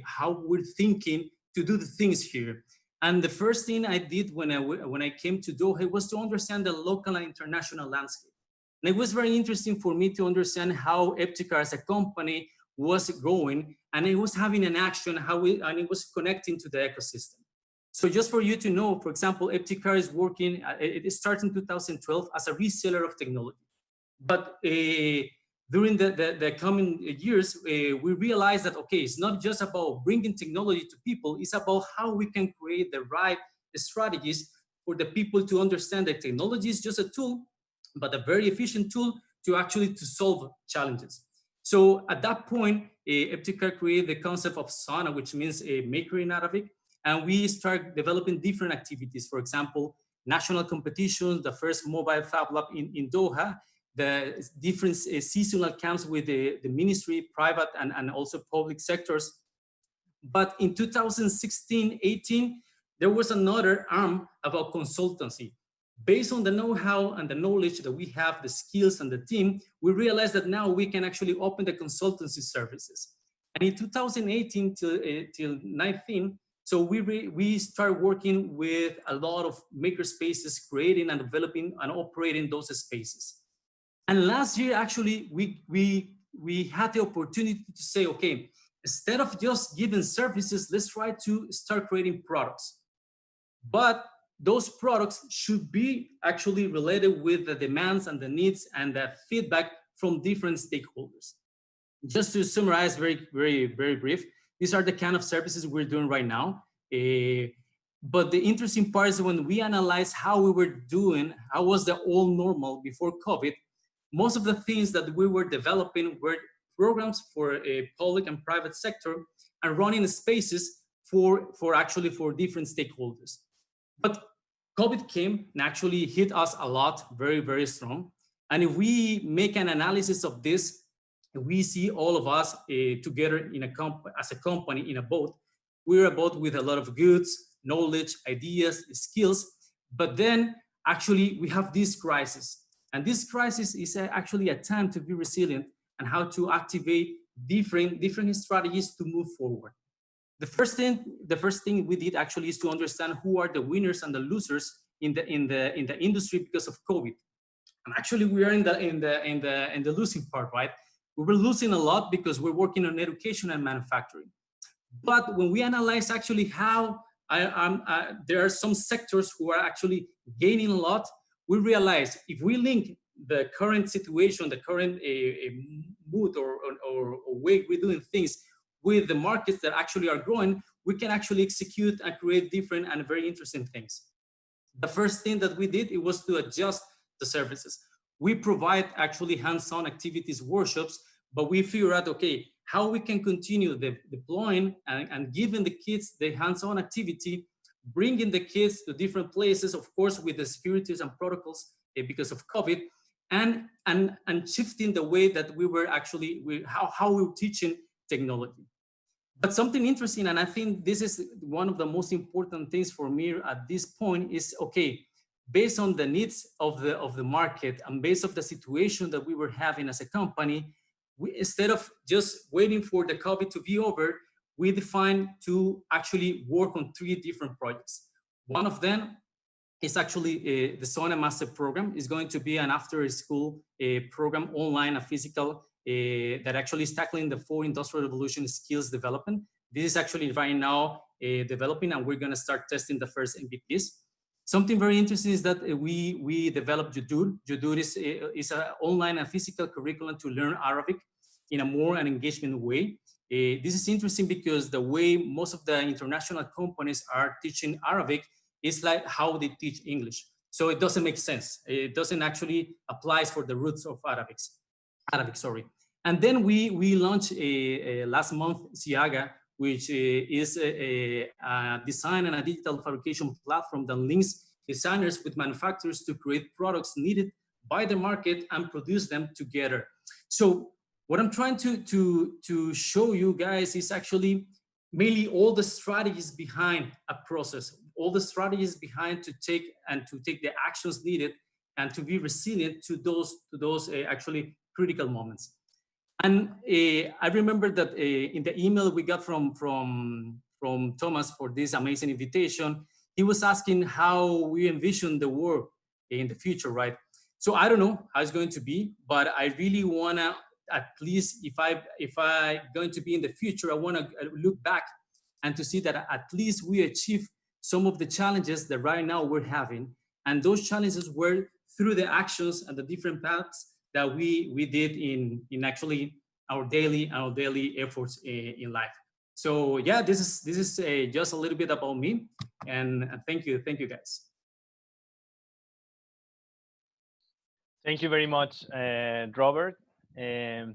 how we're thinking to do the things here. And the first thing I did when I came to Doha was to understand the local and international landscape. And it was very interesting for me to understand how Epticar as a company was growing, and it was having an action, and it was connecting to the ecosystem. So just for you to know, for example, Epticar is working, it started in 2012 as a reseller of technology. But during the coming years, we realized that, okay, it's not just about bringing technology to people, it's about how we can create the right strategies for the people to understand that technology is just a tool, but a very efficient tool to solve challenges. So at that point, Epticar created the concept of SANA, which means a maker in Arabic, and we start developing different activities. For example, national competitions, the first mobile Fab Lab in Doha, the different seasonal camps with the ministry, private and also public sectors. But in 2016-18, there was another arm about consultancy. Based on the know-how and the knowledge that we have, the skills and the team, we realized that now we can actually open the consultancy services. And in 2018 till 19, so we start working with a lot of maker spaces, creating and developing and operating those spaces. And last year, actually, we had the opportunity to say, okay, instead of just giving services, let's try to start creating products. But those products should be actually related with the demands and the needs and the feedback from different stakeholders. Just to summarize very, very, very brief, these are the kind of services we're doing right now. But the interesting part is when we analyze how we were doing, how was the old normal before COVID, most of the things that we were developing were programs for a public and private sector and running spaces for different stakeholders. But COVID came and actually hit us a lot, very, very strong. And if we make an analysis of this, we see all of us together in as a company in a boat. We're a boat with a lot of goods, knowledge, ideas, skills, but then actually we have this crisis. And this crisis is actually a time to be resilient and how to activate different strategies to move forward. The first thing we did actually is to understand who are the winners and the losers in the industry because of COVID. And actually we are in the losing part, right? We were losing a lot because we're working on education and manufacturing. But when we analyze actually how there are some sectors who are actually gaining a lot, we realize if we link the current situation, the current mood or way we're doing things with the markets that actually are growing, we can actually execute and create different and very interesting things. The first thing that we did, it was to adjust the services. We provide actually hands-on activities, workshops, but we figure out, okay, how we can continue deploying and giving the kids the hands-on activity, bringing the kids to different places, of course, with the securities and protocols because of COVID, and shifting the way that we were actually, how we were teaching technology. But something interesting, and I think this is one of the most important things for me at this point is, okay, based on the needs of the market and based on the situation that we were having as a company, instead of just waiting for the COVID to be over, we defined to actually work on 3 different projects. One of them is actually the SONA Master Program. Is going to be an after-school program, online and physical, that actually is tackling the 4 Industrial Revolution skills development. This is actually right now developing, and we're going to start testing the first MVPs. Something very interesting is that we developed Judur. Judur is an online and physical curriculum to learn Arabic in a more an engagement way. This is interesting because the way most of the international companies are teaching Arabic is like how they teach English. So it doesn't make sense. It doesn't actually apply for the roots of Arabic, sorry. And then we launched last month Siaga, which is a design and a digital fabrication platform that links designers with manufacturers to create products needed by the market and produce them together. So what I'm trying to show you guys is actually mainly all the strategies behind a process, all the strategies behind to take the actions needed and to be resilient to those actually critical moments. And I remember that in the email we got from Tomas for this amazing invitation, he was asking how we envision the world in the future, right? So I don't know how it's going to be, but I really wanna, at least if I going to be in the future, I wanna look back and to see that at least we achieve some of the challenges that right now we're having. And those challenges were through the actions and the different paths that we did in actually our daily efforts in life. So yeah, this is just a little bit about me, and thank you guys. Thank you very much, Robert. A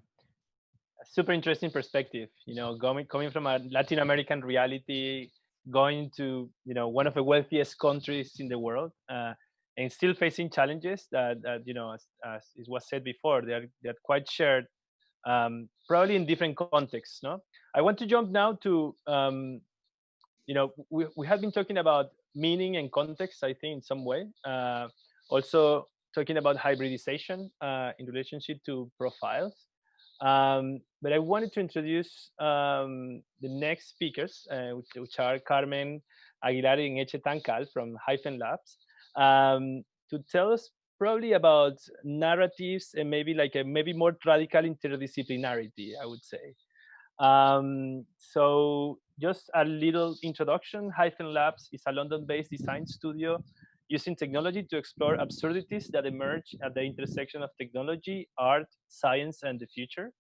super interesting perspective. You know, coming from a Latin American reality, going to one of the wealthiest countries in the world. And still facing challenges that as it was said before, they're quite shared, probably in different contexts. No, I want to jump now to we have been talking about meaning and context, I think, in some way. Also talking about hybridization in relationship to profiles. But I wanted to introduce the next speakers, which are Carmen, Aguilar, and Tankal from Labs. To tell us probably about narratives and maybe like a more radical interdisciplinarity, I would say. So just a little introduction. Labs is a London-based design studio using technology to explore absurdities that emerge at the intersection of technology, art, science, and the future.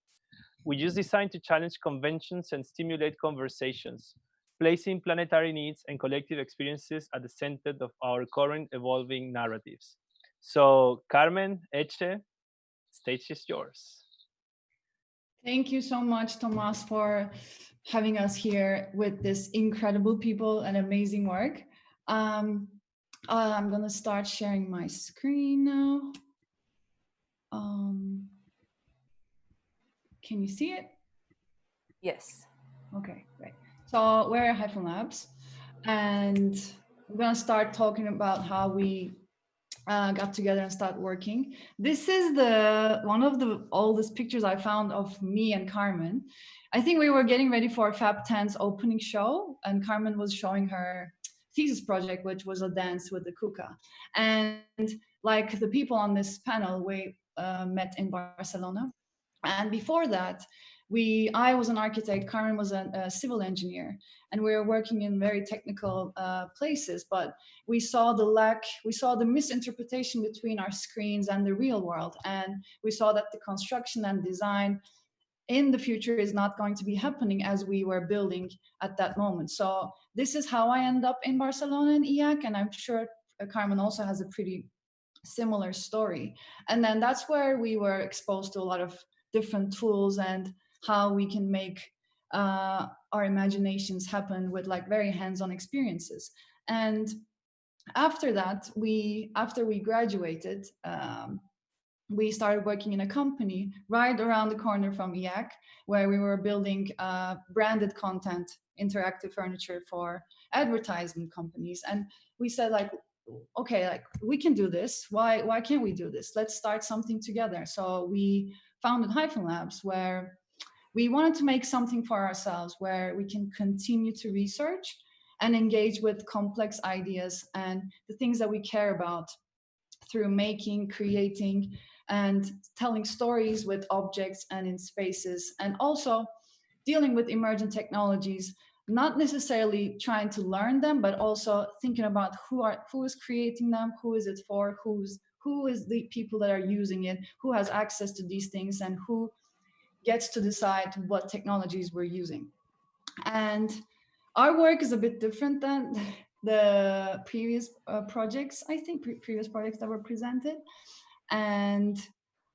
We use design to challenge conventions and stimulate conversations. placing planetary needs and collective experiences at the center of our current evolving narratives. So, Carmen, Eche, stage is yours. Thank you so much, Tomas, for having us here with this incredible people and amazing work. I'm going to start sharing my screen now. Can you see it? Yes. Okay, great. So we're at Labs, and we're going to start talking about how we got together and start working. This is one of the oldest pictures I found of me and Carmen. I think we were getting ready for Fab 10's opening show, and Carmen was showing her thesis project, which was a dance with the kuka. And like the people on this panel, we met in Barcelona. And before that, I was an architect, Carmen was a civil engineer, and we were working in very technical places, but we saw the misinterpretation between our screens and the real world. And we saw that the construction and design in the future is not going to be happening as we were building at that moment. So this is how I end up in Barcelona and EAC, and I'm sure Carmen also has a pretty similar story. And then that's where we were exposed to a lot of different tools and how we can make our imaginations happen with like very hands-on experiences. And after that, after we graduated, we started working in a company right around the corner from EAC, where we were building branded content, interactive furniture for advertising companies. And we said, like, okay, like we can do this. Why can't we do this? Let's start something together. So we founded Labs, where we wanted to make something for ourselves where we can continue to research and engage with complex ideas and the things that we care about through making, creating, and telling stories with objects and in spaces, and also dealing with emergent technologies, not necessarily trying to learn them, but also thinking about who is creating them, who is it for, who is the people that are using it, who has access to these things, and who gets to decide what technologies we're using. And our work is a bit different than the previous projects, I think, previous projects that were presented. And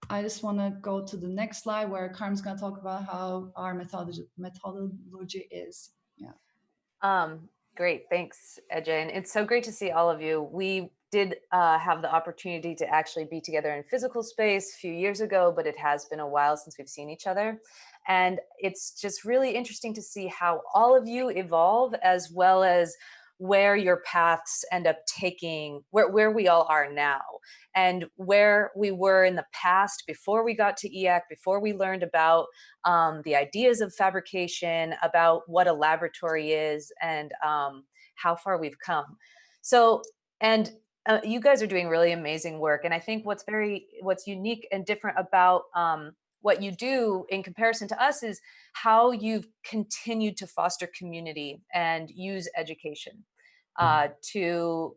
I just want to go to the next slide where Carmen's going to talk about how our methodology is. Yeah. Great, thanks, Eje. And it's so great to see all of you. We did have the opportunity to actually be together in physical space a few years ago, but it has been a while since we've seen each other. And it's just really interesting to see how all of you evolve, as well as where your paths end up taking, where we all are now, and where we were in the past before we got to EAC, before we learned about the ideas of fabrication, about what a laboratory is, and how far we've come. So, and you guys are doing really amazing work. And I think what's unique and different about what you do in comparison to us is how you've continued to foster community and use education to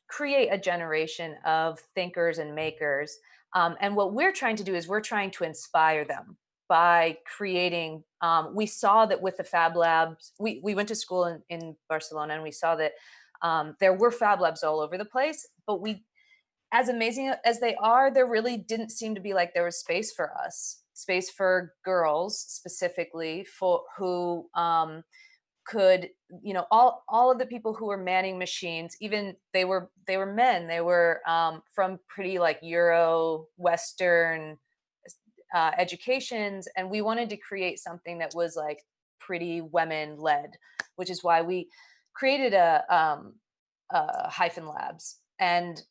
create a generation of thinkers and makers. And what we're trying to do is we're trying to inspire them by creating, we saw that with the Fab Labs, we went to school in Barcelona, and we saw that there were Fab Labs all over the place, but as amazing as they are, there really didn't seem to be like there was space for us, space for girls specifically, for who could, all of the people who were manning machines, even they were men, they were from pretty like Euro Western educations, and we wanted to create something that was like pretty women led, which is why we created a Labs. And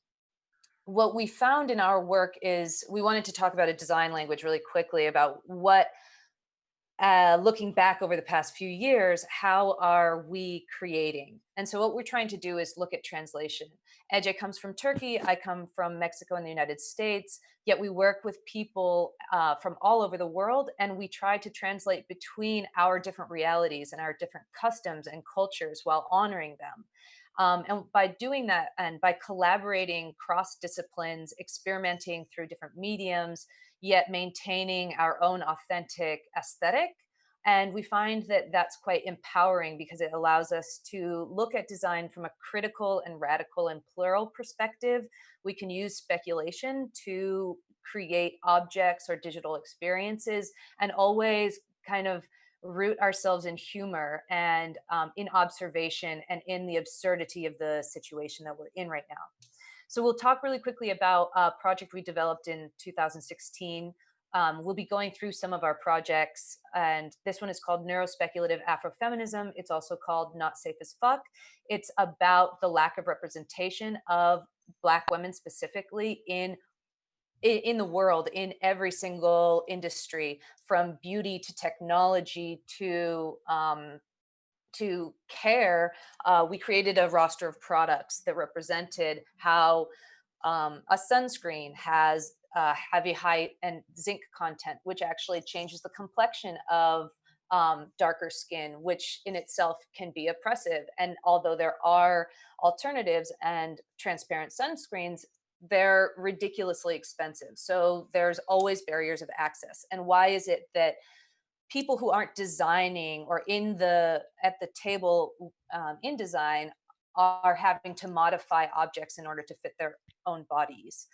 what we found in our work is we wanted to talk about a design language really quickly about what, looking back over the past few years, how are we creating? And so what we're trying to do is look at translation. Ece comes from Turkey, I come from Mexico and the United States, yet we work with people from all over the world, and we try to translate between our different realities and our different customs and cultures while honoring them. And by doing that, and by collaborating cross disciplines, experimenting through different mediums, yet maintaining our own authentic aesthetic, And we find that that's quite empowering because it allows us to look at design from a critical and radical and plural perspective. We can use speculation to create objects or digital experiences, and always kind of root ourselves in humor and in observation and in the absurdity of the situation that we're in right now. So we'll talk really quickly about a project we developed in 2016. We'll be going through some of our projects, and this one is called Neurospeculative Afrofeminism. It's also called Not Safe as Fuck. It's about the lack of representation of Black women specifically in the world, in every single industry, from beauty to technology to care. We created a roster of products that represented how a sunscreen has heavy height and zinc content, which actually changes the complexion of darker skin, which in itself can be oppressive. And although there are alternatives and transparent sunscreens, they're ridiculously expensive. So there's always barriers of access. And why is it that people who aren't designing or at the table in design are having to modify objects in order to fit their own bodies?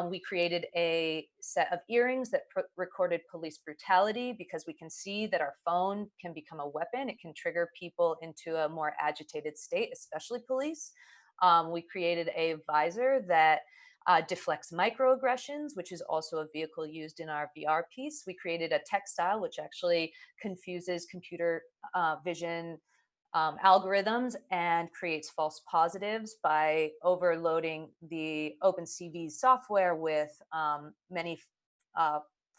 We created a set of earrings that recorded police brutality, because we can see that our phone can become a weapon. It can trigger people into a more agitated state, especially police. We created a visor that deflects microaggressions, which is also a vehicle used in our VR piece. We created a textile, which actually confuses computer vision algorithms and creates false positives by overloading the OpenCV software with many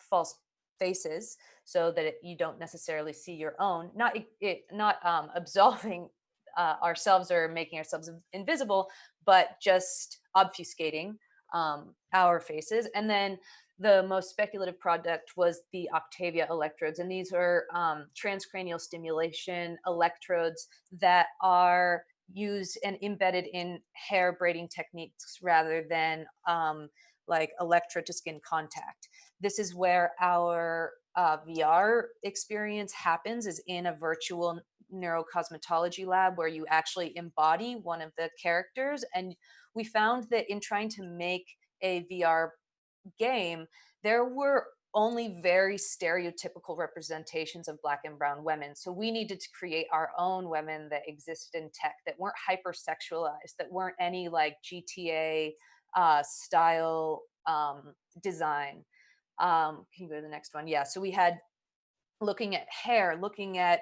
false faces, so that you don't necessarily see your own, not absolving ourselves or making ourselves invisible, but just obfuscating our faces. And then the most speculative product was the Octavia electrodes. And these are transcranial stimulation electrodes that are used and embedded in hair braiding techniques rather than like electrode to skin contact. This is where our VR experience happens, is in a virtual neurocosmetology lab where you actually embody one of the characters. And we found that in trying to make a VR game, there were only very stereotypical representations of Black and brown women. So we needed to create our own women that existed in tech, that weren't hypersexualized, that weren't any like GTA style design. Can you go to the next one? Yeah, so we had looking at hair, looking at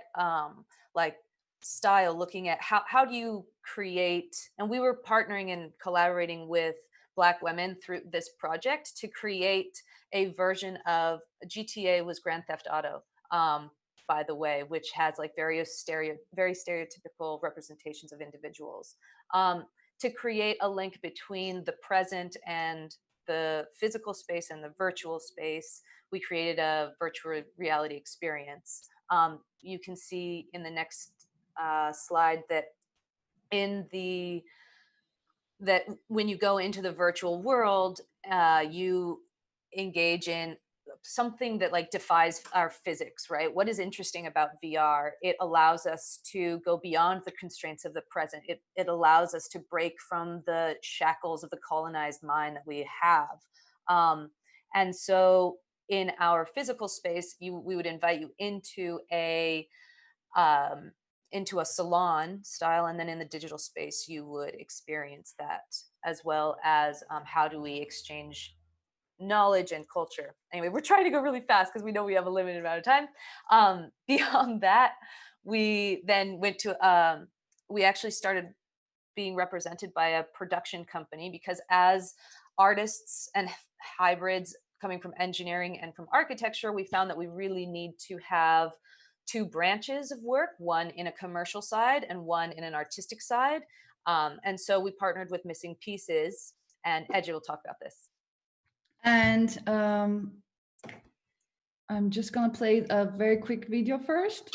like style, looking at how do you create, and we were partnering and collaborating with Black women through this project to create a version of GTA was Grand Theft Auto, by the way, which has like very stereotypical representations of individuals. To create a link between the present and the physical space and the virtual space, we created a virtual reality experience. You can see in the next slide that that when you go into the virtual world, you engage in something that like defies our physics, right? What is interesting about VR? It allows us to go beyond the constraints of the present. It allows us to break from the shackles of the colonized mind that we have. And so in our physical space, we would invite you into a salon style, and then in the digital space, you would experience that, as well as how do we exchange knowledge and culture. Anyway, we're trying to go really fast because we know we have a limited amount of time. Beyond that, we then went to, we actually started being represented by a production company, because as artists and hybrids coming from engineering and from architecture, we found that we really need to have two branches of work, one in a commercial side and one in an artistic side. And so we partnered with Missing Pieces, and Edge will talk about this. And I'm just gonna play a very quick video first.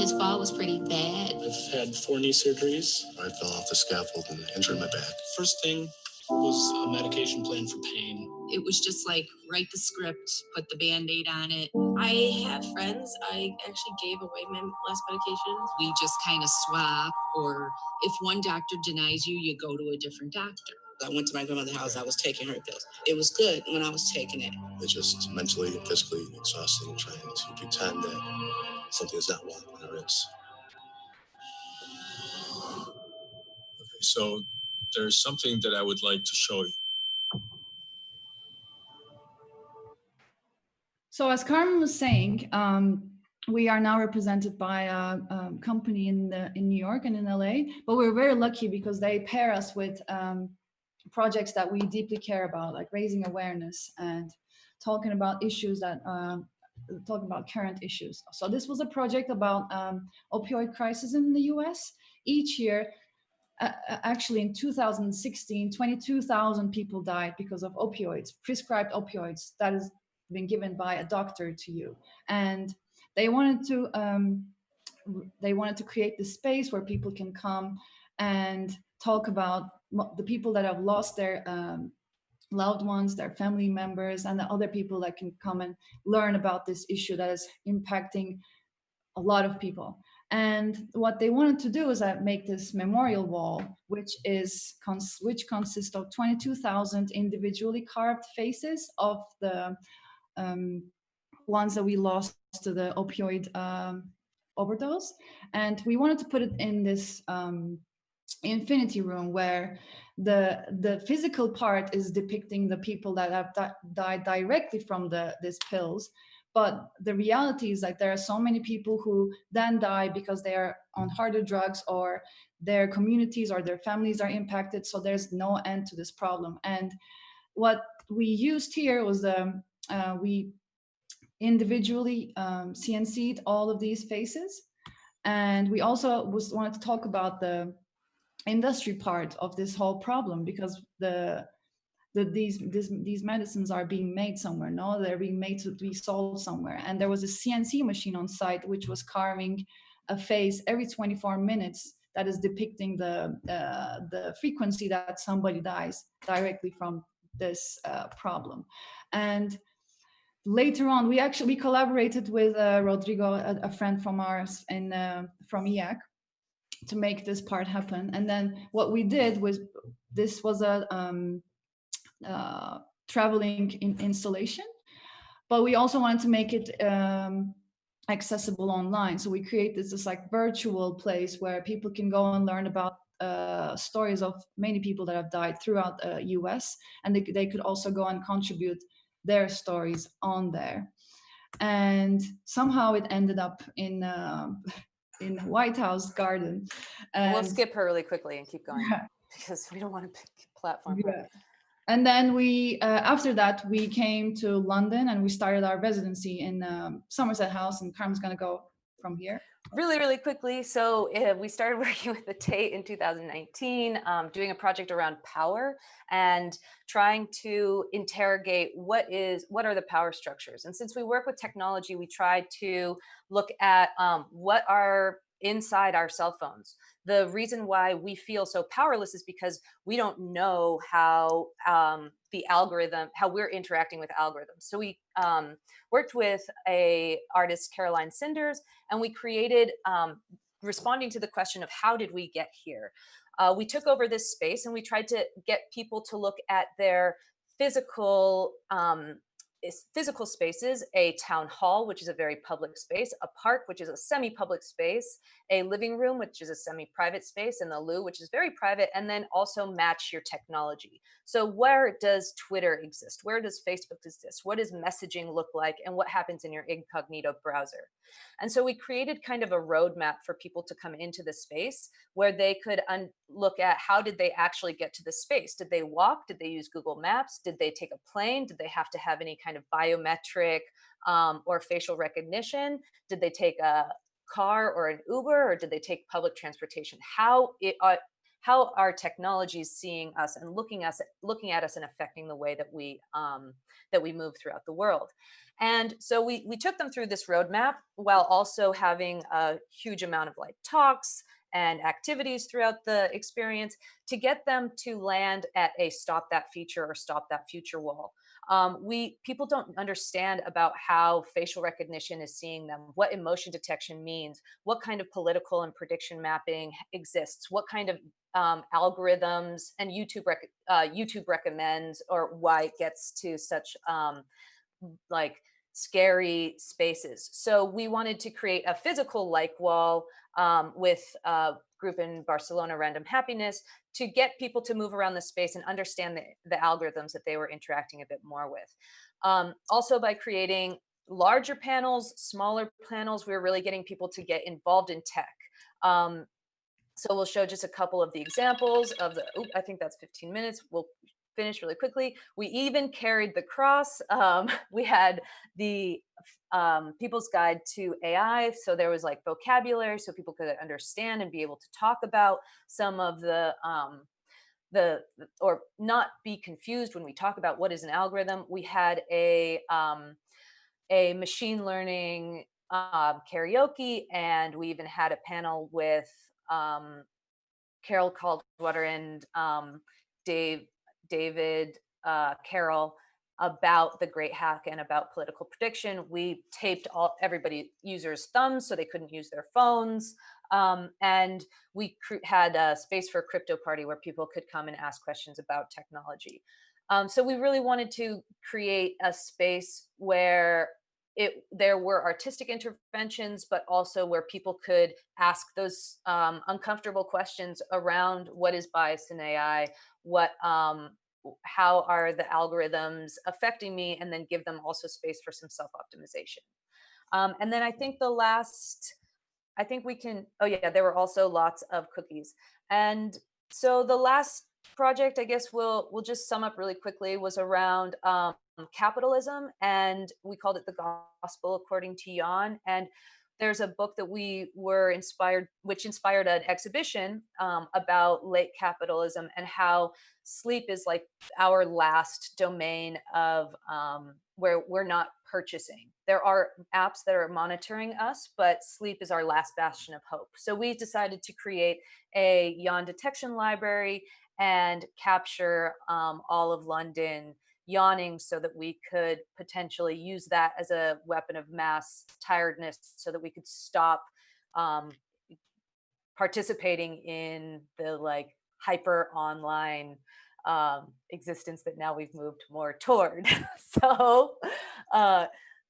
His fall was pretty bad. I've had 4 knee surgeries. I fell off the scaffold and injured my back. First thing was a medication plan for pain. It was just like, write the script, put the Band-Aid on it. I have friends. I actually gave away my last medications. We just kind of swap, or if one doctor denies you, you go to a different doctor. I went to my grandmother's house. I was taking her pills. It was good when I was taking it. It's just mentally and physically exhausting trying to pretend that something is not well when it is. Okay, so there's something that I would like to show you. So as Carmen was saying, we are now represented by a company in New York and in LA, but we're very lucky because they pair us with projects that we deeply care about, like raising awareness and talking about issues that talking about current issues. So this was a project about opioid crisis in the US. Each year, actually in 2016, 22,000 people died because of opioids, prescribed opioids that has been given by a doctor to you. And they wanted to create this space where people can come and talk about the people that have lost their loved ones, their family members, and the other people that can come and learn about this issue that is impacting a lot of people. And what they wanted to do is make this memorial wall, which consists of 22,000 individually carved faces of the ones that we lost to the opioid overdose. And we wanted to put it in this infinity room where the physical part is depicting the people that have died directly from these pills. But the reality is like there are so many people who then die because they are on harder drugs, or their communities or their families are impacted. So there's no end to this problem. And what we used here was we individually CNC'd all of these faces. And we also wanted to talk about the industry part of this whole problem, because these medicines are being made somewhere. No, they're being made to be sold somewhere. And there was a CNC machine on site which was carving a face every 24 minutes that is depicting the frequency that somebody dies directly from this problem. And later on, we collaborated with Rodrigo, a friend from ours from IAC, to make this part happen. And then what we did was, this was a traveling installation, but we also wanted to make it accessible online. So we created this like virtual place where people can go and learn about stories of many people that have died throughout the US, and they could also go and contribute their stories on there. And somehow it ended up in White House garden. And we'll skip her really quickly and keep going, because we don't want to pick platform. Yeah. And then we, after that, we came to London and we started our residency in Somerset House, and Carmen's gonna go from here. Really quickly. So we started working with the Tate in 2019, doing a project around power and trying to interrogate what are the power structures. And since we work with technology, we try to look at what are inside our cell phones. The reason why we feel so powerless is because we don't know how how we're interacting with algorithms. So we worked with a artist, Caroline Cinders, and we created, responding to the question of how did we get here? We took over this space and we tried to get people to look at their physical spaces, a town hall, which is a very public space, a park, which is a semi-public space, a living room, which is a semi-private space, and the loo, which is very private, and then also match your technology. So where does Twitter exist? Where does Facebook exist? What does messaging look like? And what happens in your incognito browser? And so we created kind of a roadmap for people to come into the space where they could look at how did they actually get to the space? Did they walk? Did they use Google Maps? Did they take a plane? Did they have to have any kind of biometric or facial recognition? Did they take a car or an Uber, or did they take public transportation? how are technologies seeing us and looking at us and affecting the way that we move throughout the world. And so we took them through this roadmap while also having a huge amount of like talks and activities throughout the experience to get them to land at a stop that feature or stop that future wall. People don't understand about how facial recognition is seeing them, what emotion detection means, what kind of political and prediction mapping exists, what kind of algorithms, and YouTube recommends, or why it gets to such like scary spaces. So we wanted to create a physical like wall with a group in Barcelona, Random Happiness, to get people to move around the space and understand the algorithms that they were interacting a bit more with. Also by creating larger panels, smaller panels, we were really getting people to get involved in tech. So we'll show just a couple of the examples of the, I think that's 15 minutes. We'll finish really quickly. We even carried the cross. We had the People's Guide to AI. So there was like vocabulary so people could understand and be able to talk about some of or not be confused when we talk about what is an algorithm. We had a machine learning karaoke, and we even had a panel with Carol Caldwater and David Carroll about the Great Hack and about political prediction. We taped everybody users' thumbs so they couldn't use their phones. And we had a space for a crypto party where people could come and ask questions about technology. So we really wanted to create a space where there were artistic interventions, but also where people could ask those uncomfortable questions around what is bias in AI, how are the algorithms affecting me, and then give them also space for some self-optimization. And then I think there were also lots of cookies. And so the last project, I guess we'll just sum up really quickly, was around capitalism, and we called it The Gospel According to Jan. And there's a book that which inspired an exhibition about late capitalism and how sleep is like our last domain of where we're not purchasing. There are apps that are monitoring us, but sleep is our last bastion of hope. So we decided to create a yawn detection library and capture all of London yawning so that we could potentially use that as a weapon of mass tiredness so that we could stop participating in the like hyper online existence that now we've moved more toward. So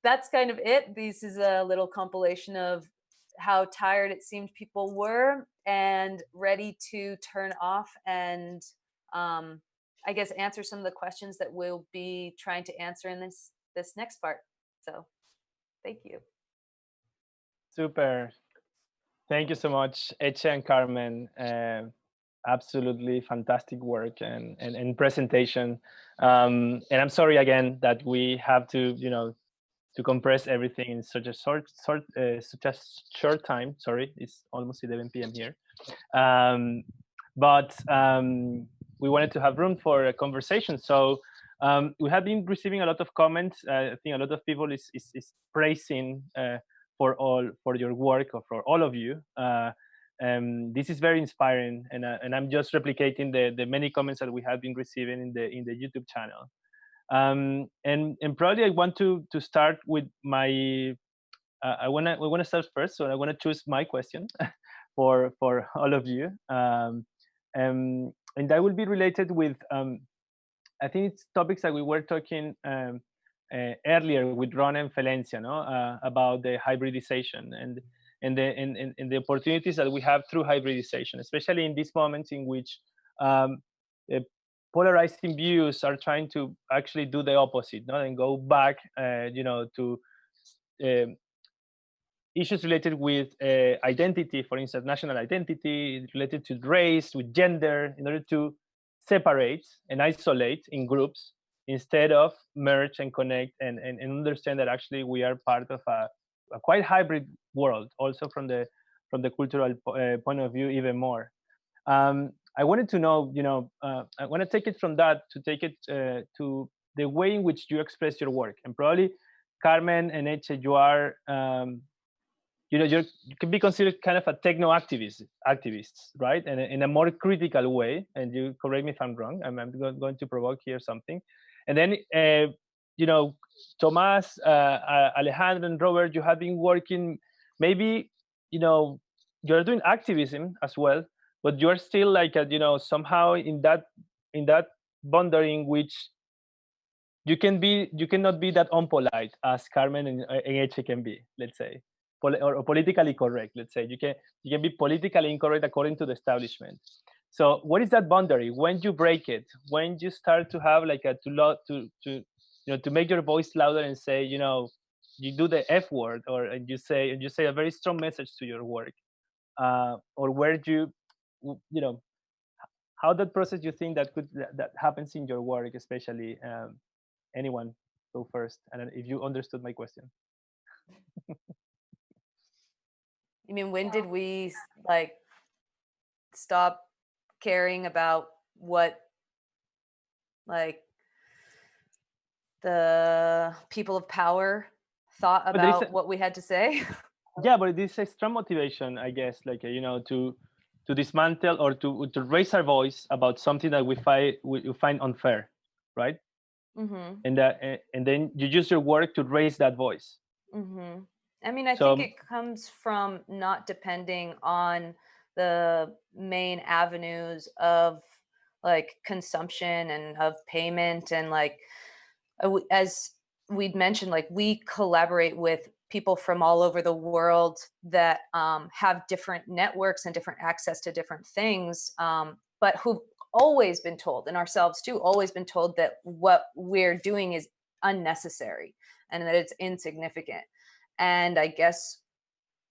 that's kind of it. This is a little compilation of how tired it seemed people were and ready to turn off and I guess answer some of the questions that we'll be trying to answer in this next part. So thank you. Super. Thank you so much, Eche and Carmen. Absolutely fantastic work and presentation. And I'm sorry again that we have to, to compress everything in such a short time. Sorry, it's almost 11 p.m. here. But we wanted to have room for a conversation. So we have been receiving a lot of comments. I think a lot of people is praising for your work, or for all of you. This is very inspiring, and I'm just replicating the many comments that we have been receiving in the YouTube channel. And probably I want to start with my. I wanna start first, so I wanna choose my question for all of you. And that will be related with, I think it's topics that we were talking earlier with Ron and Felencia, about the hybridization and the opportunities that we have through hybridization, especially in these moments in which polarizing views are trying to actually do the opposite, and go back, to issues related with identity, for instance, national identity, related to race, with gender, in order to separate and isolate in groups instead of merge and connect and understand that actually we are part of a quite hybrid world, also from the cultural point of view, even more. I wanted to know, I want to take it from that to take it to the way in which you express your work. And probably Carmen and Eche, you are, you can be considered kind of a techno activists, right? And in a more critical way. And you correct me if I'm wrong. I'm going to provoke here something. And then, Tomas, Alejandra, and Robert, you have been working. Maybe, you're doing activism as well, but you're still like, somehow in that boundary in which you cannot be that unpolite as Carmen and Eche can be, let's say, or politically correct. Let's say you can be politically incorrect according to the establishment. So what is that boundary? When you break it, when you start to have like to make your voice louder and say, you do the F word, or you say a very strong message to your work, or where how that process you think that happens in your work, especially. Anyone go first, and if you understood my question. You mean, when did we like stop caring about what like the people of power thought about what we had to say? Yeah, but this extra motivation, I guess, like to dismantle or to raise our voice about something that we find unfair, right? Mm-hmm. And then you use your work to raise that voice. Mm-hmm. I mean, I think it comes from not depending on the main avenues of like consumption and of payment, and like as we'd mentioned, like we collaborate with people from all over the world that have different networks and different access to different things, but who've always been told, and ourselves too, always been told that what we're doing is unnecessary and that it's insignificant. And I guess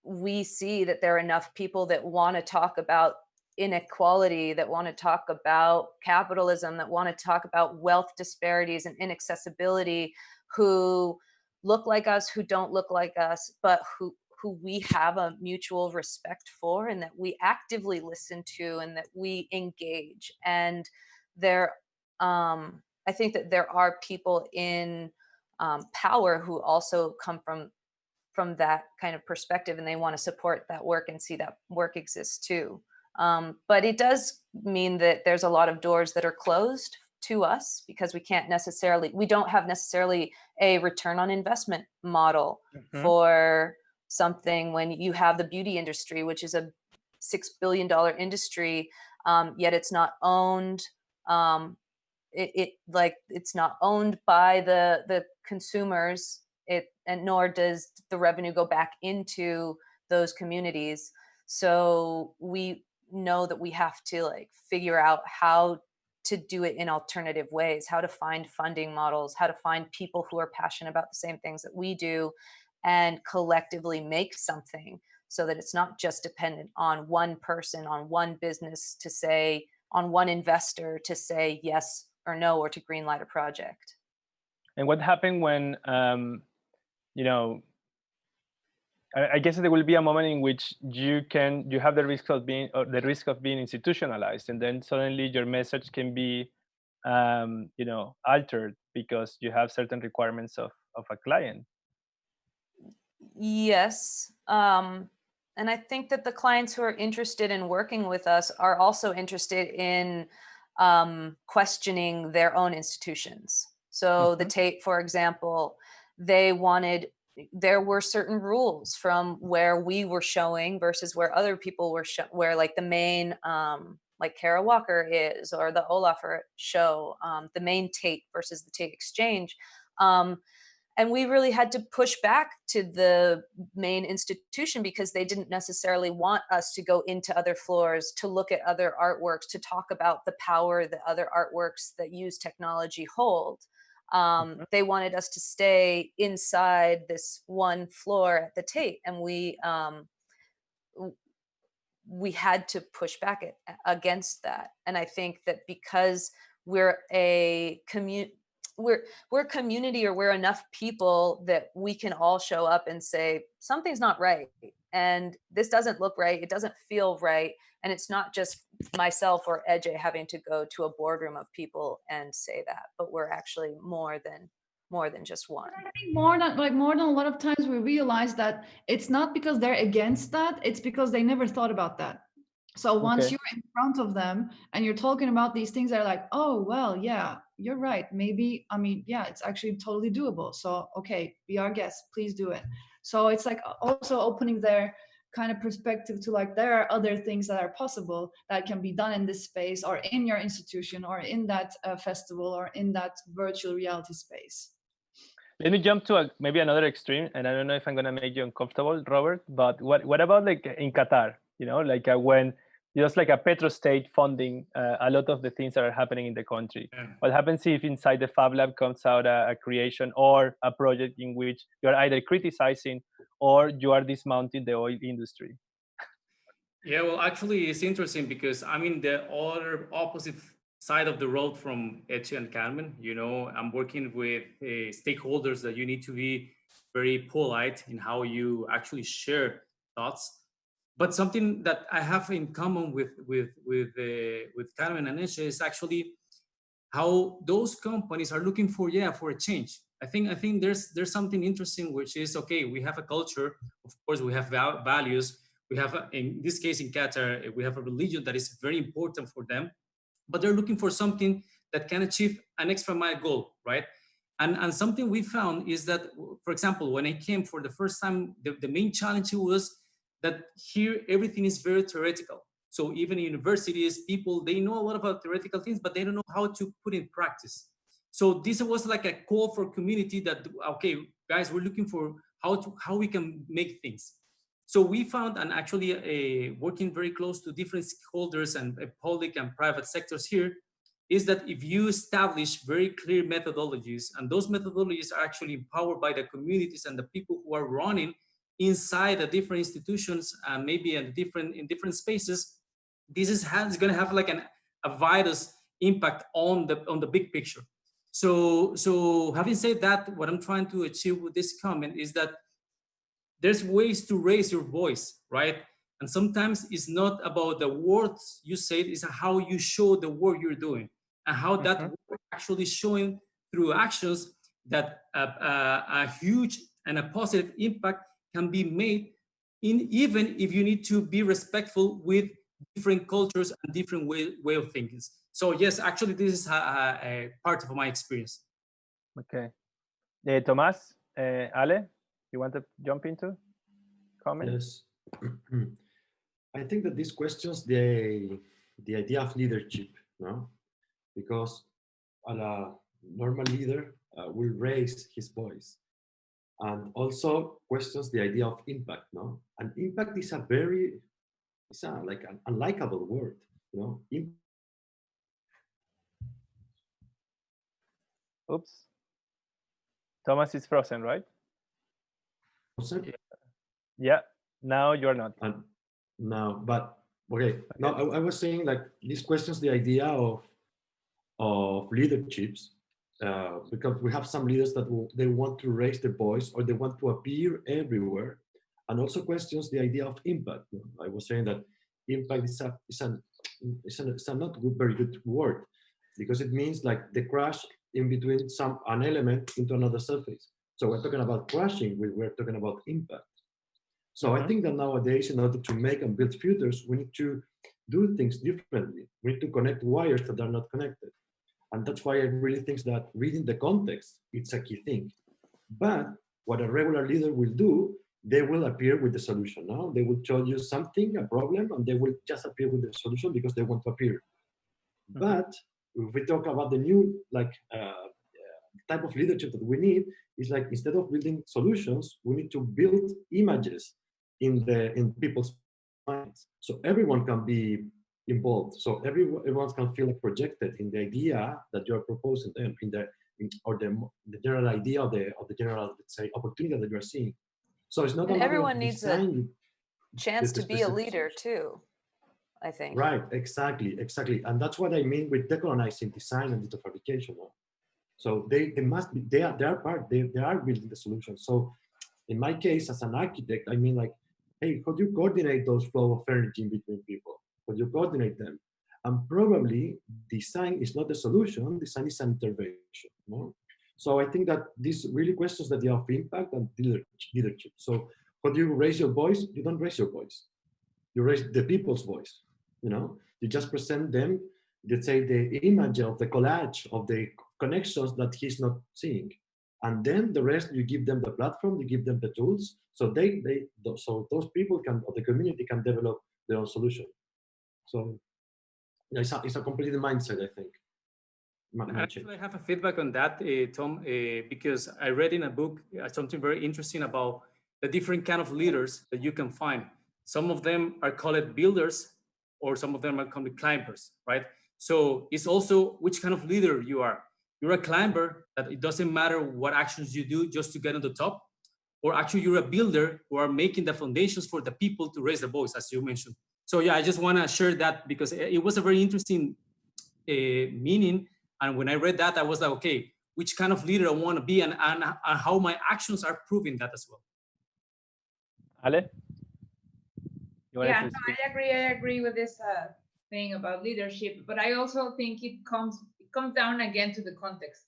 we see that there are enough people that want to talk about inequality, that want to talk about capitalism, that want to talk about wealth disparities and inaccessibility, who look like us, who don't look like us, but who we have a mutual respect for, and that we actively listen to, and that we engage. And there, I think that there are people in power who also come from that kind of perspective, and they want to support that work and see that work exists too. But it does mean that there's a lot of doors that are closed to us because we don't have necessarily a return on investment model for something. When you have the beauty industry, which is a $6 billion industry, yet it's not owned. It's not owned by the consumers. And nor does the revenue go back into those communities. So we know that we have to like figure out how to do it in alternative ways, how to find funding models, how to find people who are passionate about the same things that we do, and collectively make something so that it's not just dependent on one person, on one business to say, on one investor to say yes or no, or to greenlight a project. And what happened when, I guess there will be a moment in which you have the risk of being institutionalized, and then suddenly your message can be, altered because you have certain requirements of a client. Yes. And I think that the clients who are interested in working with us are also interested in questioning their own institutions. So the Tate, for example, there were certain rules from where we were showing versus where other people were where like the main, like Kara Walker is, or the Olafer show, the main Tate versus the Tate Exchange. And we really had to push back to the main institution because they didn't necessarily want us to go into other floors, to look at other artworks, to talk about the power that other artworks that use technology hold. They wanted us to stay inside this one floor at the Tate, and we had to push back against that. And I think that because we're a community, we're a community, or we're enough people that we can all show up and say something's not right, and this doesn't look right, it doesn't feel right, And it's not just myself or Ej having to go to a boardroom of people and say that, but we're actually more than just one. I think more than a lot of times we realize that it's not because they're against that, it's because they never thought about that. So once you're in front of them and you're talking about these things, they're like, oh, well, yeah, you're right. Maybe, I mean, yeah, it's actually totally doable. So, okay, be our guest, please do it. So it's like also opening their kind of perspective to like, there are other things that are possible that can be done in this space or in your institution or in that festival or in that virtual reality space. Let me jump to maybe another extreme, and I don't know if I'm gonna make you uncomfortable, Robert. But what about like in Qatar? You know, like when just like a petrostate funding a lot of the things that are happening in the country. Yeah. What happens if inside the Fab Lab comes out a creation or a project in which you are either criticizing or you are dismounting the oil industry? Yeah, well, actually, it's interesting because I mean the other opposite side of the road from Ej and Carmen. You know, I'm working with stakeholders that you need to be very polite in how you actually share thoughts. But something that I have in common with Carmen and Ej is actually how those companies are looking for a change. I think there's something interesting, which is, okay, we have a culture, of course, we have values. We have, in this case in Qatar, we have a religion that is very important for them, but they're looking for something that can achieve an extra mile goal, right? And something we found is that, for example, when I came for the first time, the main challenge was that here everything is very theoretical. So even in universities, people, they know a lot about theoretical things, but they don't know how to put in practice. So this was like a call for community that, okay, guys, we're looking for how we can make things. So we found, and actually working very close to different stakeholders and public and private sectors here, is that if you establish very clear methodologies, and those methodologies are actually empowered by the communities and the people who are running inside the different institutions, maybe in different spaces, this is going to have like a virus impact on the big picture. So having said that, what I'm trying to achieve with this comment is that there's ways to raise your voice, right? And sometimes it's not about the words you say, it's how you show the work you're doing and how that work actually showing through actions that a huge and a positive impact can be made, even if you need to be respectful with different cultures and different way of thinking. So yes, actually this is a part of my experience. Okay. Tomas, Ale, you want to jump into comment? Yes. I think that this questions the idea of leadership, no? Because a normal leader will raise his voice, and also questions the idea of impact, no? And impact is like an unlikable word, you know. Oops. Tomas is frozen, right? Frozen? Yeah. Now you're not. No, but okay. No, I was saying like this questions the idea of leaderships, because we have some leaders that they want to raise their voice or they want to appear everywhere, and also questions the idea of impact. I was saying that impact is a not very good word, because it means like the crash in between an element into another surface. So we're talking about crashing, we're talking about impact. So I think that nowadays, in order to make and build futures, we need to do things differently. We need to connect wires that are not connected. And that's why I really think that reading the context, it's a key thing. But what a regular leader will do, they will appear with the solution. No? They will show you something, a problem, and they will just appear with the solution because they want to appear. But if we talk about the new type of leadership that we need, is like instead of building solutions, we need to build images in people's minds, so everyone can be involved. So everyone can feel like projected in the idea that you are proposing, and the general idea of the general, let's say, opportunity that you are seeing. So it's not. And everyone needs a chance to be a leader too, I think. Right. Exactly. And that's what I mean with decolonizing design and digital fabrication. So they must be. They are building the solution. So in my case, as an architect, I mean like, hey, how do you coordinate those flow of energy in between people? How do you coordinate them? And probably design is not the solution, design is an intervention. No? So I think that these really questions that they have impact and leadership. So how do you raise your voice? You don't raise your voice. You raise the people's voice. You know, you just present them, let's say, the image of the collage of the connections that he's not seeing. And then the rest, you give them the platform, you give them the tools, so so those people can, or the community can develop their own solution. So it's a complete mindset, I think. Actually, I have a feedback on that, Tom, because I read in a book something very interesting about the different kind of leaders that you can find. Some of them are called builders, or some of them are called climbers, right? So it's also which kind of leader you are. You're a climber, that it doesn't matter what actions you do just to get on the top, or actually you're a builder who are making the foundations for the people to raise the voice, as you mentioned. So yeah, I just want to share that because it was a very interesting meaning. And when I read that, I was like, okay, which kind of leader I want to be, and how my actions are proving that as well. Ale? Yeah, no, I agree with this thing about leadership, but I also think it comes down again to the context.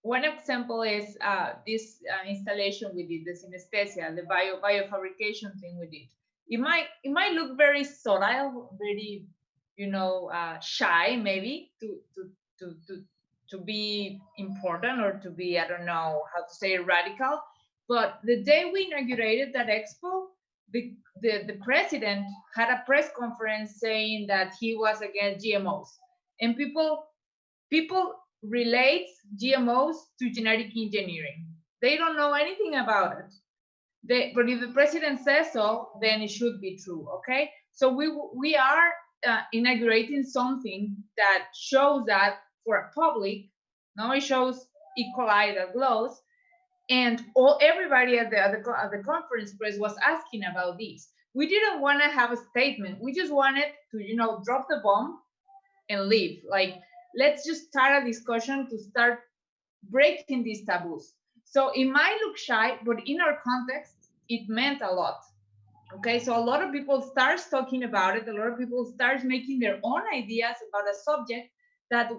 One example is this installation we did, the synesthesia, the biofabrication thing we did. It might look very subtle, very, shy maybe to be important, or to be, I don't know how to say, radical. But the day we inaugurated that expo, the president had a press conference saying that he was against GMOs, and people relate GMOs to genetic engineering. They don't know anything about it. But if the president says so, then it should be true, okay? So we are inaugurating something that shows that for a public, now it shows E. coli that glows, and everybody at the conference press was asking about this. We didn't want to have a statement. We just wanted to, drop the bomb and leave. Like, let's just start a discussion to start breaking these taboos. So it might look shy, but in our context, it meant a lot. Okay, so a lot of people start talking about it. A lot of people start making their own ideas about a subject that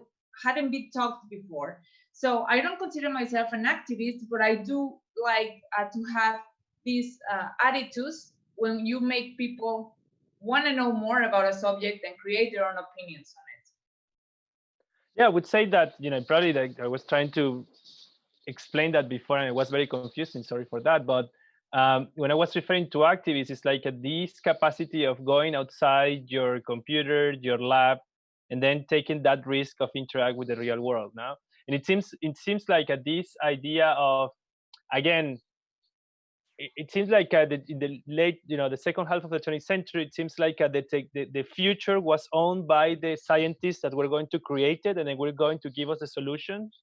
hadn't been talked before. So I don't consider myself an activist, but I do like to have these attitudes when you make people want to know more about a subject and create their own opinions on it. Yeah, I would say that, probably like I was trying to explain that before and it was very confusing, sorry for that. But when I was referring to activists, it's like this capacity of going outside your computer, your lab, and then taking that risk of interact with the real world now. And it seems like this idea of, again, it seems like in the late, the second half of the 20th century, it seems like the future was owned by the scientists that were going to create it, and they were going to give us the solutions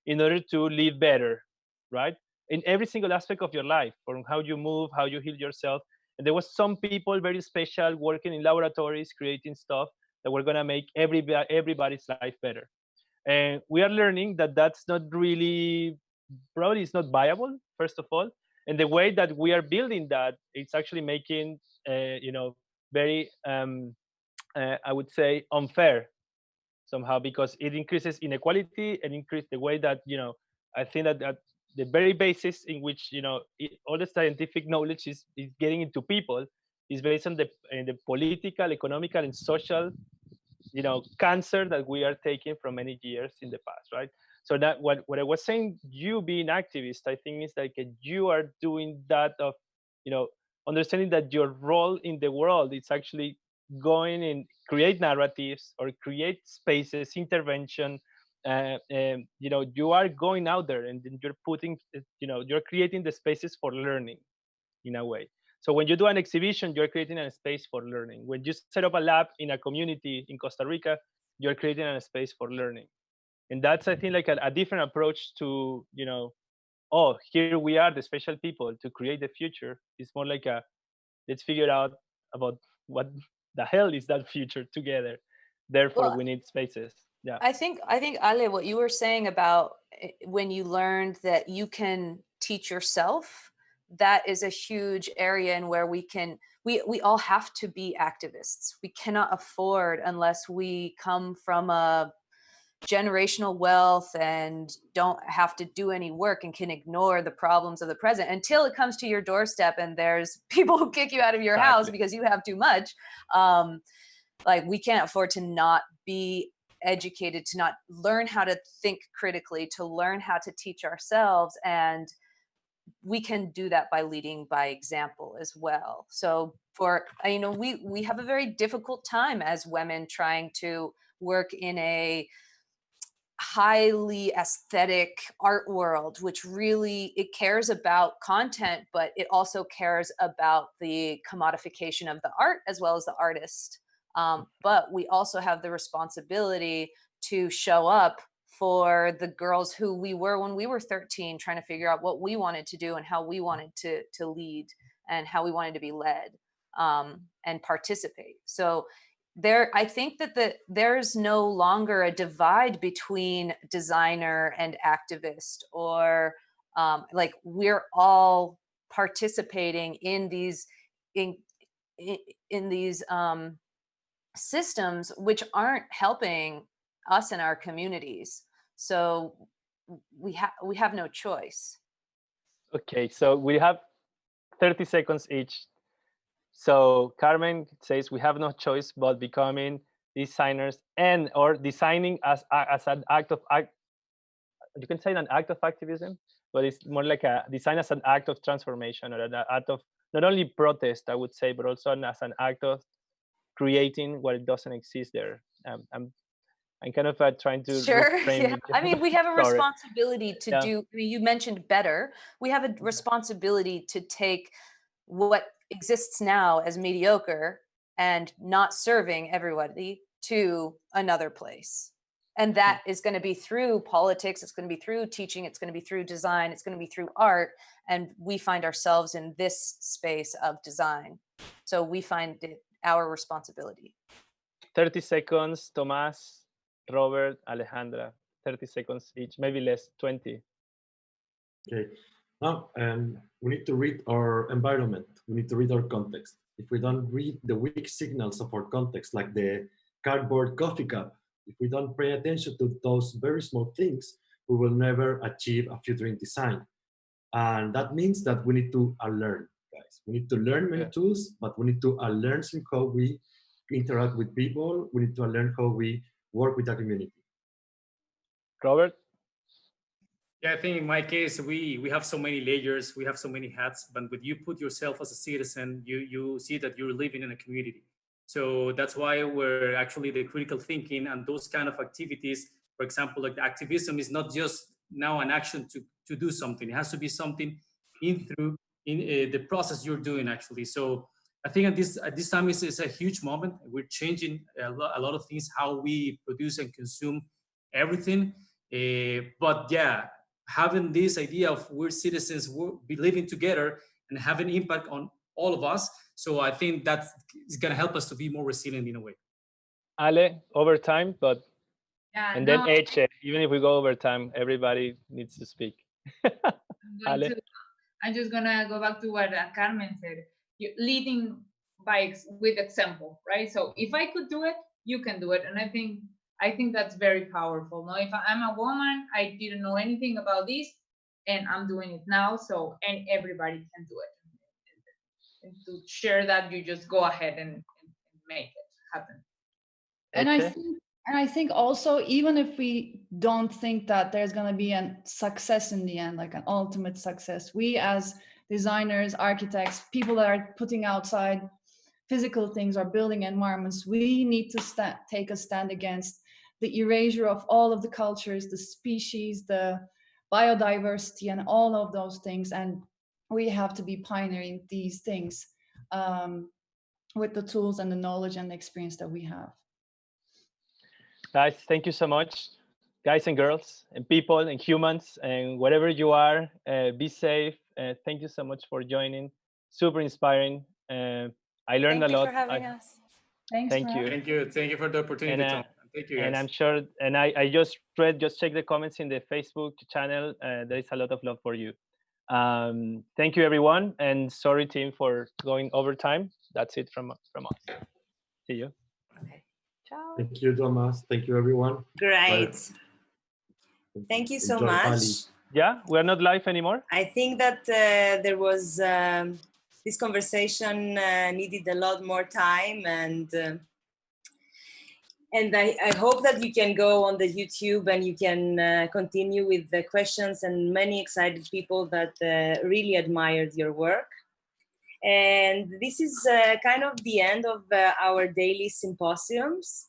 in order to live better, right? In every single aspect of your life, from how you move, how you heal yourself. And there was some people very special working in laboratories, creating stuff that were going to make everybody's life better. And we are learning that that's not really, probably it's not viable, first of all. And the way that we are building that, it's actually making, very, I would say, unfair somehow, because it increases inequality and increases the way that, I think that the very basis in which, all the scientific knowledge is getting into people is based on the political, economical, and social, cancer that we are taking from many years in the past, right? So that what I was saying, you being activist, I think is like you are doing that of, understanding that your role in the world is actually going and create narratives or create spaces, intervention. You are going out there and then you're putting, you're creating the spaces for learning in a way. So when you do an exhibition, you're creating a space for learning. When you set up a lab in a community in Costa Rica, you're creating a space for learning. And that's, I think, like a different approach to, here we are, the special people, to create the future. It's more like let's figure out about what the hell is that future together. Therefore, we need spaces. Yeah. I think Ale, what you were saying about when you learned that you can teach yourself that is a huge area in where we all have to be activists. We cannot afford, unless we come from a generational wealth and don't have to do any work and can ignore the problems of the present until it comes to your doorstep and there's people who kick you out of your house because you have too much. Like, we can't afford to not be educated, to not learn how to think critically, to learn how to teach ourselves. And we can do that by leading by example as well. So we have a very difficult time as women trying to work in a highly aesthetic art world, which really, it cares about content, but it also cares about the commodification of the art as well as the artist. But we also have the responsibility to show up for the girls who we were when we were 13, trying to figure out what we wanted to do and how we wanted to lead and how we wanted to be led and participate. So I think that there's no longer a divide between designer and activist, or like, we're all participating in these systems which aren't helping us and our communities. So we have no choice. Okay, so we have 30 seconds each. So Carmen says we have no choice but becoming designers or designing as an act of you can say an act of activism, but it's more like a design as an act of transformation, or an act of not only protest, I would say, but also as an act of creating what doesn't exist there. I'm kind of trying to Yeah. it. I mean, we have a Sorry. responsibility to do. I mean, you mentioned better. We have a responsibility to take what exists now as mediocre and not serving everybody to another place. And that is going to be through politics. It's going to be through teaching. It's going to be through design. It's going to be through art. And we find ourselves in this space of design. So we find it our responsibility. 30 seconds, Tomas, Robert, Alejandra. 30 seconds each, maybe less, 20. Okay. Now, we need to read our environment. We need to read our context. If we don't read the weak signals of our context, like the cardboard coffee cup, if we don't pay attention to those very small things, we will never achieve a future in design. And that means that we need to unlearn, guys. We need to learn many tools, but we need to unlearn how we interact with people. We need to learn how we work with the community. Robert? Yeah, I think in my case, we have so many layers, we have so many hats, but when you put yourself as a citizen, you see that you're living in a community. So that's why we're actually the critical thinking and those kind of activities, for example, like the activism is not just now an action to do something. It has to be something in the process you're doing actually. So I think at this time is a huge moment. We're changing a lot of things, how we produce and consume everything. But yeah, having this idea of we're citizens, we'll be living together and having impact on all of us. So I think that is going to help us to be more resilient in a way. Ale, over time, but yeah, and then Eche, even if we go over time, everybody needs to speak. Ale? I'm just gonna go back to what Carmen said. Leading with example, right? So if I could do it, you can do it, and I think that's very powerful. Now, if I'm a woman, I didn't know anything about this, and I'm doing it now, and everybody can do it. And to share that, you just go ahead and make it happen. And I think also, even if we don't think that there's going to be a success in the end, like an ultimate success, we as designers, architects, people that are putting outside physical things or building environments, we need to take a stand against the erasure of all of the cultures, the species, the biodiversity, and all of those things. And we have to be pioneering these things with the tools and the knowledge and the experience that we have. Guys, thank you so much. Guys and girls and people and humans and wherever you are, be safe. Thank you so much for joining. Super inspiring. I learned a lot. Thank you for having us. Thank you. Thank you for the opportunity, Tom. Thank you, guys. And I'm sure, and I just check the comments in the Facebook channel. There is a lot of love for you. Thank you, everyone, and sorry, team, for going over time. That's it from us. See you. Okay. Ciao. Thank you, Thomas. Thank you, everyone. Great. Bye. Thank you so Enjoy much. Bali. Yeah, we're not live anymore. I think that there was this conversation needed a lot more time, and I hope that you can go on the YouTube and you can continue with the questions, and many excited people that really admired your work. And this is kind of the end of our daily symposiums.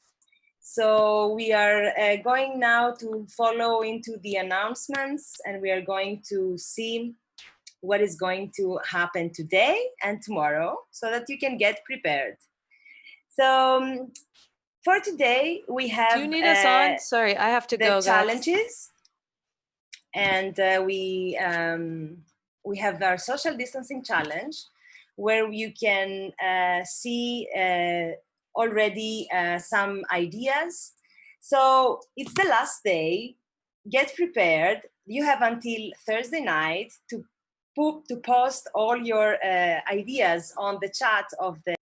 So we are going now to follow into the announcements, and we are going to see what is going to happen today and tomorrow so that you can get prepared. So for today, we have Do you need us on? Sorry, I have to the go. challenges, and we have our social distancing challenge, where you can see already some ideas. So it's the last day. Get prepared. You have until Thursday night to post all your ideas on the chat of the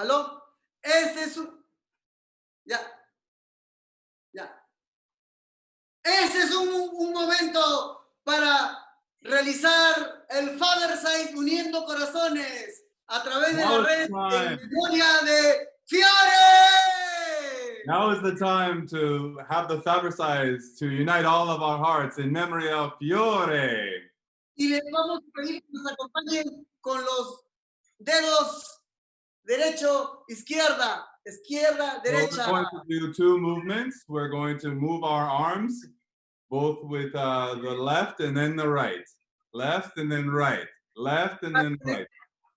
¿Aló? Este es un... Ya. Este es un momento para realizar el Fabercise uniendo corazones a través de la red en memoria de Fiore! Now is the time to have the Fabercise to unite all of our hearts in memory of Fiore. Y les vamos a pedir que nos acompañen con los dedos derecho, izquierda, izquierda, derecha. So we're going to do two movements. We're going to move our arms, both with the left and then the right. Left and then right. Left and then right.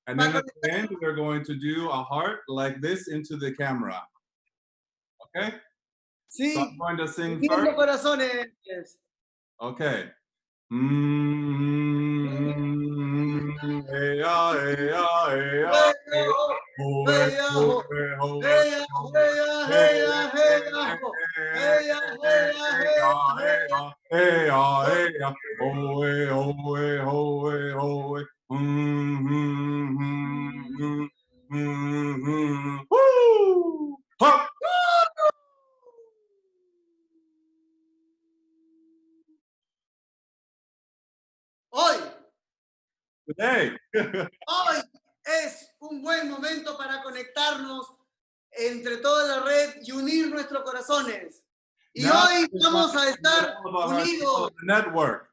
And then at the end, we're going to do a heart like this into the camera. Okay? Sí. So I'm going to sing Uniendo first. corazones. Okay. Hey ya, hey ya, hey ya, hey Hoy Today. Hoy es un buen momento para conectarnos entre toda la red y unir nuestros corazones. Y Now hoy vamos a estar all of our unidos. network.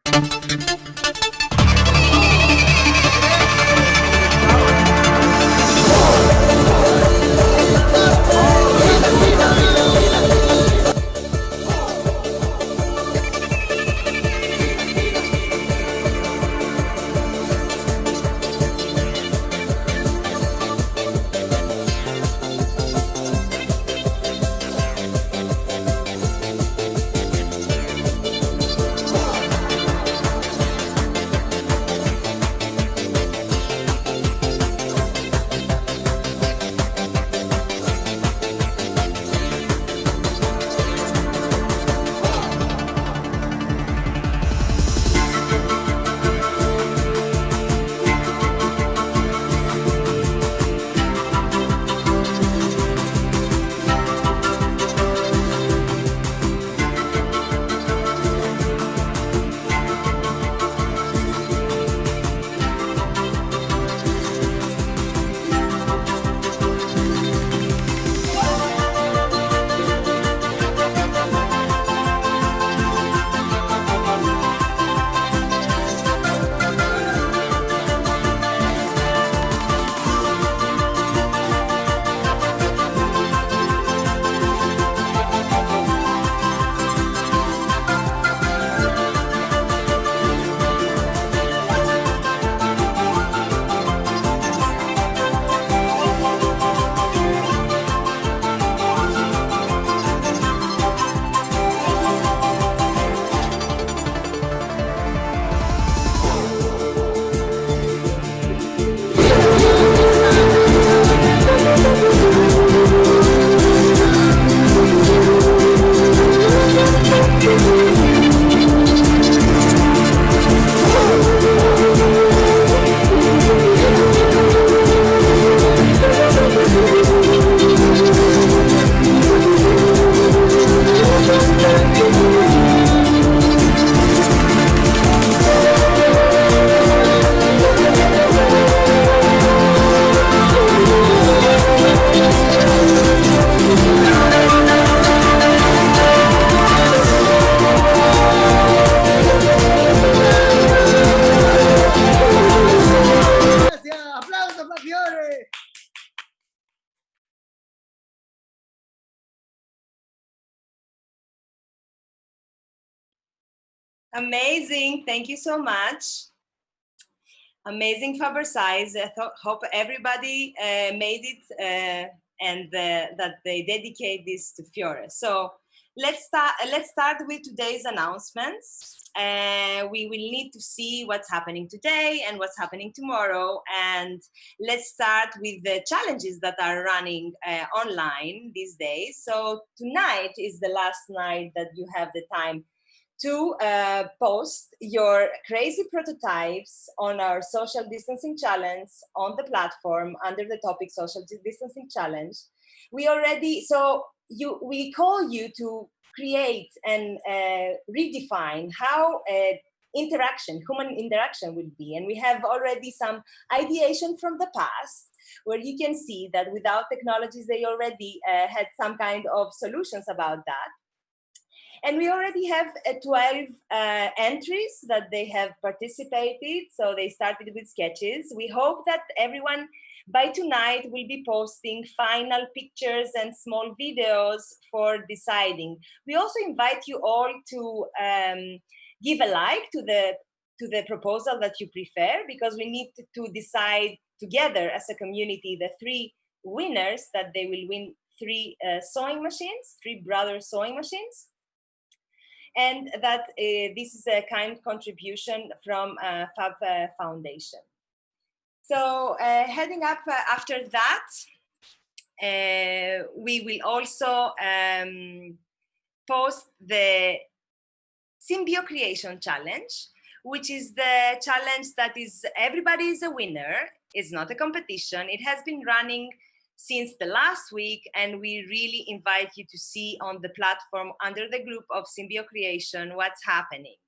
Amazing. Thank you so much. Amazing Fabercise. I hope everybody made it and that they dedicate this to Fiore. So let's start with today's announcements. We will need to see what's happening today and what's happening tomorrow. And let's start with the challenges that are running online these days. So tonight is the last night that you have the time to post your crazy prototypes on our social distancing challenge on the platform under the topic social distancing challenge. We call you to create and redefine how human interaction will be. And we have already some ideation from the past where you can see that without technologies, they already had some kind of solutions about that. And we already have 12 entries that they have participated. So they started with sketches. We hope that everyone by tonight will be posting final pictures and small videos for deciding. We also invite you all to give a like to the proposal that you prefer, because we need to decide together as a community the 3 winners, that they will win 3 sewing machines, 3 brother sewing machines. And that this is a kind contribution from Fab Foundation. So heading up after that, we will also post the Symbio Creation Challenge, which is the challenge that is everybody is a winner. It's not a competition. It has been running since the last week, and we really invite you to see on the platform under the group of Symbio Creation what's happening.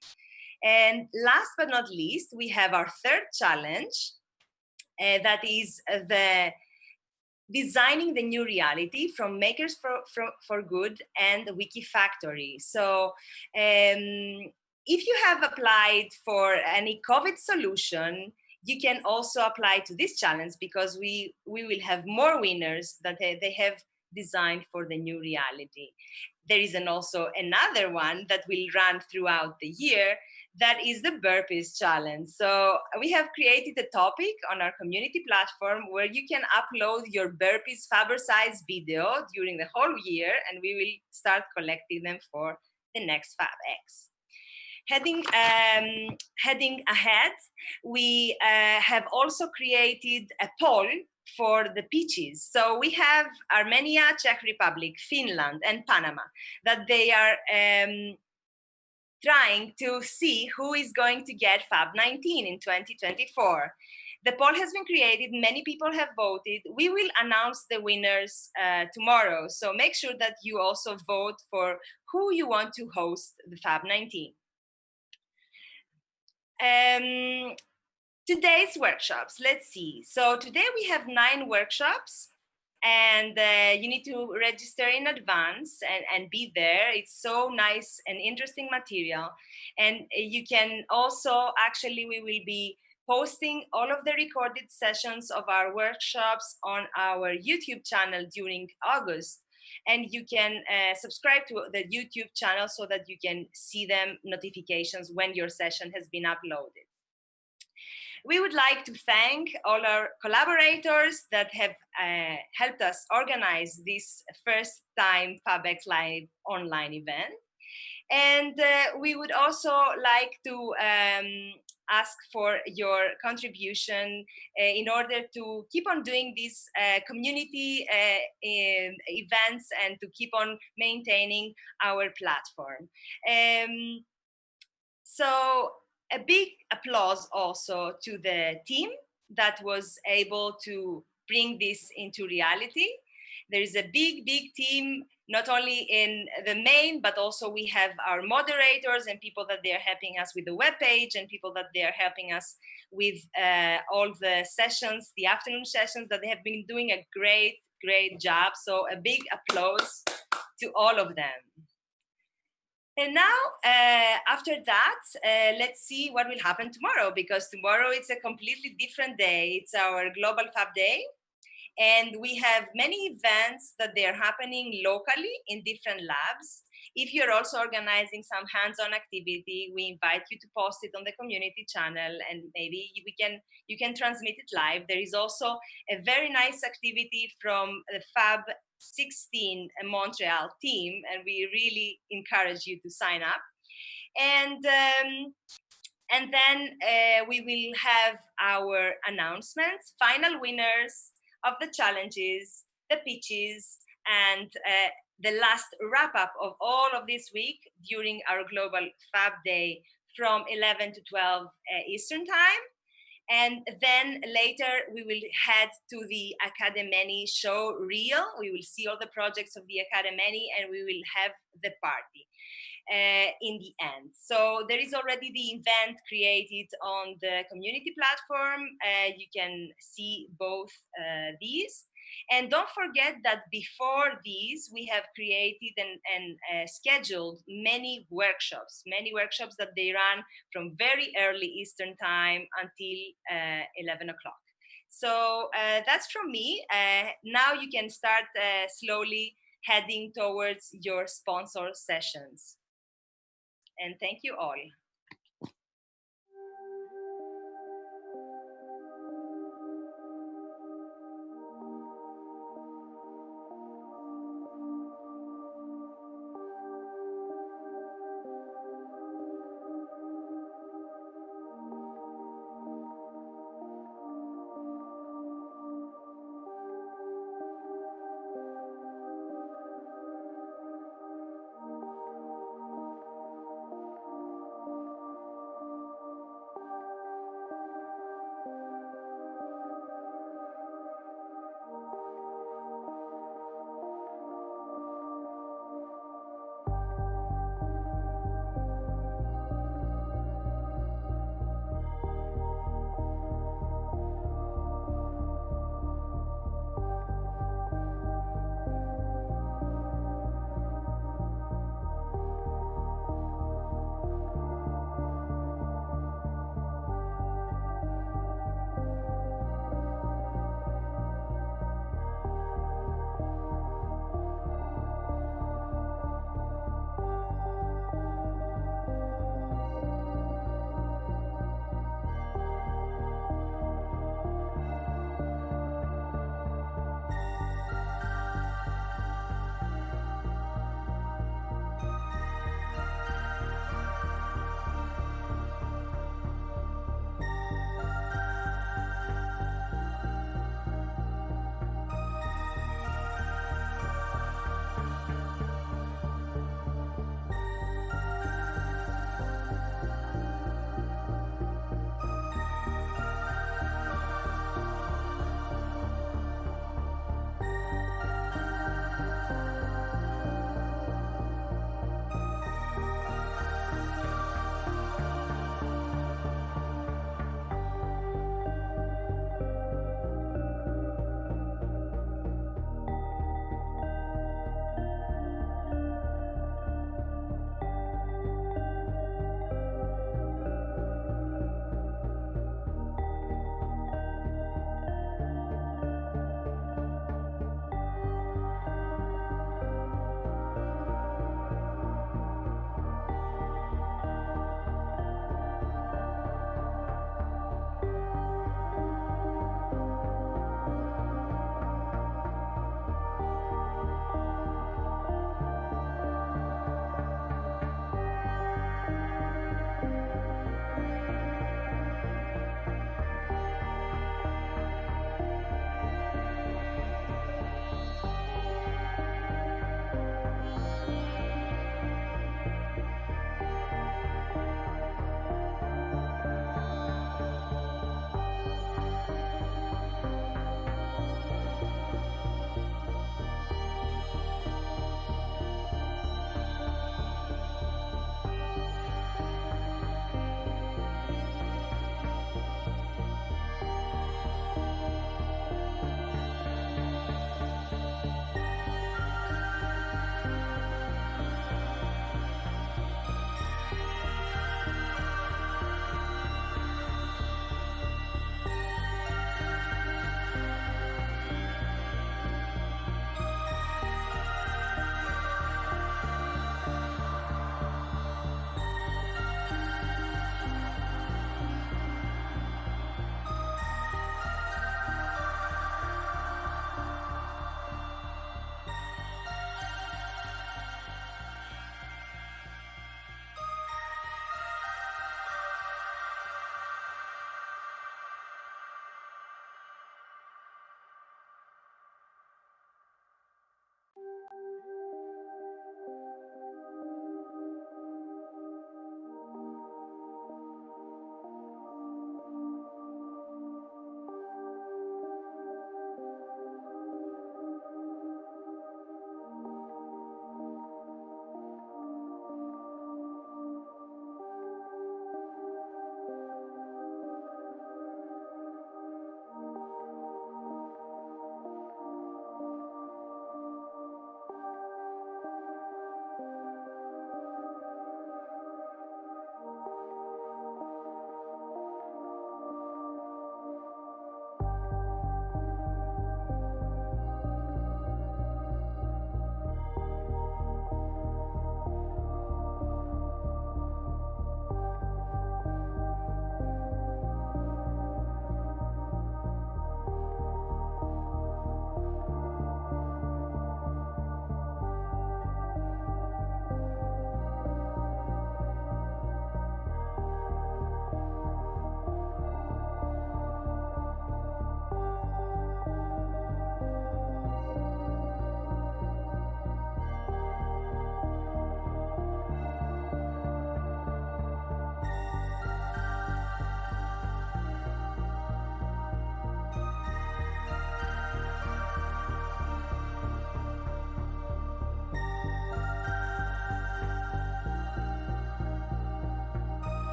And last but not least, we have our 3rd challenge, that is the designing the new reality from Makers for Good and the Wikifactory. So if you have applied for any COVID solution, you can also apply to this challenge, because we will have more winners that they have designed for the new reality. There is also another one that will run throughout the year, that is the burpees challenge. So we have created a topic on our community platform where you can upload your burpees Fabercise video during the whole year, and we will start collecting them for the next FabX. Heading ahead, we have also created a poll for the pitches. So we have Armenia, Czech Republic, Finland, and Panama, that they are trying to see who is going to get Fab 19 in 2024. The poll has been created, many people have voted. We will announce the winners tomorrow, so make sure that you also vote for who you want to host the Fab 19. Today's workshops, let's see. So today we have 9 workshops, and you need to register in advance and be there. It's so nice and interesting material. And you can also, actually, we will be posting all of the recorded sessions of our workshops on our YouTube channel during August. And you can subscribe to the YouTube channel so that you can see them notifications when your session has been uploaded. We would like to thank all our collaborators that have helped us organize this first time FABxLive online event. And we would also like to ask for your contribution in order to keep on doing these community events and to keep on maintaining our platform. So a big applause also to the team that was able to bring this into reality. There is a big team, not only in the main, but also we have our moderators and people that they are helping us with the webpage, and people that they are helping us with all the sessions, the afternoon sessions, that they have been doing a great job. So a big applause to all of them. And now, after that, let's see what will happen tomorrow, because tomorrow it's a completely different day. It's our Global Fab Day. And we have many events that they are happening locally in different labs. If you're also organizing some hands-on activity, we invite you to post it on the community channel, and maybe you can transmit it live. There is also a very nice activity from the Fab 16 Montreal team, and we really encourage you to sign up. And then we will have our announcements, final winners of the challenges, the pitches, and the last wrap up of all of this week during our global Fab Day from 11 to 12 Eastern time. And then later we will head to the Academeni show reel. We will see all the projects of the Academeni and we will have the party in the end. So there is already the event created on the community platform. You can see both these. And don't forget that before these, we have created and scheduled many workshops that they run from very early Eastern time until 11 o'clock. So that's from me. Now you can start slowly heading towards your sponsor sessions. And thank you all.